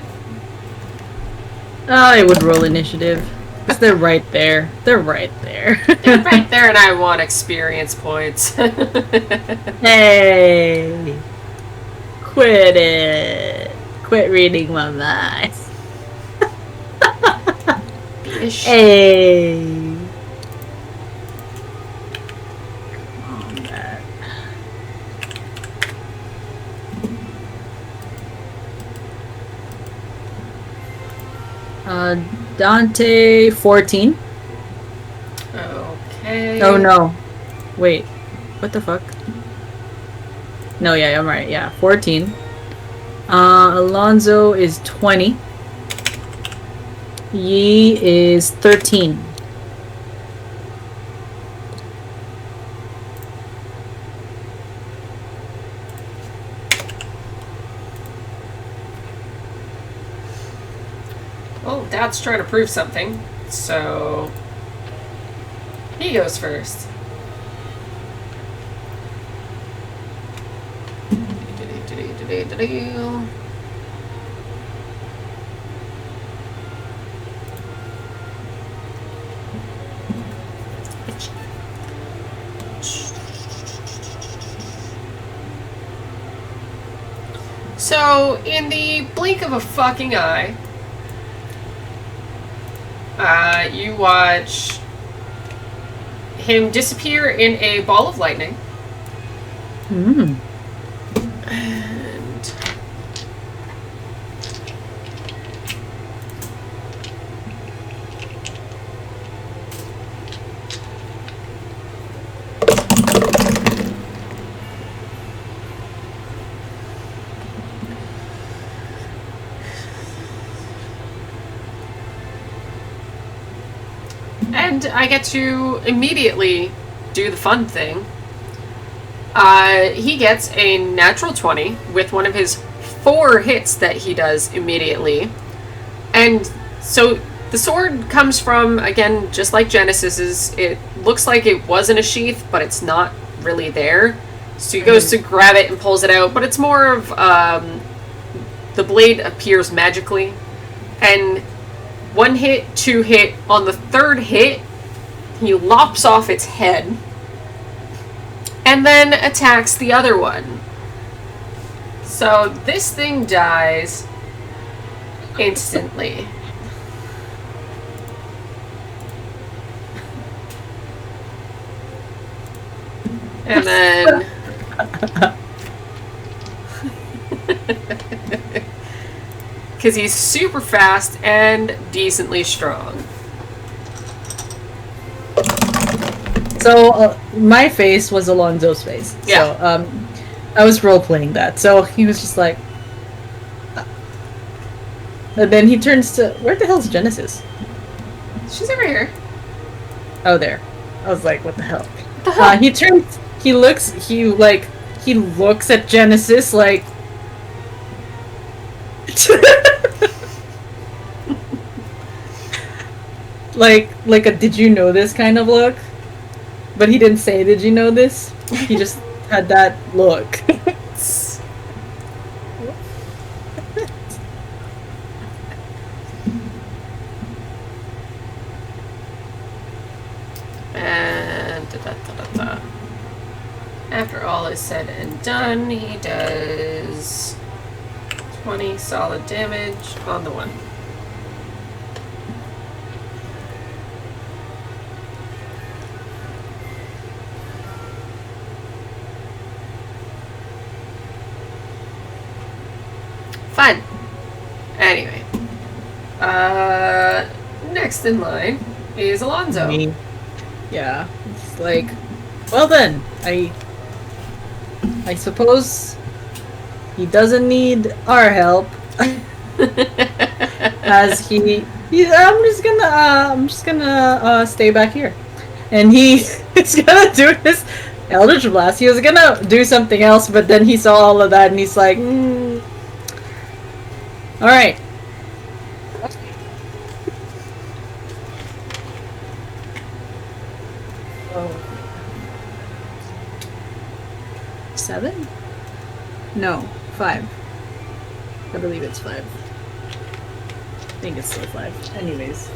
I would roll initiative. Because they're right there. They're right there. They're right there, and I want experience points. Hey! Quit it! Quit reading my mind. Bish. Hey! Come on, Matt. Dante 14. Okay. Oh no. Wait. What the fuck? No, yeah, I'm right. Yeah, 14. Alonzo is 20. Yi is 13. Well, Dad's trying to prove something, so he goes first. So, in the blink of a fucking eye, you watch him disappear in a ball of lightning. Hmm. And I get to immediately do the fun thing. He gets a natural 20 with one of his 4 hits that he does immediately. And so the sword comes from, again, just like Genesis's, it looks like it was in a sheath, but it's not really there. So he goes to grab it and pulls it out, but it's more of, the blade appears magically. And 1 hit, 2 hit, on the 3rd hit, he lops off its head and then attacks the other one. So this thing dies instantly. And then because he's super fast and decently strong. So, my face was Alonzo's face. Yeah. So, I was role-playing that. So, he was just like... And then he turns to... Where the hell's Genesis? She's over here. Oh, there. I was like, what the hell? What the hell? He turns... He looks at Genesis like... like a did you know this kind of look? But he didn't say did you know this? He just had that look. And after all is said and done, he does 20 solid damage on the one. Fun. Anyway. Next in line is Alonzo. Me. Yeah. It's like, well then, I suppose he doesn't need our help. As he I'm just gonna stay back here, and he is gonna do his Eldritch Blast. He was gonna do something else, but then he saw all of that, and he's like, all right. Oh. 7? No, 5. I believe it's 5. I think it's still 5. Anyways.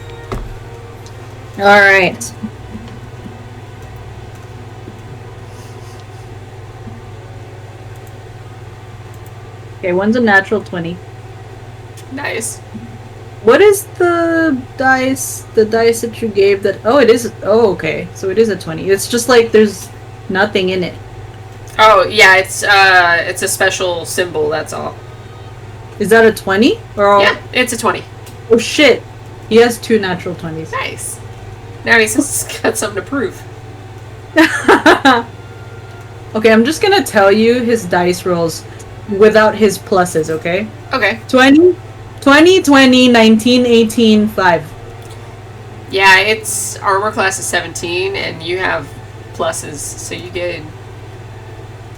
Alright. Okay, one's a natural 20. Nice. What is the dice that you gave that... Oh, it is... Oh, okay. So it is a 20. It's just like there's nothing in it. Oh, yeah, it's a special symbol, that's all. Is that a 20? Or Yeah, it's a 20. Oh, shit. He has 2 natural 20s. Nice. Now he's got something to prove. Okay, I'm just gonna tell you his dice rolls without his pluses, okay? Okay. 20, 20, 19, 18, 5. Yeah, it's armor class is 17, and you have pluses, so you get...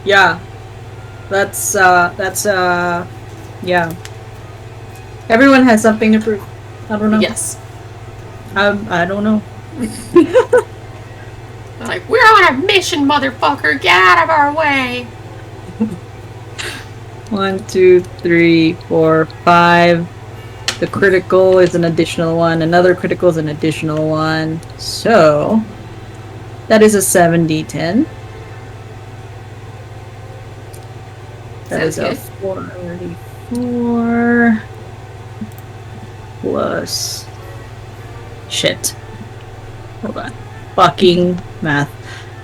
Yeah. That's, yeah. Everyone has something to prove. I don't know. Yes. I don't know. Like, we're on a mission, motherfucker! Get out of our way! 1, 2, 3, 4, 5. The critical is an additional one. Another critical is an additional one. So, that is a 7d10. That is a 44 plus... Shit. Hold on. Fucking math.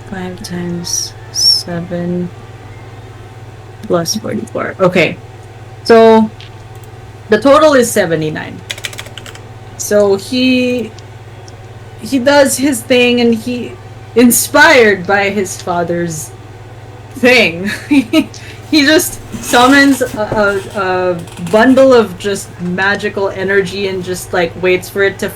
5 times 7 plus 44. Okay. So, the total is 79. So he does his thing, and he, inspired by his father's thing, he just summons a bundle of just magical energy and just like waits for it to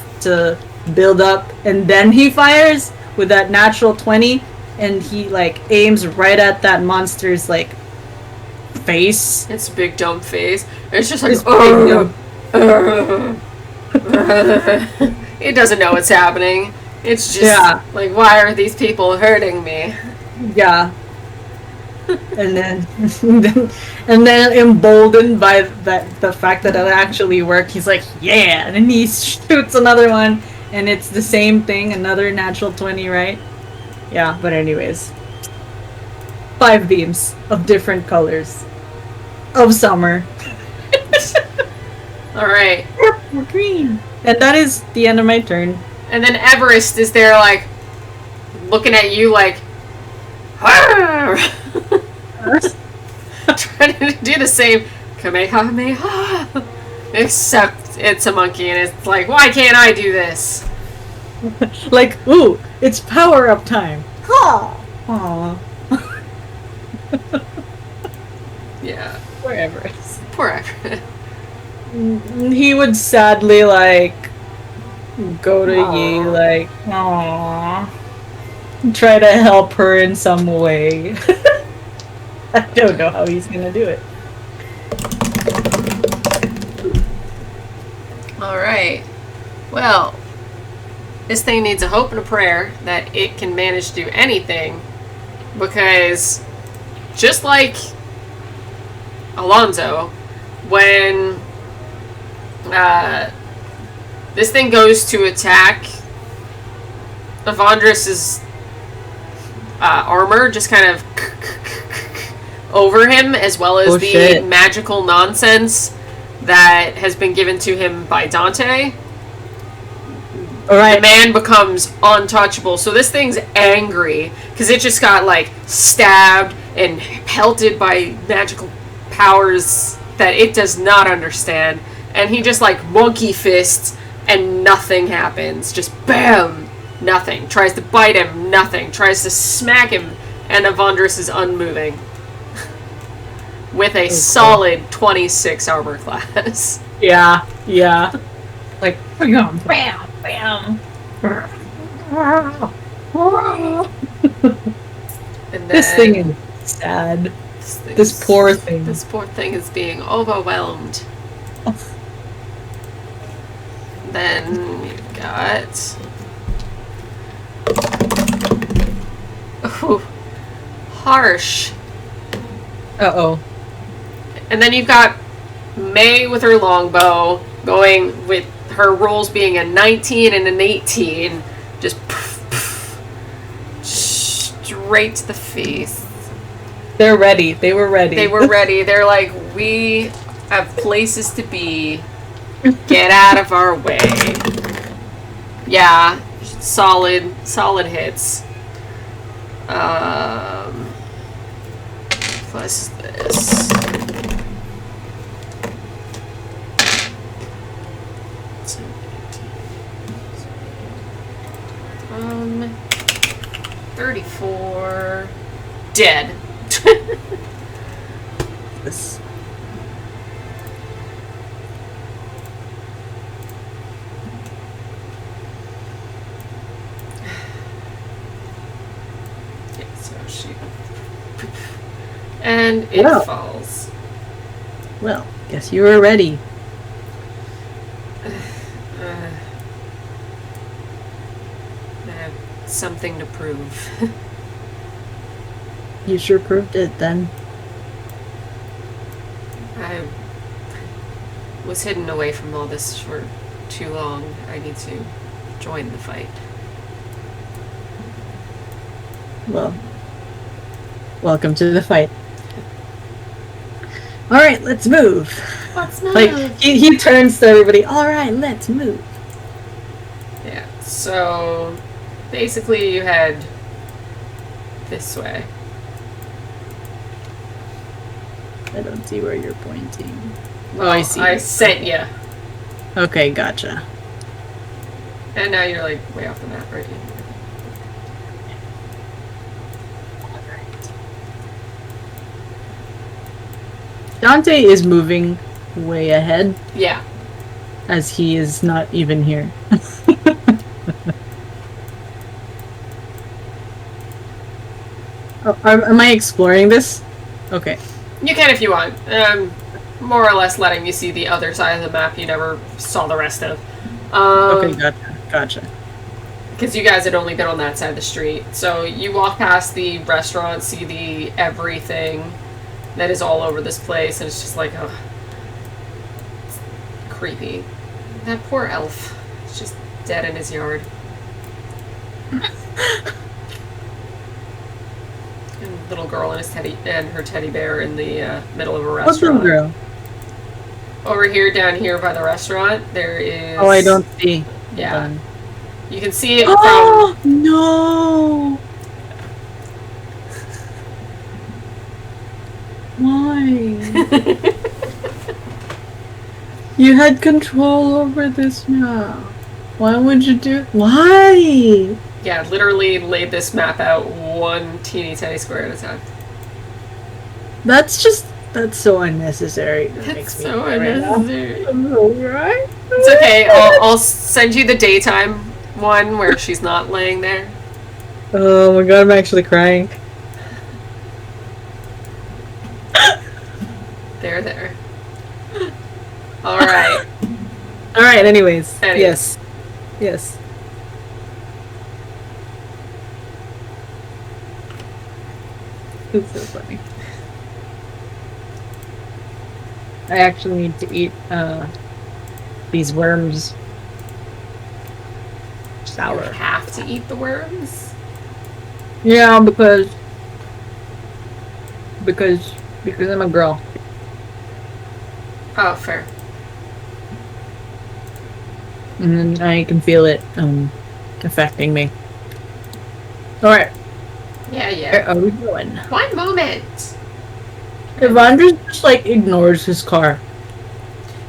build up, and then he fires with that natural 20, and he like aims right at that monster's like face. It's a big dumb face. It's just like, It's big it doesn't know what's happening. It's just like, why are these people hurting me? Yeah. And then emboldened by the fact that it actually worked, he's like, yeah, and then he shoots another one, and it's the same thing, another natural 20, right? Yeah, but anyways. 5 beams of different colors of summer. Alright. Purple, green. And that is the end of my turn. And then Everest is there, like, looking at you like, trying to do the same Kamehameha, except it's a monkey, and it's like, why can't I do this? Like, ooh, it's power up time. Aww. Yeah. Poor Everest. Poor Everest. He would sadly, like, go to Yi, like, aww. Try to help her in some way. I don't know how he's gonna do it. Alright. Well, this thing needs a hope and a prayer that it can manage to do anything, because just like Alonzo, when this thing goes to attack, Evandris's armor just kind of over him, as well as the magical nonsense that has been given to him by Dante. Alright. The man becomes untouchable. So this thing's angry because it just got like stabbed and pelted by magical powers that it does not understand. And he just like monkey fists and nothing happens. Just bam! Nothing. Tries to bite him, nothing. Tries to smack him, and Evandris is unmoving. With a solid 26 armor class. Yeah, yeah. Like bam, bam, bam. And then This thing is sad. This poor thing. This poor thing is being overwhelmed. Then you've got. Oh, harsh. Uh-oh. And then you've got May with her longbow going with her rolls being a 19 and an 18. Just straight to the face. They're ready. They were ready. They were ready. They're like, we have places to be. Get out of our way. Yeah, solid hits. Plus this. 34. Dead. This. Yeah, so she. And it falls. Well, guess you were ready. I have something to prove. You sure proved it then. I was hidden away from all this for too long. I need to join the fight. Well, welcome to the fight. All right, let's move. Let's move. Like he turns to everybody. All right, let's move. Yeah, so basically you head this way. I don't see where you're pointing. Oh, I see. I sent you. Okay, gotcha. And now you're like way off the map, right? Dante is moving way ahead Yeah. as he is not even here. Oh, am I exploring this? Okay. You can if you want. More or less letting you see the other side of the map you never saw the rest of. Okay, gotcha. Because you guys had only been on that side of the street. So you walk past the restaurant, see the everything that is all over this place, and it's just like, oh, it's creepy. That poor elf. It's just dead in his yard. And little girl and her teddy bear in the middle of a What's restaurant. little girl? Over here, down here by the restaurant, there is. Oh, I don't see. Yeah, you can see it Oh no! Why? from. You had control over this now. Why would you do? Why? Yeah, literally laid this map out one teeny tiny square at a time. That's so unnecessary. That makes me So cry right now. unnecessary. Alright. It's okay. I'll send you the daytime one where she's not laying there. Oh my god, I'm actually crying. There. All right. Alright, anyways. Yes. It's so funny. I actually need to eat these worms. Sour. You have to eat the worms. Yeah, because I'm a girl. Oh, fair. And then I can feel it affecting me. Alright, Yeah. where are we going? One moment. Evandro just like ignores his car.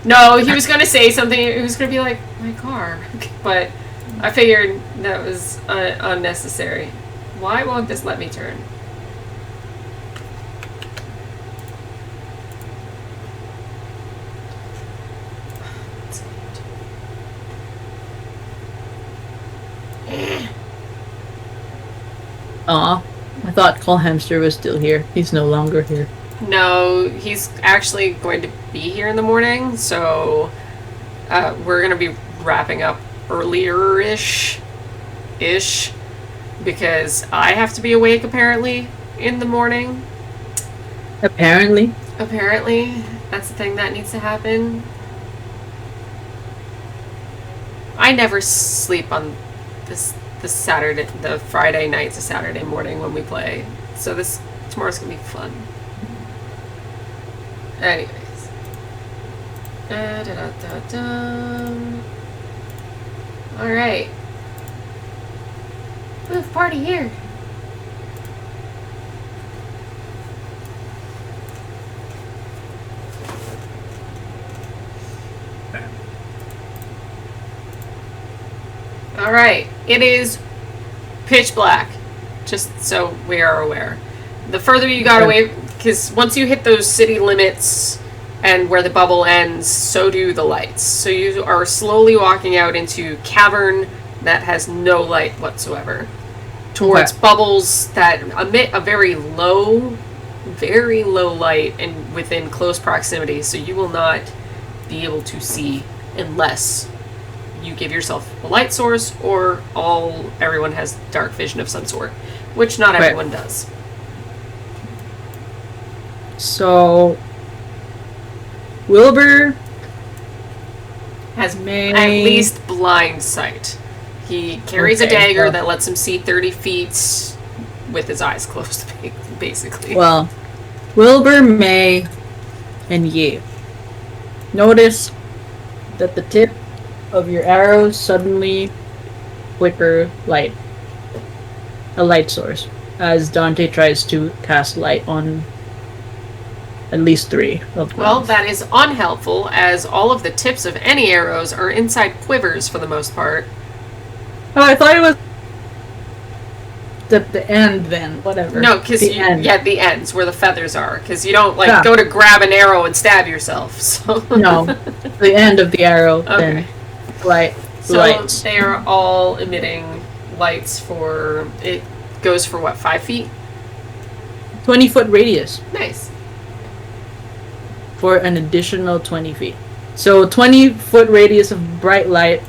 No, he was gonna say something. He was gonna be like, my car. But I figured that was unnecessary. Why won't this let me turn? Aw, I thought Cole Hamster was still here. He's no longer here. No, he's actually going to be here in the morning, so we're going to be wrapping up earlier-ish, because I have to be awake apparently in the morning. Apparently. Apparently, that's the thing that needs to happen. I never sleep on the Friday night to Saturday morning when we play. So tomorrow's gonna be fun. Anyways. Alright. Move party here. Alright, it is pitch black, just so we are aware. The further you got away, because once you hit those city limits and where the bubble ends, so do the lights. So you are slowly walking out into cavern that has no light whatsoever, towards bubbles that emit a very low light and within close proximity, so you will not be able to see unless you give yourself a light source or everyone has dark vision of some sort, which not everyone does. So Wilbur has at least blind sight. He carries a dagger that lets him see 30 feet with his eyes closed, basically. Well, Wilbur, May, and Yi notice that the tip of your arrows suddenly flicker light. A light source. As Dante tries to cast light on at least 3 of them. Well, that is unhelpful, as all of the tips of any arrows are inside quivers for the most part. Oh, I thought it was the end then, whatever. No, because the ends where the feathers are, because you don't go to grab an arrow and stab yourself. So no, the end of the arrow. Then lights. They are all emitting lights for it. Goes for what, 5 feet? 20-foot radius. Nice. For an additional 20 feet. So 20-foot radius of bright light,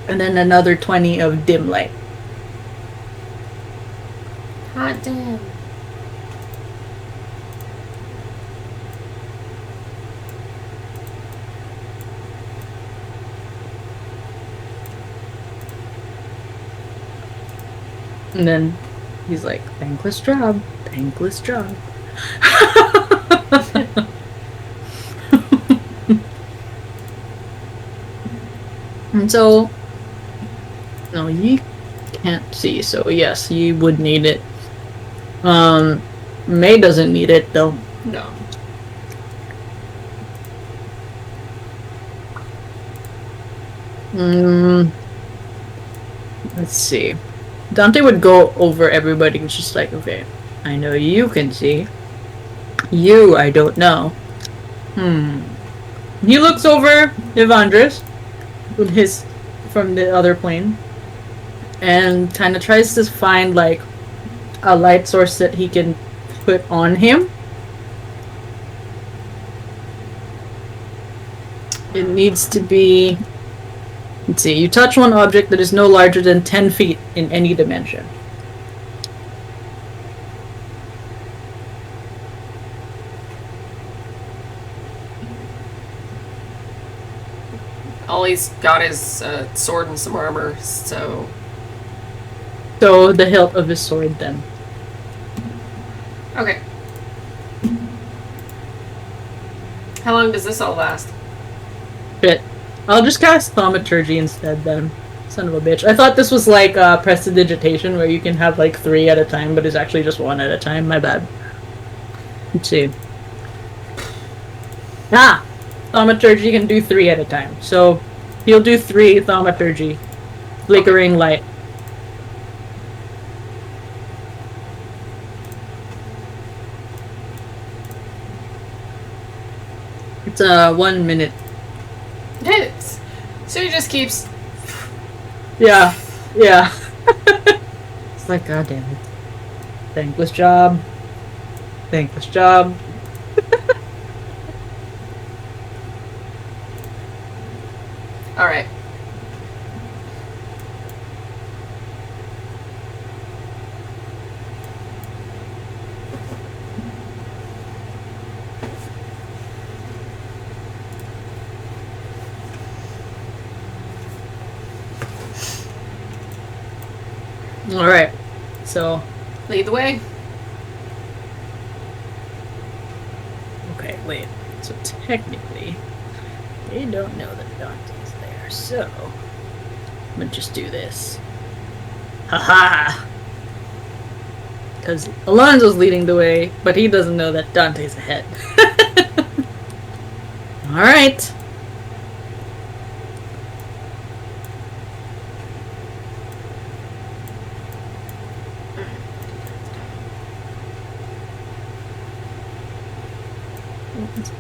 and then another 20 of dim light. Hot damn. And then he's like, thankless job. Thankless job. And so, no, you can't see, so yes, you would need it. May doesn't need it, though. No. Let's see. Dante would go over everybody and just like, okay, I know you can see. You, I don't know. He looks over Evandris from the other plane and kind of tries to find like a light source that he can put on him. It needs to be, let's see, you touch one object that is no larger than 10 feet in any dimension. All he's got is a sword and some armor, so... So, the hilt of his sword, then. Okay. How long does this all last? Shit. I'll just cast Thaumaturgy instead, then. Son of a bitch. I thought this was like Prestidigitation, where you can have like 3 at a time, but it's actually just 1 at a time. My bad. Let's see. Thaumaturgy can do 3 at a time. So, he'll do 3 Thaumaturgy. Flickering light. It's 1 minute. It is. So he just keeps... Yeah. It's like, god damn it. Thankless job. Thankless job. All right. Alright. So, Lead the way. okay, wait. So technically, they don't know that Dante's there, so I'm gonna just do this. Haha! Because Alonzo's leading the way, but he doesn't know that Dante's ahead. Alright.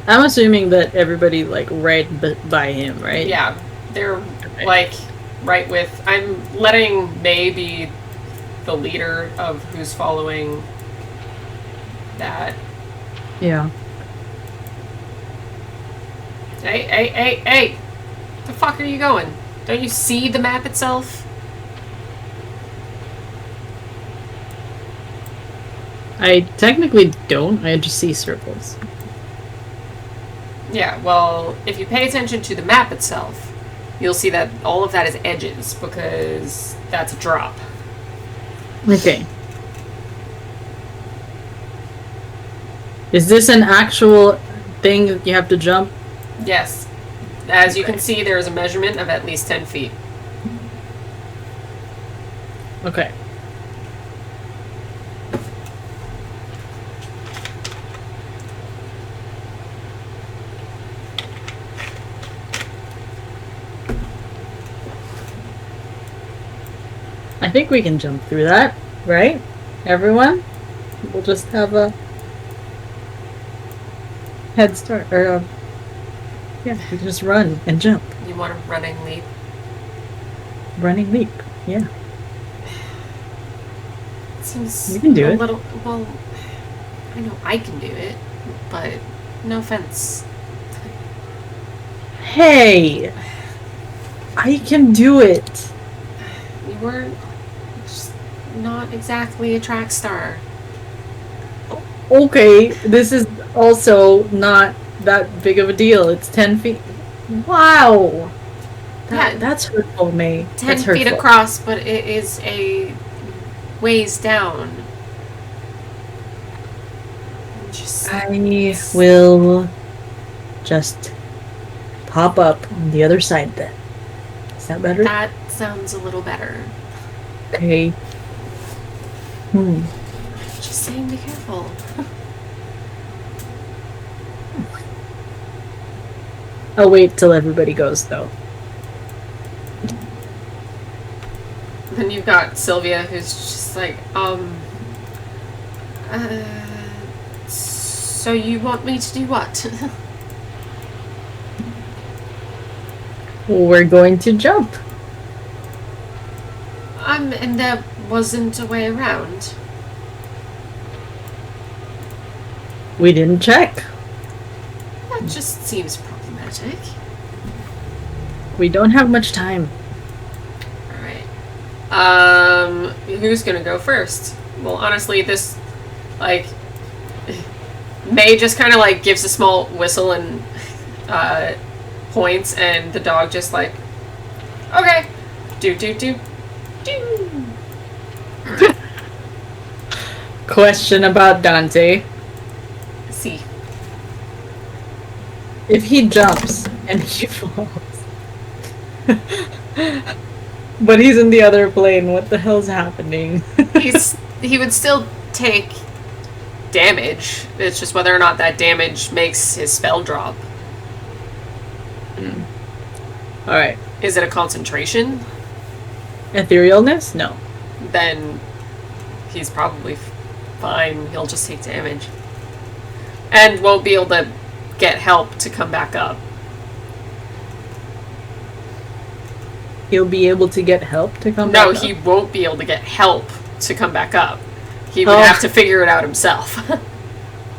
I'm assuming that everybody like right by him, right? Yeah, they're Okay. like right with. I'm letting May be the leader of who's following that. Yeah. Hey! The fuck are you going? Don't you see the map itself? I technically don't. I just see circles. Yeah, well, if you pay attention to the map itself, you'll see that all of that is edges because that's a drop. Okay. Is this an actual thing that you have to jump? Yes. As you Okay. can see, there is a measurement of at least 10 feet. Okay. I think we can jump through that, right? Everyone? We'll just have a head start, or yeah, we can just run and jump. You want a running leap? Running leap, yeah. It seems You can do a it. little. Well, I know I can do it, but no offense. Hey! I can do it! You were just not exactly a track star. Okay, this is also not that big of a deal. It's 10 feet. Wow! Yeah. That's hurtful, May. 10 That's feet hurtful. across, but it is a ways down. Just I will just pop up on the other side then. Is that better? that sounds a little better. Okay. Hmm. Just saying, be careful. I'll wait till everybody goes, though. Then you've got Sylvia, who's just like, so you want me to do what? We're going to jump. And there wasn't a way around. We didn't check. That just seems problematic. We don't have much time. Alright. Who's gonna go first? Well, honestly, this, like, May just kind of, like, gives a small whistle and, points, and the dog just, like, okay. Do. Question about Dante. See. If he jumps and he falls, but he's in the other plane, what the hell's happening? He would still take damage. It's just whether or not that damage makes his spell drop. Alright. Is it a concentration? Etherealness? No. Then he's probably fine. He'll just take damage. And won't be able to get help to come back up. He'll be able to get help to come No, back he up? won't be able to get help to come back up. he would have to figure it out himself.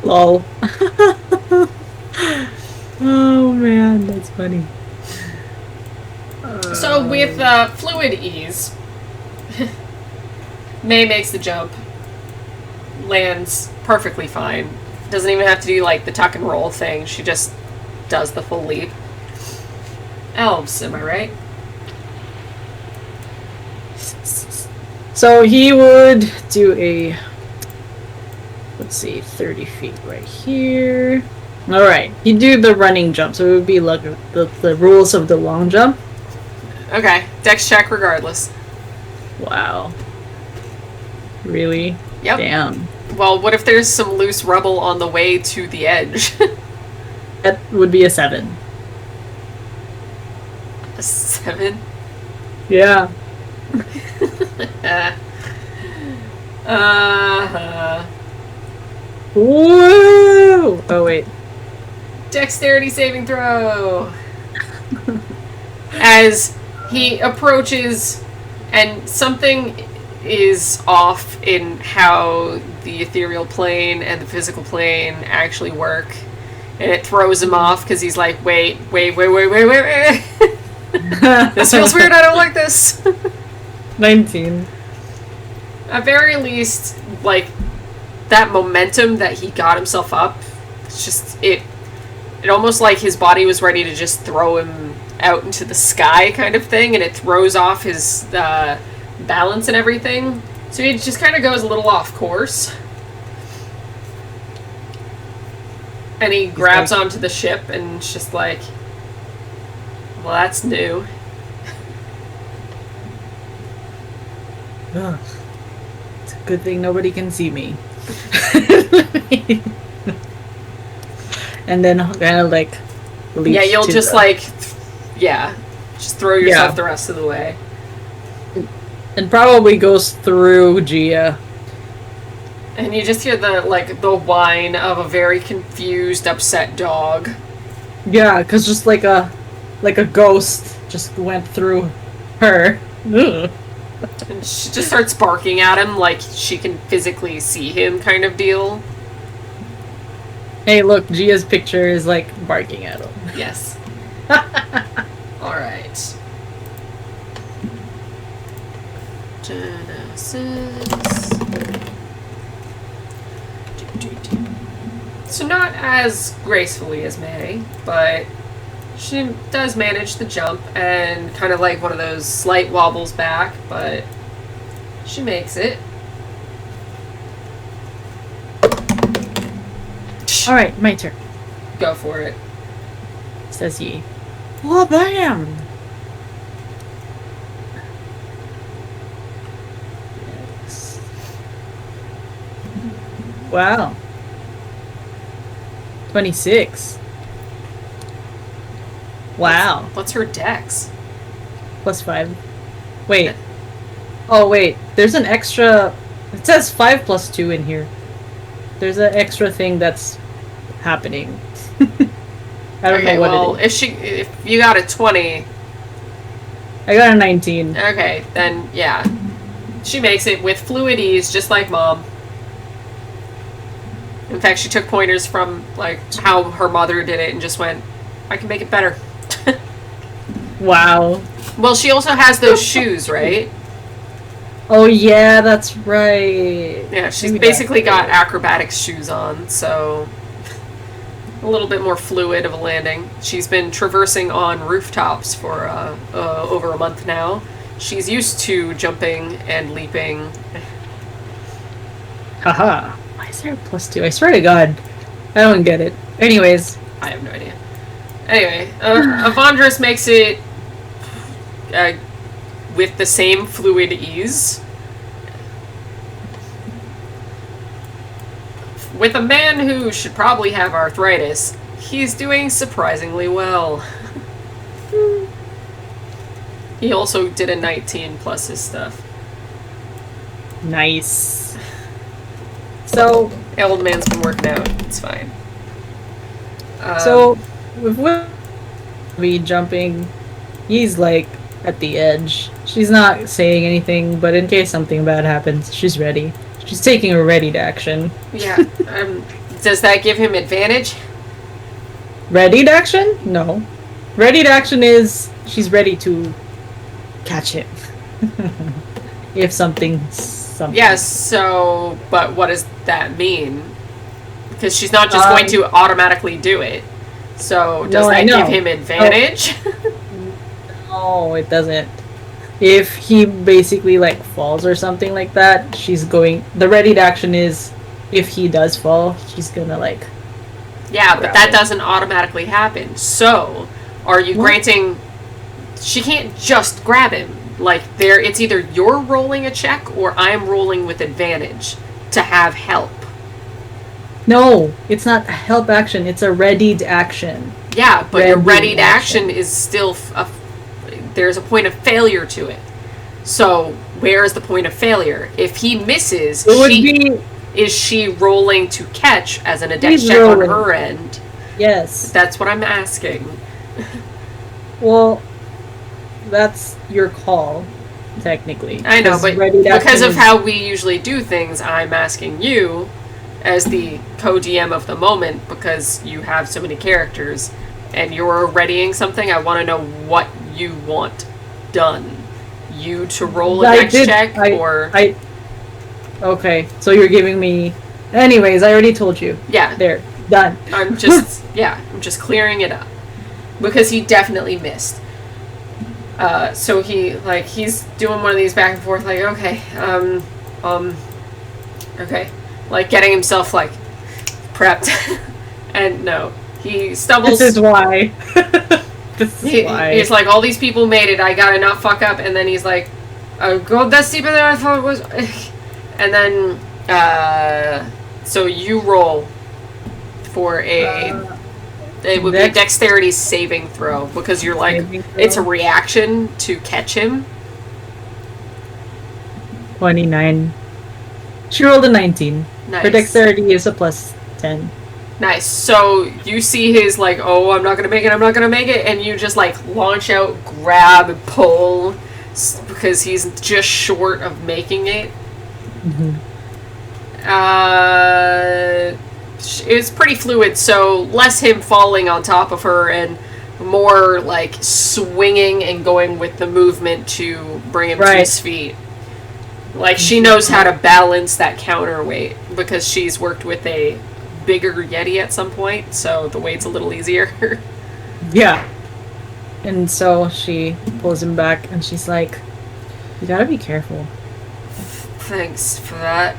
Lol. Oh man, that's funny. So with fluid ease, May makes the jump, lands perfectly fine. Doesn't even have to do like the tuck and roll thing. She just does the full leap. Elves, am I right? So he would do a, let's see, 30 feet right here. Alright, he'd do the running jump, so it would be like the rules of the long jump. Okay, dex check regardless. Wow. Really? Yep. Damn. Well, what if there's some loose rubble on the way to the edge? That would be a 7. A 7? Yeah. Woo! Oh, wait. Dexterity saving throw! As he approaches, and something is off in how the ethereal plane and the physical plane actually work. And it throws him off because he's like, wait. This feels weird, I don't like this. 19. At very least, like, that momentum that he got himself up, it's just, it almost like his body was ready to just throw him out into the sky kind of thing, and it throws off his balance and everything. So he just kind of goes a little off course. And he grabs onto the ship and it's just like, well, that's new. Ugh. It's a good thing nobody can see me. And then kind of like Yeah, you'll just just throw yourself the rest of the way. And probably goes through Gia. And you just hear the whine of a very confused, upset dog. Yeah, because just like a ghost just went through her. Ugh. And she just starts barking at him like she can physically see him kind of deal. Hey, look, Gia's picture is like barking at him. Yes. Alright. Genesis. So not as gracefully as May, but she does manage the jump and kind of like one of those slight wobbles back, but she makes it. Alright, my turn, Go for it. says he. Oh, bam! Yes. Wow. 26. Wow. What's her dex? +5. Wait. Oh, wait. There's an extra... It says 5 + 2 in here. There's an extra thing that's happening. I don't know what it is. If you got a 20... I got a 19. Okay, then, yeah. She makes it with fluid ease, just like Mom. In fact, she took pointers from, like, how her mother did it and just went, I can make it better. Wow. Well, she also has those shoes, right? Oh, yeah, that's right. Yeah, she's Maybe basically that's got acrobatics shoes on, so a little bit more fluid of a landing. She's been traversing on rooftops for over a month now. She's used to jumping and leaping. Haha. Why is there a +2? I swear to God. I don't get it. Anyways. I have no idea. Anyway, Avandris makes it with the same fluid ease. With a man who should probably have arthritis, he's doing surprisingly well. He also did a 19 plus his stuff. Nice. So... The old man's been working out. It's fine. So, with Willoughby jumping, he's like at the edge. She's not saying anything, but in case something bad happens, she's ready. She's taking a readied action. Yeah. Does that give him advantage? Readied action? No. Readied action is she's ready to catch him. If something's. Yes, so, but what does that mean? Because she's not just going to automatically do it. So, does that give him advantage? No, it doesn't. If he basically, like, falls or something like that, she's going... The readied action is, if he does fall, she's gonna, like... Yeah, but that doesn't automatically happen. So, are you granting... She can't just grab him. Like, it's either you're rolling a check or I'm rolling with advantage to have help. No, it's not a help action. It's a readied action. Yeah, but your readied action is still... there's a point of failure to it. So, where is the point of failure? If he misses, is she rolling to catch as an dex check on her end? Yes. That's what I'm asking. Well... That's your call, technically. I know, but because of how we usually do things, I'm asking you, as the co-DM of the moment, because you have so many characters, and you're readying something, I want to know what you want done. You to roll a dex check, or... Okay, so you're giving me... Anyways, I already told you. Yeah. There. Done. I'm just... I'm just clearing it up. Because he definitely missed. So he's doing one of these back and forth, like, okay, okay, like getting himself, like, prepped, and no, he stumbles. This is why. Why. He's like, all these people made it, I gotta not fuck up, and then he's like, go that's deeper than I thought it was, and then, so you roll for it would be a dexterity saving throw, because you're like, it's a reaction to catch him. 29. She rolled a 19. Nice. Her dexterity is a plus 10. Nice. So you see his, like, oh, I'm not gonna make it, and you just, like, launch out, grab, pull, because he's just short of making it. Mm-hmm. It's pretty fluid, so less him falling on top of her and more like swinging and going with the movement to bring him to his feet. Like, she knows how to balance that counterweight because she's worked with a bigger Yeti at some point, so the weight's a little easier. Yeah. And so she pulls him back and she's like, you gotta be careful. Thanks for that.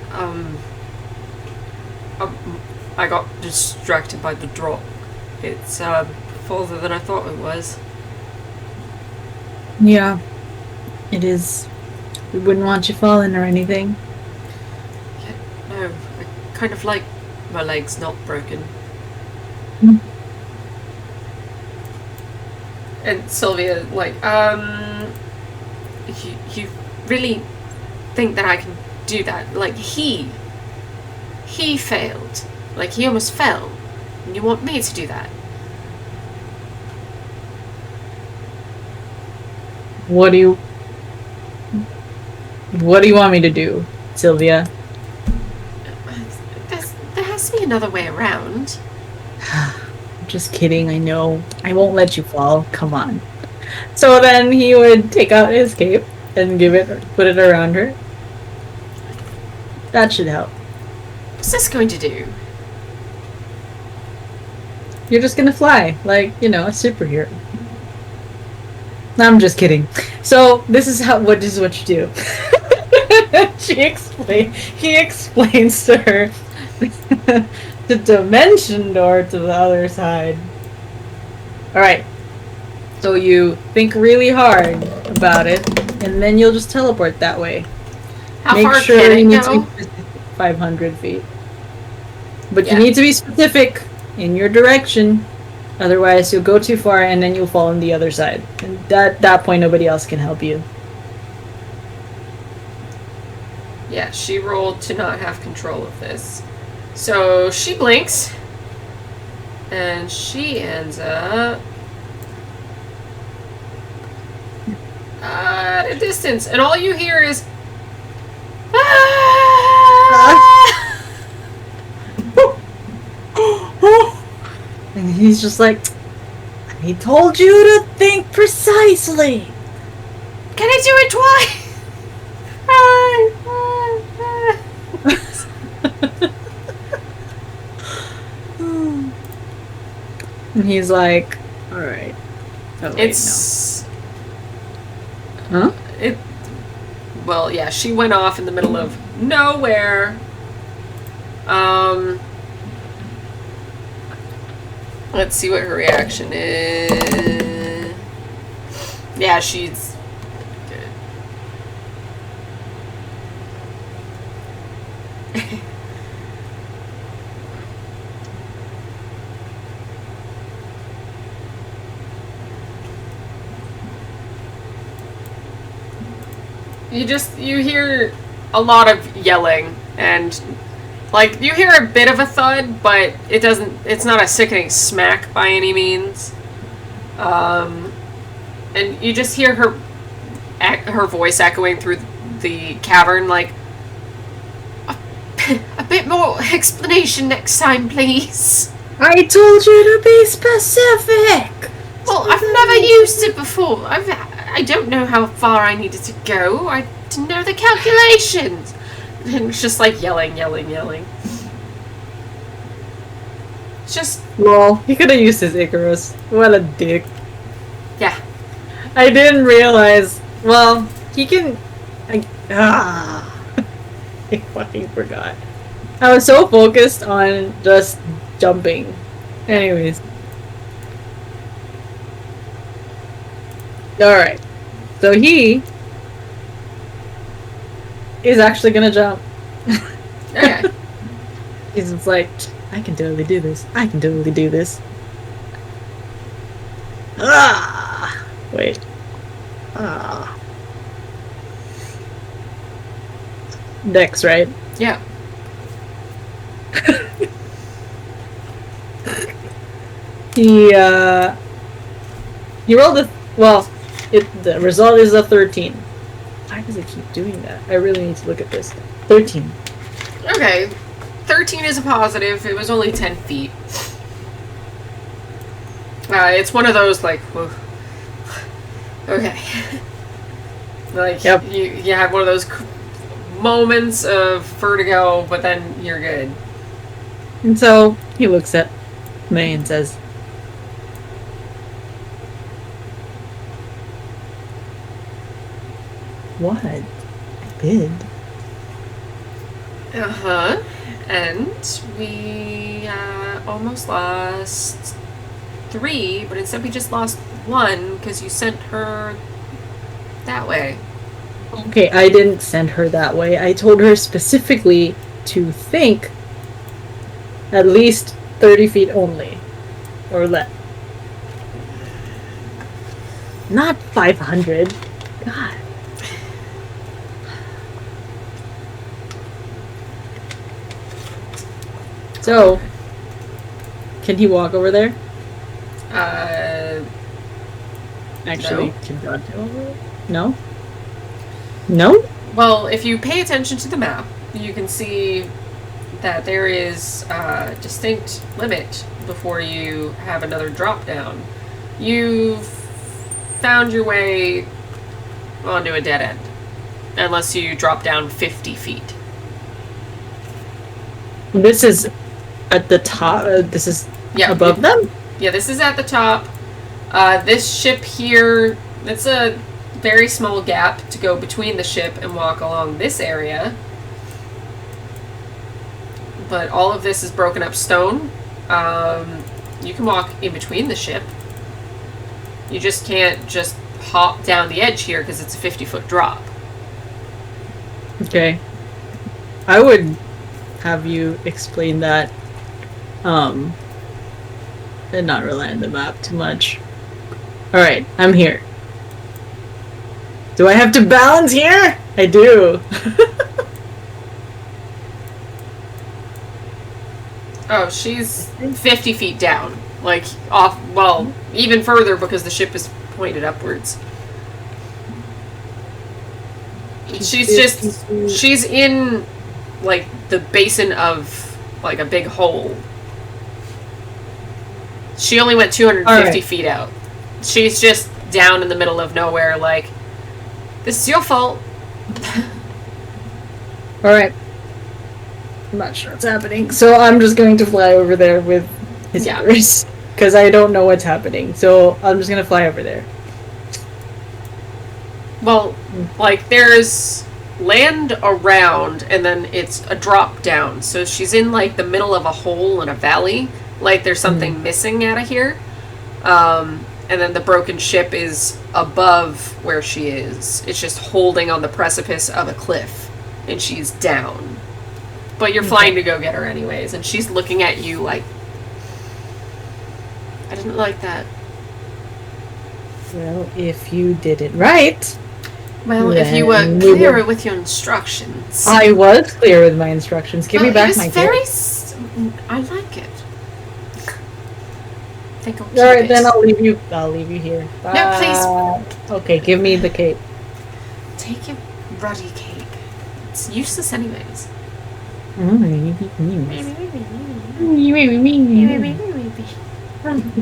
I got distracted by the drop. It's farther than I thought it was. Yeah, it is. We wouldn't want you falling or anything. Yeah, no, I kind of like my legs not broken. Mm. And Sylvia, like, you really think that I can do that? Like, he failed. Like, he almost fell. And you want me to do that? What do you want me to do, Sylvia? There has to be another way around. I'm just kidding, I know. I won't let you fall. Come on. So then he would take out his cape and put it around her. That should help. What's this going to do? You're just gonna fly, like, a superhero. No, I'm just kidding. So this is what you do. He explains to her the dimension door to the other side. Alright. So you think really hard about it, and then you'll just teleport that way. How far can it go? 500 feet. But you need to be specific in your direction. Otherwise, you'll go too far and then you'll fall on the other side. And at that point, nobody else can help you. Yeah, she rolled to not have control of this. So she blinks. And she ends up at a distance. And all you hear is... Ah! And he's just like, he told you to think precisely. Can I do it twice? And he's like, all right. Oh, wait, It's no. Huh? it. Well, yeah, she went off in the middle of nowhere. Let's see what her reaction is. Yeah, she's good. You hear a lot of yelling and like you hear a bit of a thud, but it's not a sickening smack by any means. And you just hear her voice echoing through the cavern like a bit more explanation next time, please. I told you to be specific. Well, I've never used it before. I don't know how far I needed to go. I didn't know the calculations. And it's just like yelling. It's just... Well, he could have used his Icarus. What a dick. Yeah. I didn't realize. Well, he can... I fucking forgot. I was so focused on just jumping. Anyways. Alright. So he is actually gonna jump. Okay. He's just like, I can totally do this. I can totally do this. Ah! Wait. Ah. Dex, right? Yeah. He rolled a... Well, the result is a 13. Why does it keep doing that? I really need to look at this. 13. Okay. 13 is a positive. It was only 10 feet. It's one of those, like, whoa. Okay. Like, yep. you have one of those moments of vertigo, but then you're good. And so, he looks at May and says, what? I did. Uh-huh. And we almost lost 3, but instead we just lost 1 because you sent her that way. Okay, I didn't send her that way. I told her specifically to think at least 30 feet only. Or less. Not 500. God. So, can he walk over there? Actually, no. Can God go over there? No? No? Well, if you pay attention to the map, you can see that there is a distinct limit before you have another drop down. You've found your way onto a dead end. Unless you drop down 50 feet. This is at the top? This is above them? Yeah, this is at the top. This ship here, it's a very small gap to go between the ship and walk along this area. But all of this is broken up stone. You can walk in between the ship. You just can't just hop down the edge here because it's a 50-foot drop. Okay. I would have you explain that, and not rely on the map too much. Alright, I'm here. Do I have to balance here? I do. Oh, she's 50 feet down. Like, off, well, even further because the ship is pointed upwards. She's in like the basin of like a big hole. She only went 250 feet out. She's just down in the middle of nowhere, like, this is your fault. Alright. I'm not sure what's happening. So I'm just going to fly over there with his Icarus. Because I don't know what's happening. So I'm just going to fly over there. Well, like, there's land around, and then it's a drop down. So she's in, like, the middle of a hole in a valley. Like, there's something missing out of here. And then the broken ship is above where she is. It's just holding on the precipice of a cliff. And she's down. But you're flying to go get her anyways. And she's looking at you like, I didn't like that. Well, if you did it right... Well, if you were clearer with your instructions. I was clear with my instructions. Give me back my cape. I like it. I think I'll keep Alright, it. then I'll leave you here. Bye. No, please. Okay, give me the cape. Take your ruddy cape. It's useless anyways.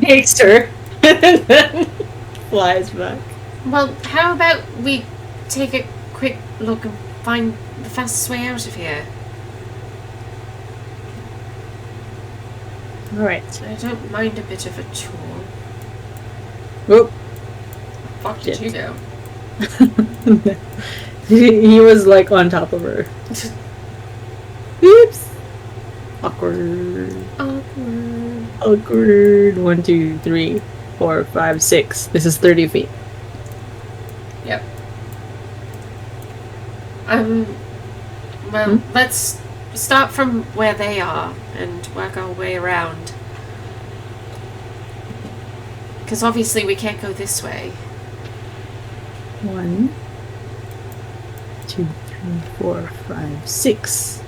Takes her. And then flies back. Well, how about we take a quick look and find the fastest way out of here? Alright. I don't mind a bit of a tour. Whoop. Fuck did you go? He was like on top of her. Oops. Awkward. Awkward. 1, 2, 3, 4, 5, 6. This is 30 feet. Yep. Well, let's start from where they are and work our way around. Because obviously we can't go this way. 1, 2, 3, 4, 5, 6.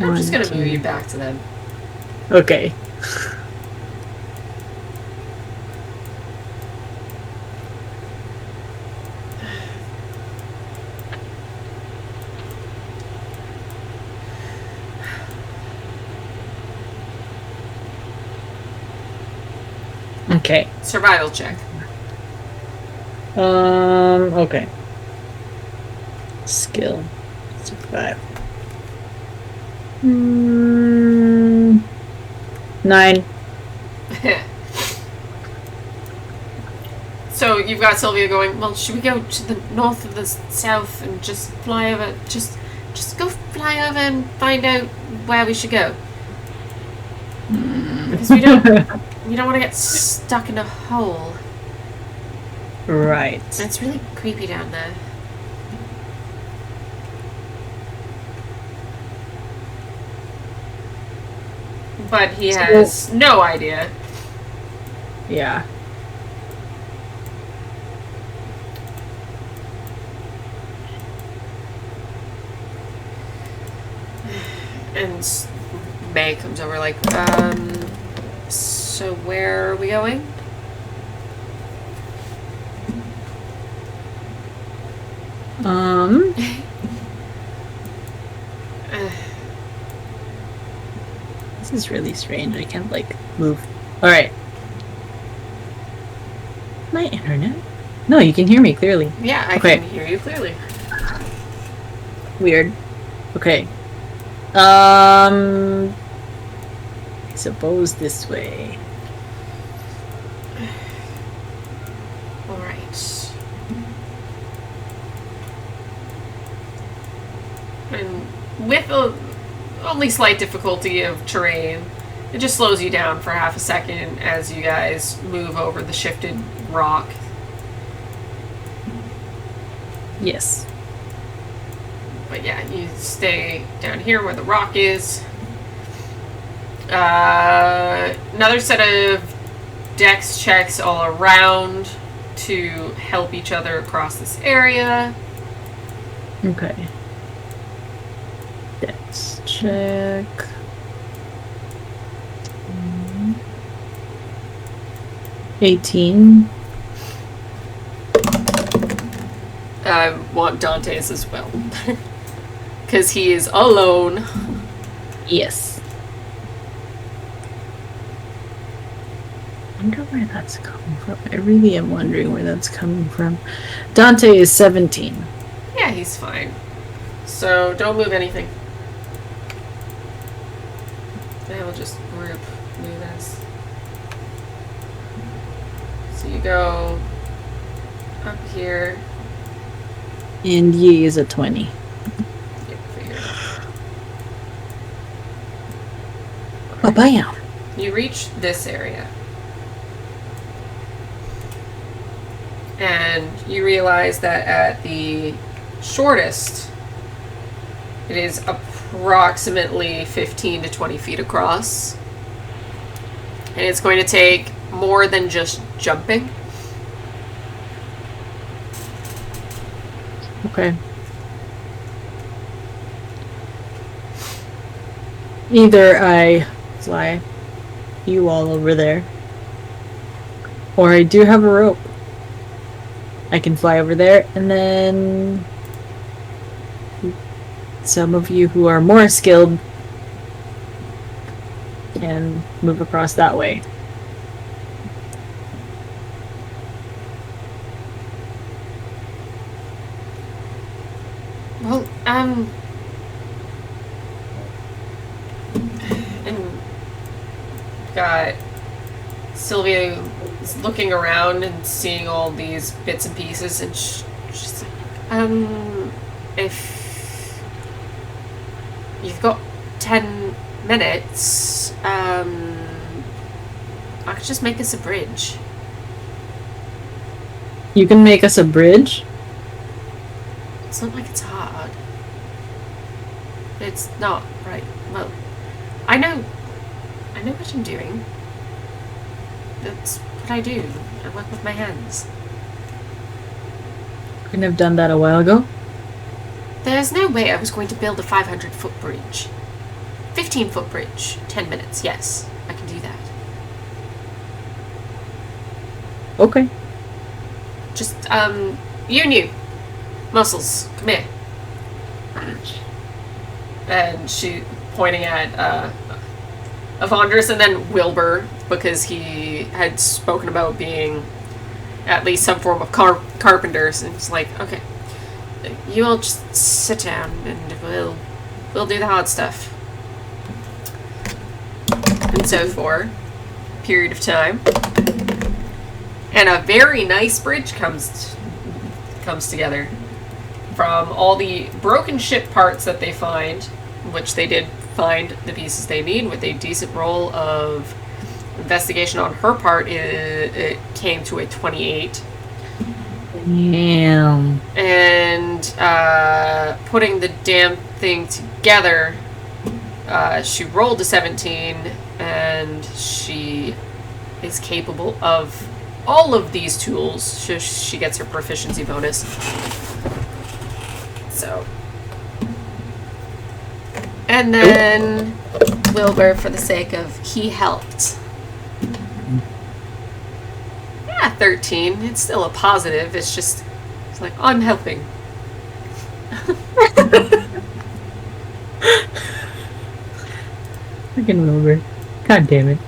I'm just gonna move you back to them. Okay. Okay. Survival check. Okay. Skill. Survive. 9. So you've got Sylvia going, well, should we go to the north or the south and just fly over? Just go fly over and find out where we should go. Because we don't want to get stuck in a hole. Right. And it's really creepy down there. But he has no idea. Yeah. And May comes over like, so where are we going? This is really strange. I can't, like, move. Alright. My internet? No, you can hear me clearly. Yeah, I can hear you clearly. Weird. Okay. I suppose this way. Alright. And with only slight difficulty of terrain, it just slows you down for half a second as you guys move over the shifted rock. Yes. But yeah, you stay down here where the rock is. Another set of dex checks all around to help each other across this area. Okay. Dex check. 18. I want Dante's as well. Because he is alone. Yes. I wonder where that's coming from. I really am wondering where that's coming from. Dante is 17. Yeah, he's fine. So don't move anything. Then we'll just group move this. So you go up here. And Yi is a 20. Yep, figured. Bam. You reach this area. And you realize that at the shortest, it is approximately 15 to 20 feet across. And it's going to take more than just jumping. Okay. Either I fly you all over there, or I do have a rope. I can fly over there, and then some of you who are more skilled can move across that way. Well, and got Sylvia is looking around and seeing all these bits and pieces, and she's like, if you've got 10 minutes, I could just make us a bridge. You can make us a bridge? It's not like it's hard. It's not, right? Well, I know what I'm doing. That's what I do. I work with my hands. Couldn't have done that a while ago. There's no way I was going to build a 500-foot bridge. 15-foot bridge. 10 minutes, yes. I can do that. Okay. Just, you and you. Muscles, come here. And she, pointing at, Avandris and then Wilbur, because he had spoken about being at least some form of carpenters, and it's like, okay, you all just sit down and we'll do the hard stuff. And so for a period of time, and a very nice bridge comes together from all the broken ship parts that they find, which they did find the pieces they need with a decent roll of investigation on her part. It came to a 28. Damn. And putting the damn thing together, she rolled a 17, and she is capable of all of these tools. She gets her proficiency bonus. So. And then Wilbur, for the sake of he helped. Yeah, 13. It's still a positive. It's like, I'm helping. Freaking Wilbur. God damn it.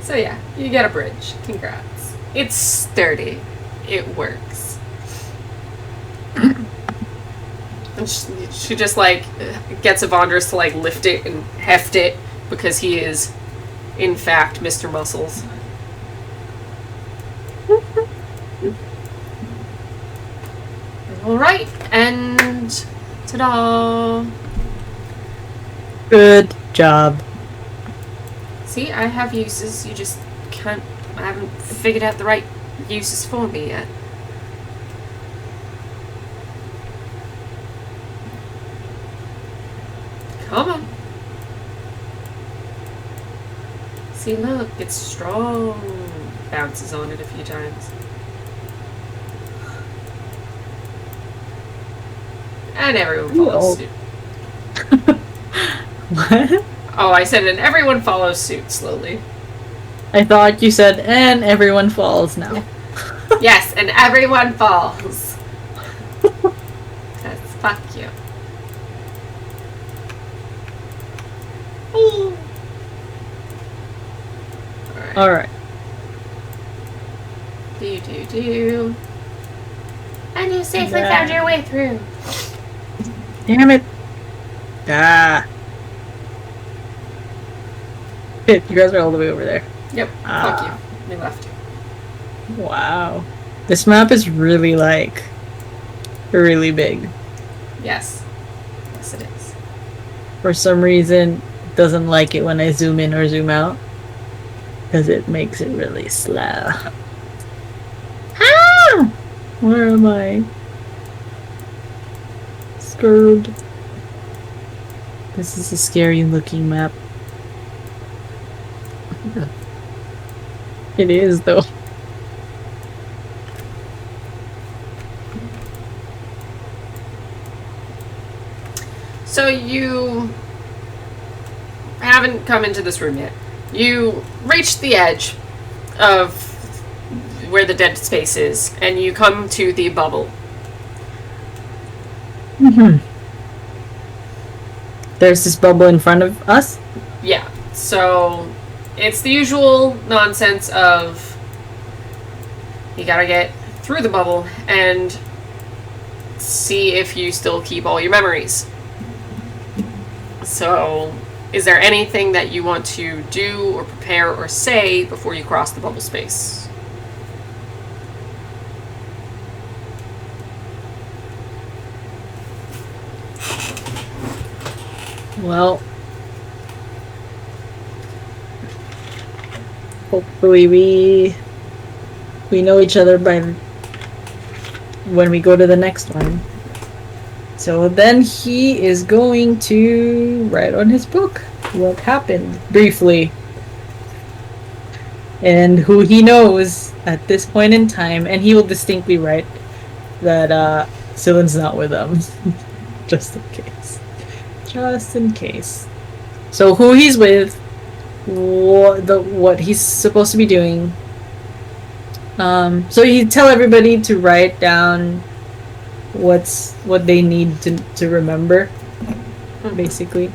So yeah, you get a bridge. Congrats. It's sturdy. It works. And she just, like, gets Avandris to, like, lift it and heft it, because he is, in fact, Mr. Muscles. Alright, and ta-da! Good job. See, I have uses, you just can't, I haven't figured out the right uses for me yet. Come on. See, look, it's strong. Bounces on it a few times. And everyone follows suit. What? Oh, I said, and everyone follows suit slowly. I thought you said, and everyone falls now. Yes, and everyone falls. Fuck you. Alright. Alright. Do. And you safely found your way through. Damn it. Ah. Shit, you guys are all the way over there. Yep. Ah. Fuck you. We left. Wow. This map is really, like, really big. Yes. Yes, it is. For some reason, it doesn't like it when I zoom in or zoom out. Because it makes it really slow. Ah! Where am I? Screwed. This is a scary looking map. It is, though. So you haven't come into this room yet. You reached the edge of where the dead space is, and you come to the bubble. There's this bubble in front of us? Yeah. So it's the usual nonsense of you gotta get through the bubble and see if you still keep all your memories. So, is there anything that you want to do or prepare or say before you cross the bubble space? Well, hopefully we know each other by when we go to the next one. So then he is going to write on his book what happened briefly and who he knows at this point in time, and he will distinctly write that Cylin's not with them. Just in case. Just in case. So who he's with, what he's supposed to be doing. So you tell everybody to write down what they need to remember, basically.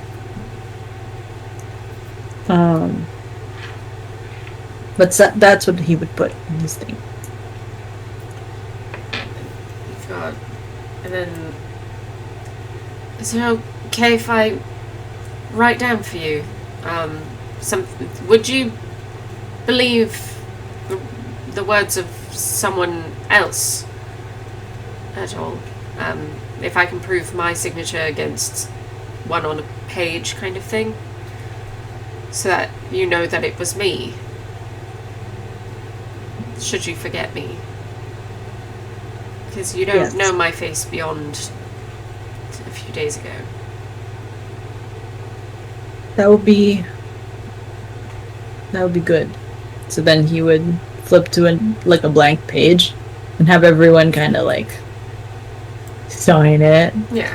But that's what he would put in his thing. God. And then, is it okay if I write down for you? Would you believe the words of someone else at all? If I can prove my signature against one on a page kind of thing, so that you know that it was me, should you forget me, because you don't know my face beyond a few days ago. That would be good. So then he would flip to a blank page and have everyone kind of like sign it. Yeah.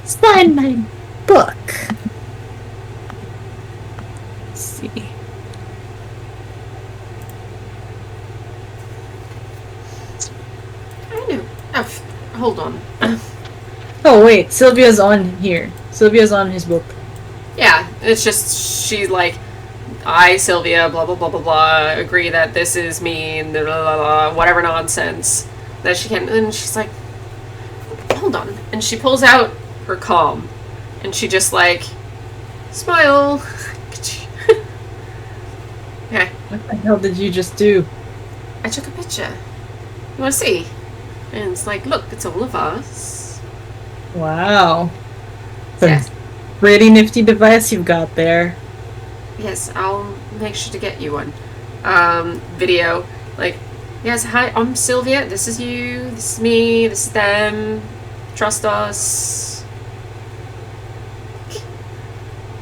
Sign my book. Let's see. I know. Oh, hold on. Oh wait, Sylvia's on here. Sylvia's on his book. Yeah, it's just she's like, I, Sylvia, blah blah blah blah blah, agree that this is me, and blah blah blah, whatever nonsense that she can. And she's like, hold on, and she pulls out her comm, and she just like, smile. Okay. What the hell did you just do? I took a picture. You want to see? And it's like, look, it's all of us. Wow. Yes. Pretty nifty device you've got there. Yes, I'll make sure to get you one. Video. Like, yes, hi, I'm Sylvia. This is you. This is me. This is them. Trust us.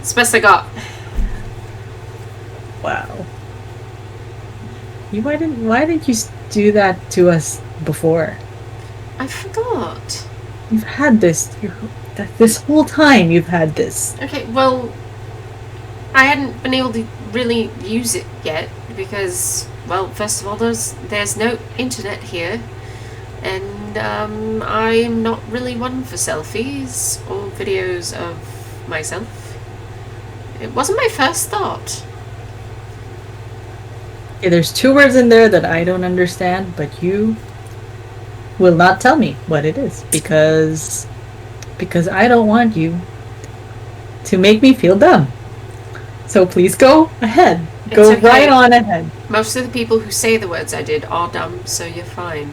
It's the best I got. Wow. Why didn't you do that to us before? I forgot. You've had this. This whole time you've had this. Okay, well, I hadn't been able to really use it yet because, well, first of all, there's no internet here. And I'm not really one for selfies or videos of myself. It wasn't my first thought. Okay, there's 2 words in there that I don't understand, but you will not tell me what it is because I don't want you to make me feel dumb. So please go ahead. Go It's okay. right on ahead. Most of the people who say the words I did are dumb, so you're fine.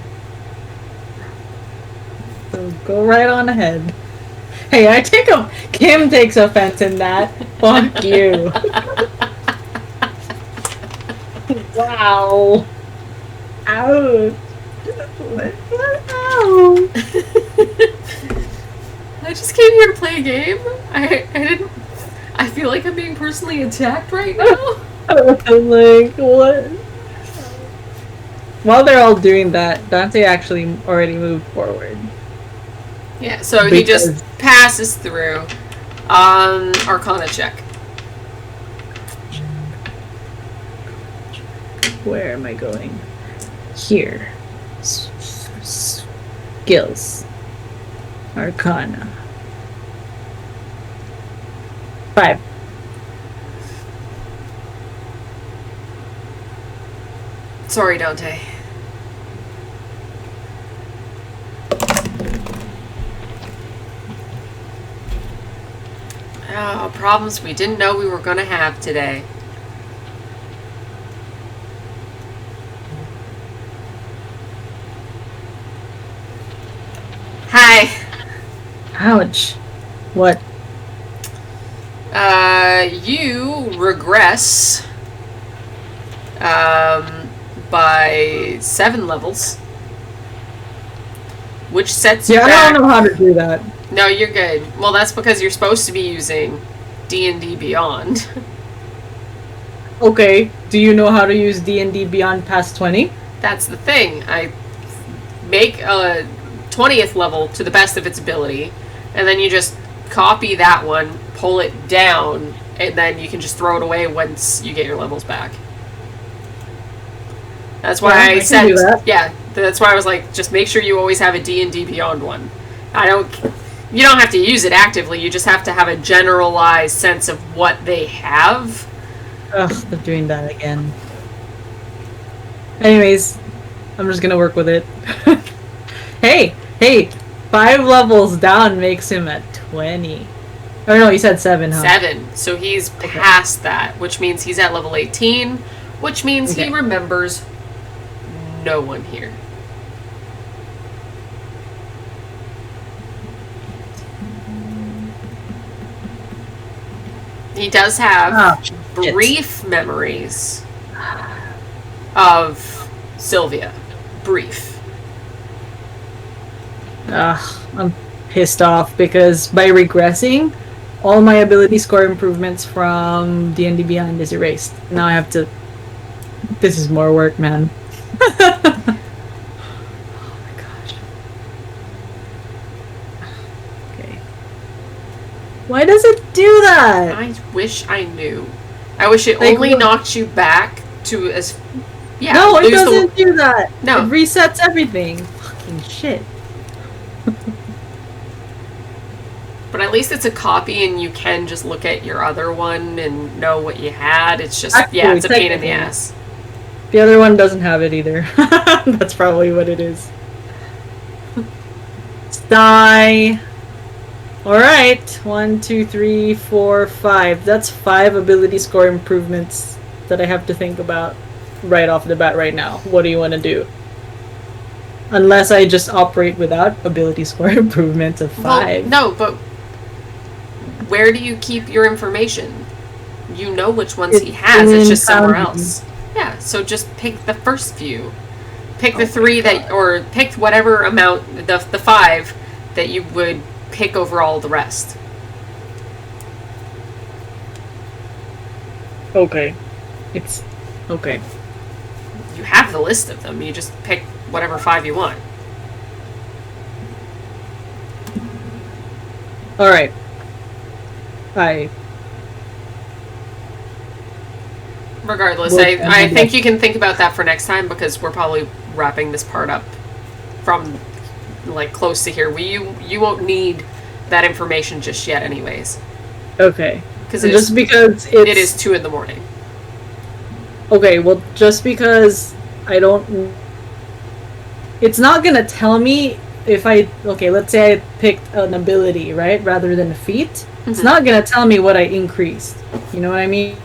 So go right on ahead. Hey, Kim takes offense in that. Fuck you. Wow. Ouch. Ow. I just came here to play a game. I feel like I'm being personally attacked right now. I'm like, what? While they're all doing that, Dante actually already moved forward. Yeah, so he just passes through. Arcana check. Where am I going? Here. Skills. Arcana. 5. Sorry, Dante. Oh, problems we didn't know we were going to have today. Hi. Ouch. What? You regress by 7 levels, which sets you Yeah, back. I don't know how to do that. No, you're good. Well, that's because you're supposed to be using D&D Beyond. Okay. Do you know how to use D&D Beyond past 20? That's the thing. I make a 20th level to the best of its ability, and then you just copy that one, pull it down, and then you can just throw it away once you get your levels back. That's why Yeah, I can said, do that. yeah, that's why I was like, just make sure you always have a D&D Beyond one. You don't have to use it actively, you just have to have a generalized sense of what they have. Ugh, they're doing that again. Anyways, I'm just gonna work with it. Hey, 5 levels down makes him at 20. Oh no, you said 7, huh? 7. So he's past that, which means he's at level 18, which means he remembers no one here. He does have brief memories of Sylvia. Brief. I'm pissed off because by regressing, all my ability score improvements from D&D Beyond is erased. Now I have to... This is more work, man. Oh my gosh. Okay. Why does it do that? I wish I knew. I wish it Like, only what? knocked you back to as... Yeah, No, it lose doesn't do that. No. It resets everything. Fucking shit. But at least it's a copy and you can just look at your other one and know what you had. It's just, Actually, yeah, it's a pain in the technically. ass. The other one doesn't have it either. That's probably what it is. Die. Alright. 1, 2, 3, 4, 5. That's 5 ability score improvements that I have to think about right off the bat right now. What do you want to do? Unless I just operate without ability score improvements of 5. Well, no, but where do you keep your information? You know which ones he has. It's just somewhere else. Yeah, so just pick the first few. Pick the 3 that, or pick whatever amount, the 5 that you would pick over all the rest. Okay. It's okay. You have the list of them. You just pick whatever 5 you want. Alright. Regardless, Well, I think you can think about that for next time because we're probably wrapping this part up from like close to here. You won't need that information just yet, anyways. Okay. Because Just because it is 2 a.m. Okay, well, just because I don't... It's not gonna tell me if I... Okay, let's say I picked an ability, right? Rather than a feat. Mm-hmm. It's not gonna tell me what I increased. You know what I mean?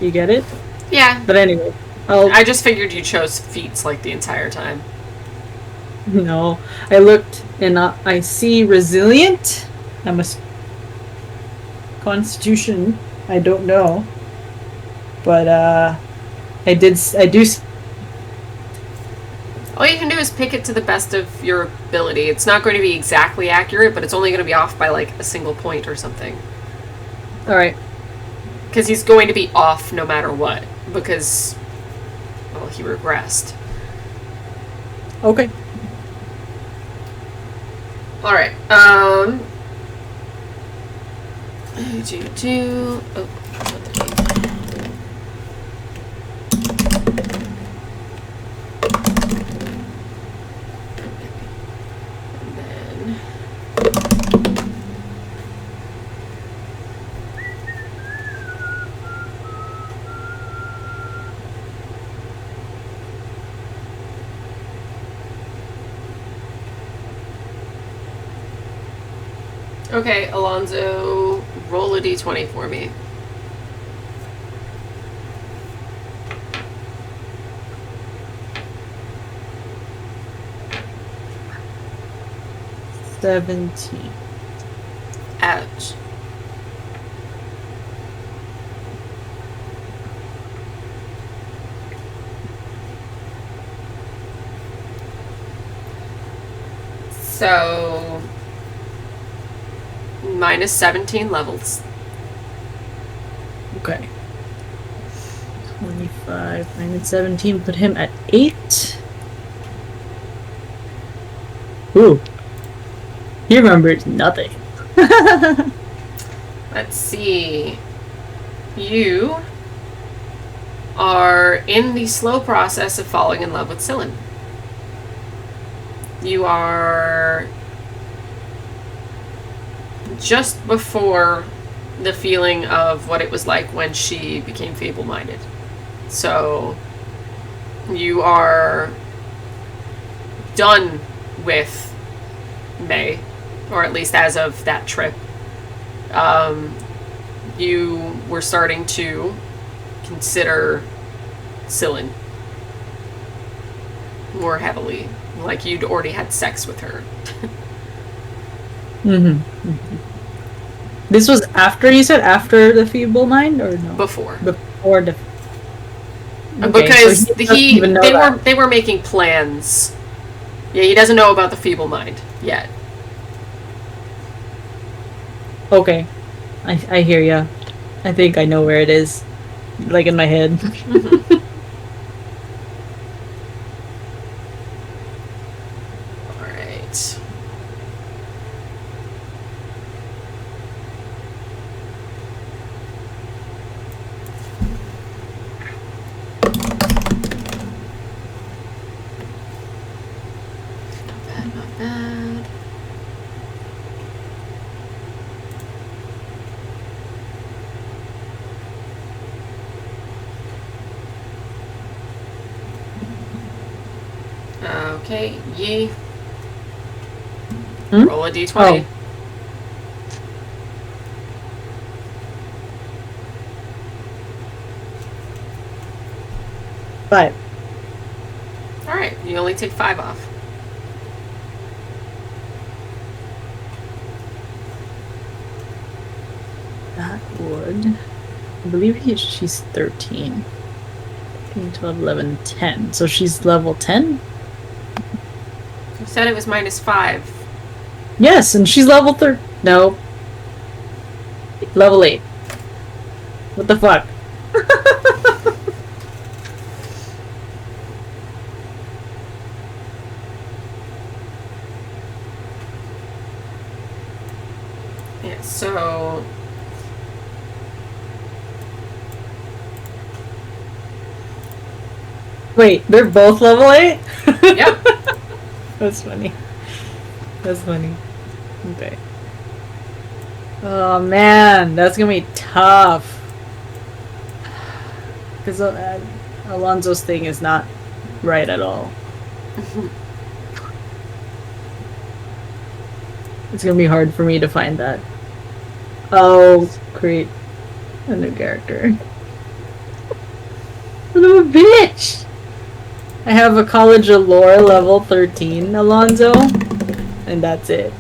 You get it? Yeah. But anyway, I just figured you chose feats like the entire time. No. I looked and I see resilient. I'm a constitution. I don't know. But I do. All you can do is pick it to the best of your ability. It's not going to be exactly accurate, but it's only going to be off by like a single point or something. All right. Because he's going to be off no matter what. Because, well, he regressed. Okay. All right. Oh. Okay, Alonzo, roll a d20 for me. $17. Ouch. So... minus 17 levels. Okay. 25 minus 17 put him at 8. Ooh. He remembers nothing. Let's see. You are in the slow process of falling in love with Cylin. You are just before the feeling of what it was like when she became feeble-minded. So you are done with May, or at least as of that trip. You were starting to consider Cylin more heavily, like you'd already had sex with her. Mm-hmm. Mm-hmm. This was after, you said after the feeble mind, or no? Before the okay, because so they were making plans. Yeah, he doesn't know about the feeble mind yet. Okay, I hear ya. I think I know where it is, like in my head. Mm-hmm. All right. Not bad. Okay, Yi. Roll a d20. Oh. Five. Alright, you only take 5 off. That would... I believe she's 13. 13, 12, 11, 10. So she's level 10? You said it was minus 5. Yes, and she's level 3. No. Level 8. What the fuck? Yeah, so... Wait, they're both level 8? Yep. That's funny. That's funny. Okay. Oh man, that's gonna be tough. Because Alonzo's thing is not right at all. It's gonna be hard for me to find that. I'll create a new character. Son of a bitch! I have a College of Lore level 13 Alonzo, and that's it.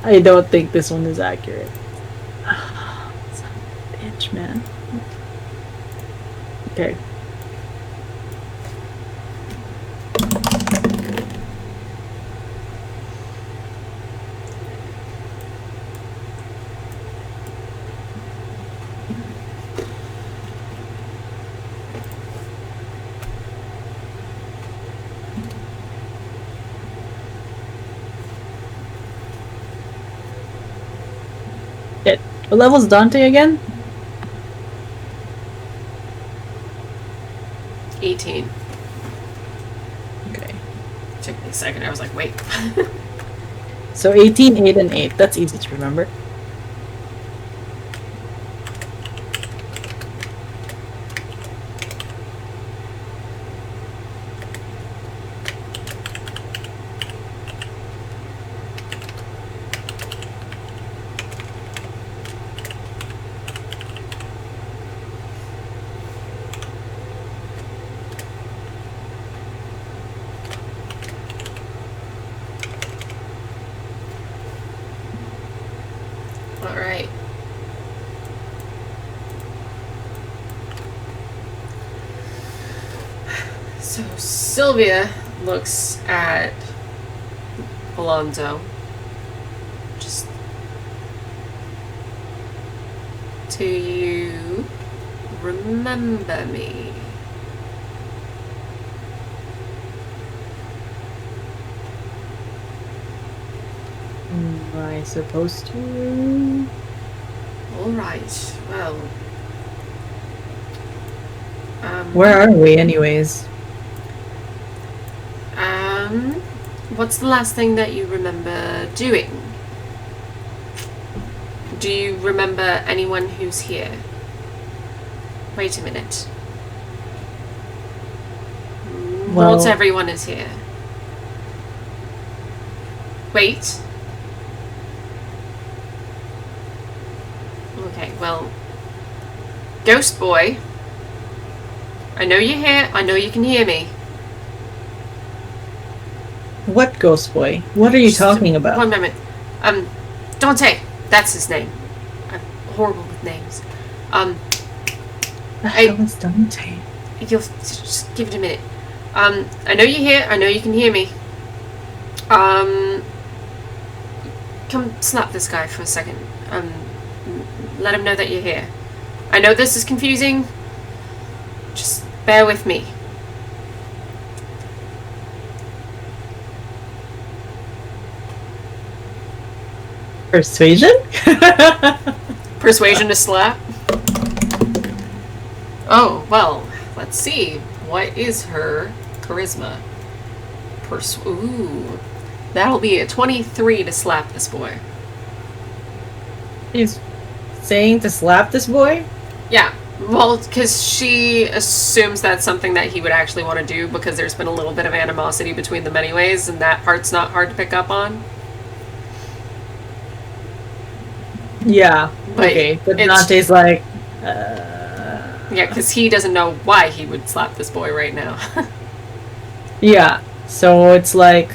I don't think this one is accurate. Son of a bitch, man. Okay. Shit. What level's Dante again? 18. Okay. Took me a second. I was like, wait. So 18, 8, and 8. That's easy to remember. Alright. So Sylvia looks at Alonzo. Just. Do you remember me? Am I supposed to? Alright, well. Where are we, anyways? What's the last thing that you remember doing? Do you remember anyone who's here? Wait a minute. Well- Not everyone is here. Wait. Okay, well. Ghost Boy. I know you're here. I know you can hear me. What Ghost Boy? What are you talking about? One moment. Dante. That's his name. I'm horrible with names. The hell is Dante? You'll just give it a minute. I know you're here. I know you can hear me. Come slap this guy for a second. Let him know that you're here. I know this is confusing. Just bear with me. Persuasion? Persuasion to slap. Oh, well, let's see. What is her charisma? Ooh. That'll be a 23 to slap this boy. He's saying to slap this boy? Yeah. Well, because she assumes that's something that he would actually want to do because there's been a little bit of animosity between them anyways, and that part's not hard to pick up on. Yeah. But okay. But it's- Dante's like, Yeah, because he doesn't know why he would slap this boy right now. yeah. So it's like,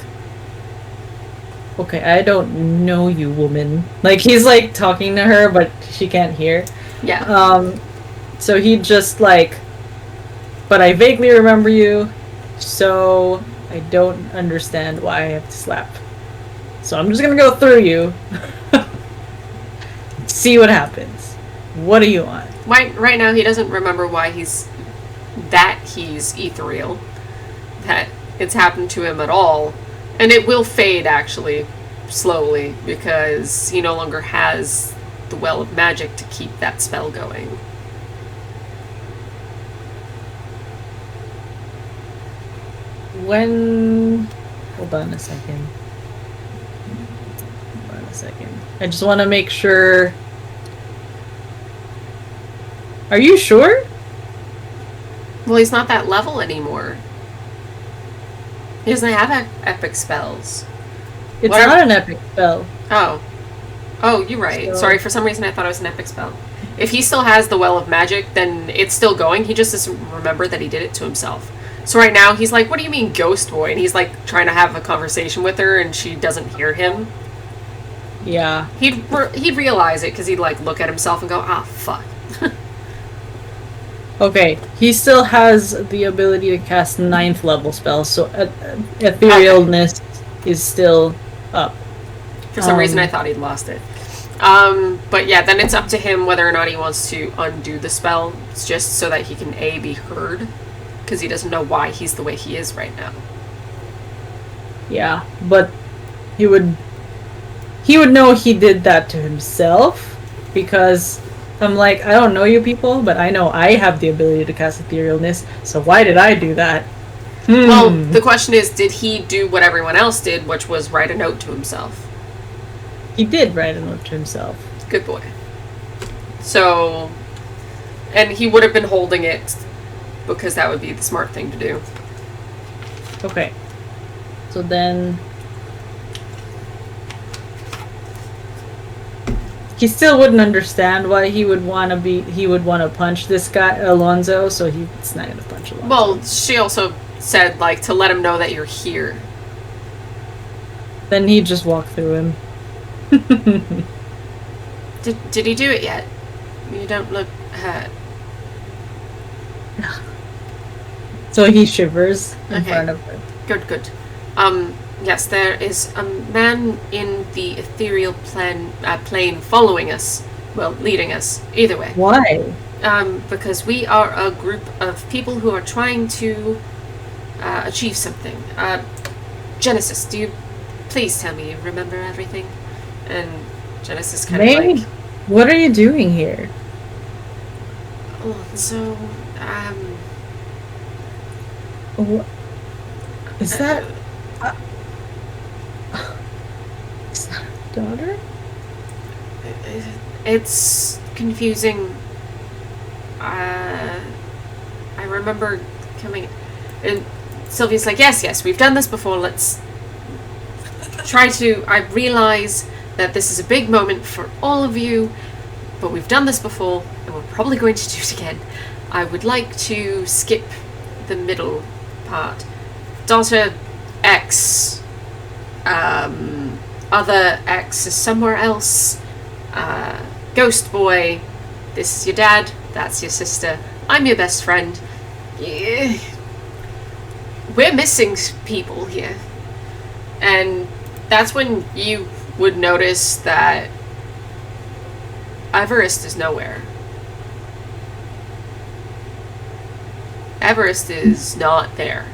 okay, I don't know you, woman. Like, he's like talking to her, but she can't hear. Yeah. So he just like, but I vaguely remember you, so I don't understand why I have to slap. So I'm just gonna go through you. See what happens. What do you want? Right now, he doesn't remember why he's ethereal. That it's happened to him at all. And it will fade, actually, slowly, because he no longer has the well of magic to keep that spell going. when... Hold on a second. Hold on a second. I just want to make sure... Are you sure? Well, he's not that level anymore. He doesn't have epic spells. It's Whatever. not an epic spell. Oh. Oh, you're right. So- Sorry, for some reason I thought it was an epic spell. If he still has the Well of Magic, then it's still going. He just doesn't remember that he did it to himself. So right now, he's like, what do you mean, Ghost Boy? And he's like trying to have a conversation with her, and she doesn't hear him. Yeah. He'd realize it, because he'd like look at himself and go, ah, fuck. Okay, he still has the ability to cast 9th level spells, so etherealness is still up. For some reason, I thought he'd lost it. But yeah, then it's up to him whether or not he wants to undo the spell. It's just so that he can A, be heard, because he doesn't know why he's the way he is right now. Yeah, but he would know he did that to himself, because I'm like, I don't know you people, but I know I have the ability to cast etherealness, so why did I do that? Well, the question is, did he do what everyone else did, which was write a note to himself? He did write a note to himself. Good boy. So, and he would have been holding it, because that would be the smart thing to do. Okay. So then... He still wouldn't understand why he would want to punch this guy, Alonzo, so he's not going to punch Alonzo. Well, she also said, like, to let him know that you're here. Then he'd just walk through him. Did he do it yet? You don't look hurt. So he shivers in Okay. front of her. Good. Yes, there is a man in the ethereal plane following us. Well, leading us. Either way. Why? Because we are a group of people who are trying to achieve something. Genesis, do you please tell me you remember everything? And Genesis kind of May? like... What are you doing here? So, What? Is that... Is that a daughter? It's confusing. I remember coming, and Sylvia's like, yes, we've done this before. Let's try to. I realize that this is a big moment for all of you, but we've done this before, and we're probably going to do it again. I would like to skip the middle part. Daughter X, other X is somewhere else. Ghost Boy, this is your dad, that's your sister, I'm your best friend. Yeah. We're missing people here. And that's when you would notice that Everest is nowhere. Everest is not there.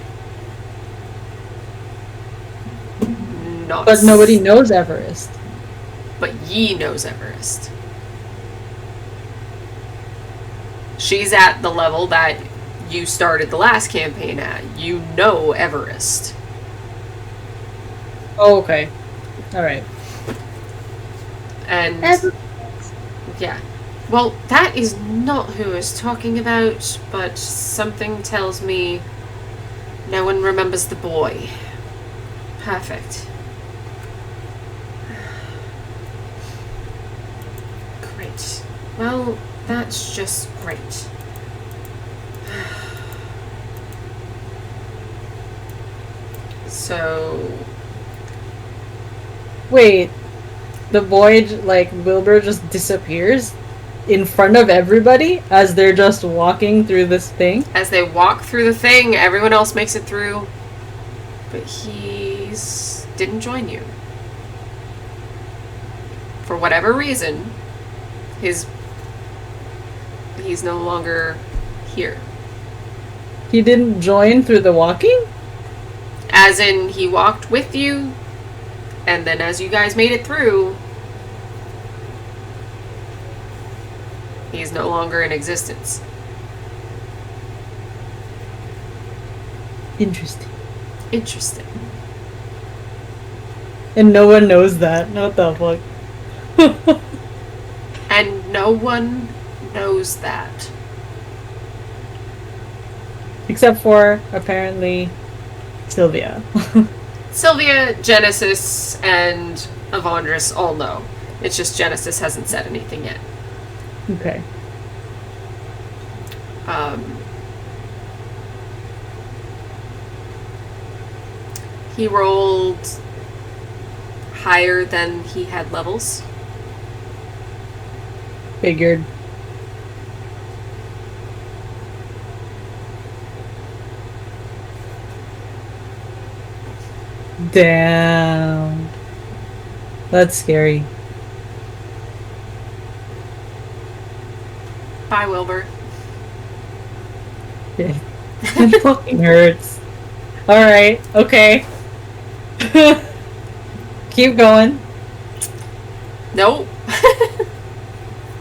Not But nobody knows Everest. But ye knows Everest. She's at the level that you started the last campaign at. You know Everest. Oh, okay. Alright. And yeah. Well, that is not who I was talking about, but something tells me no one remembers the boy. Perfect. Great. Well, that's just great. So... Wait. The boy, like, Wilbur just disappears in front of everybody as they're just walking through this thing? As they walk through the thing, everyone else makes it through. But he's... didn't join you. For whatever reason, he's no longer here. He didn't join through the walking? As in, he walked with you, and then as you guys made it through, he's no longer in existence. Interesting. Interesting. And no one knows that. What the fuck? And no one knows that. Except for, apparently, Sylvia. Sylvia, Genesis, and Avandris all know. It's just Genesis hasn't said anything yet. Okay. He rolled higher than he had levels. Figured. Damn. That's scary. Bye, Wilbur. It fucking hurts. Alright, okay. Keep going. Nope.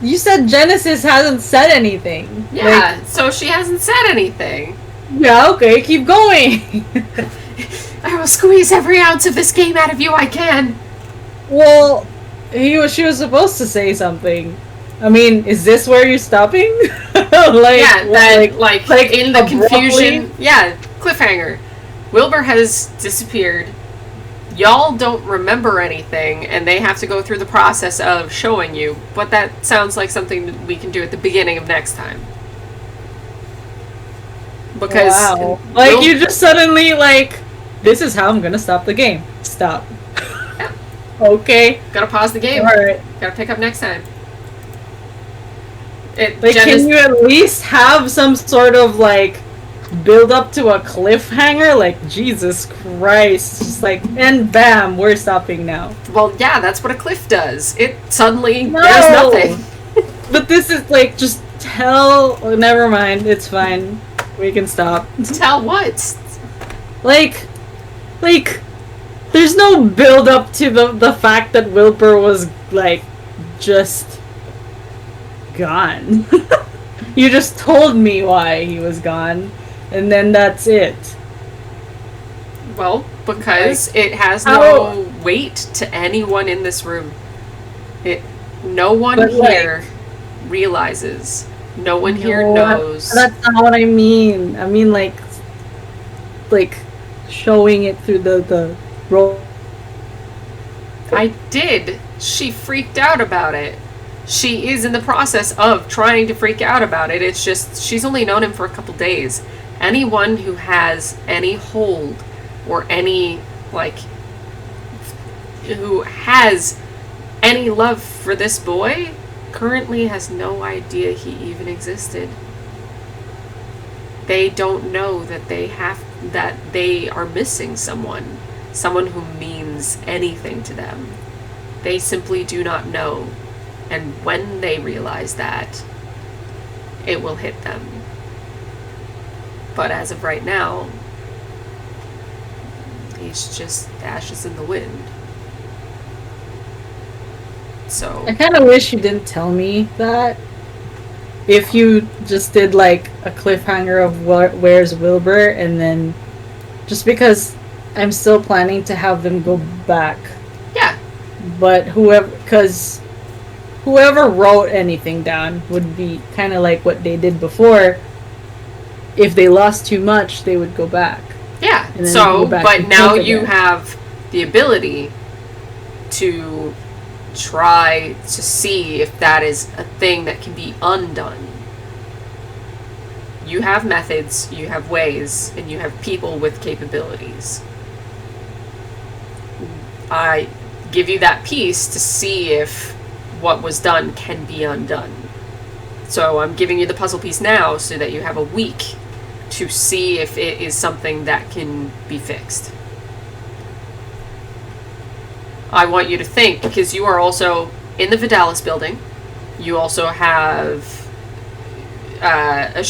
You said Genesis hasn't said anything. Yeah, so she hasn't said anything. Yeah, okay, keep going. I will squeeze every ounce of this game out of you I can. Well, she was supposed to say something. I mean, is this where you're stopping? Yeah, that, like in the abruptly? confusion. Yeah, cliffhanger. Wilbur has disappeared. Y'all don't remember anything, and they have to go through the process of showing you. But that sounds like something that we can do at the beginning of next time. Because wow. Like, you just suddenly, like, this is how I'm gonna stop the game. Stop. Yeah. Okay. Gotta pause the game. Alright. Gotta pick up next time. Like, can you at least have some sort of, like, build up to a cliffhanger? Like, Jesus Christ. Just like, and bam, we're stopping now. Well, yeah, that's what a cliff does. It suddenly, No! there's nothing. But this is, like, just tell... Oh, never mind, it's fine. We can stop. Tell what? Like, there's no build up to the fact that Wilbur was, like, just gone. You just told me why he was gone, and then that's it. Well, because it has how- no weight to anyone in this room. No one But, here realizes. No one here No, knows. That's not what I mean. I mean, like showing it through the role. I did. She freaked out about it. She is in the process of trying to freak out about it. It's just, she's only known him for a couple days. Anyone who has any hold or any, like, who has any love for this boy currently has no idea he even existed. They don't know that they are missing someone who means anything to them. They simply do not know. And when they realize that, it will hit them. But as of right now, he's just ashes in the wind. So I kind of wish you didn't tell me that. If you just did like a cliffhanger of where's Wilbur, and then just because I'm still planning to have them go back. yeah, But whoever wrote anything down would be kind of like what they did before. If they lost too much, they would go back. yeah. And then So, go back but and now think you again. have the ability to try to see if that is a thing that can be undone. You have methods, you have ways, and you have people with capabilities. I give you that piece to see if what was done can be undone. So I'm giving you the puzzle piece now so that you have a week to see if it is something that can be fixed. I want you to think, because you are also in the Vidalis building. You also have a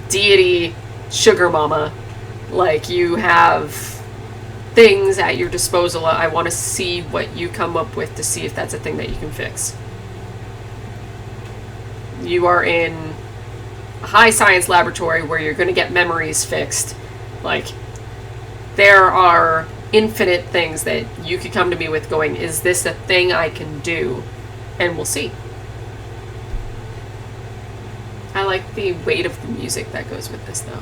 deity sugar mama. Like, you have things at your disposal. I want to see what you come up with to see if that's a thing that you can fix. You are in a high science laboratory where you're going to get memories fixed. Like, there are infinite things that you could come to me with going, is this a thing I can do? And we'll see. I like the weight of the music that goes with this, though.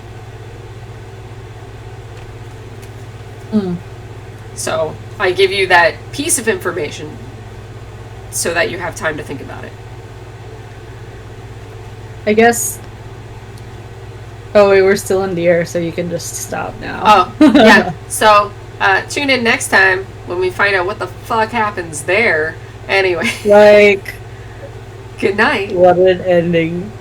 So I give you that piece of information so that you have time to think about it. I guess. Oh wait, we're still in the air, so you can just stop now. Oh, yeah. So tune in next time when we find out what the fuck happens there. Anyway. Like, Good night. what an ending.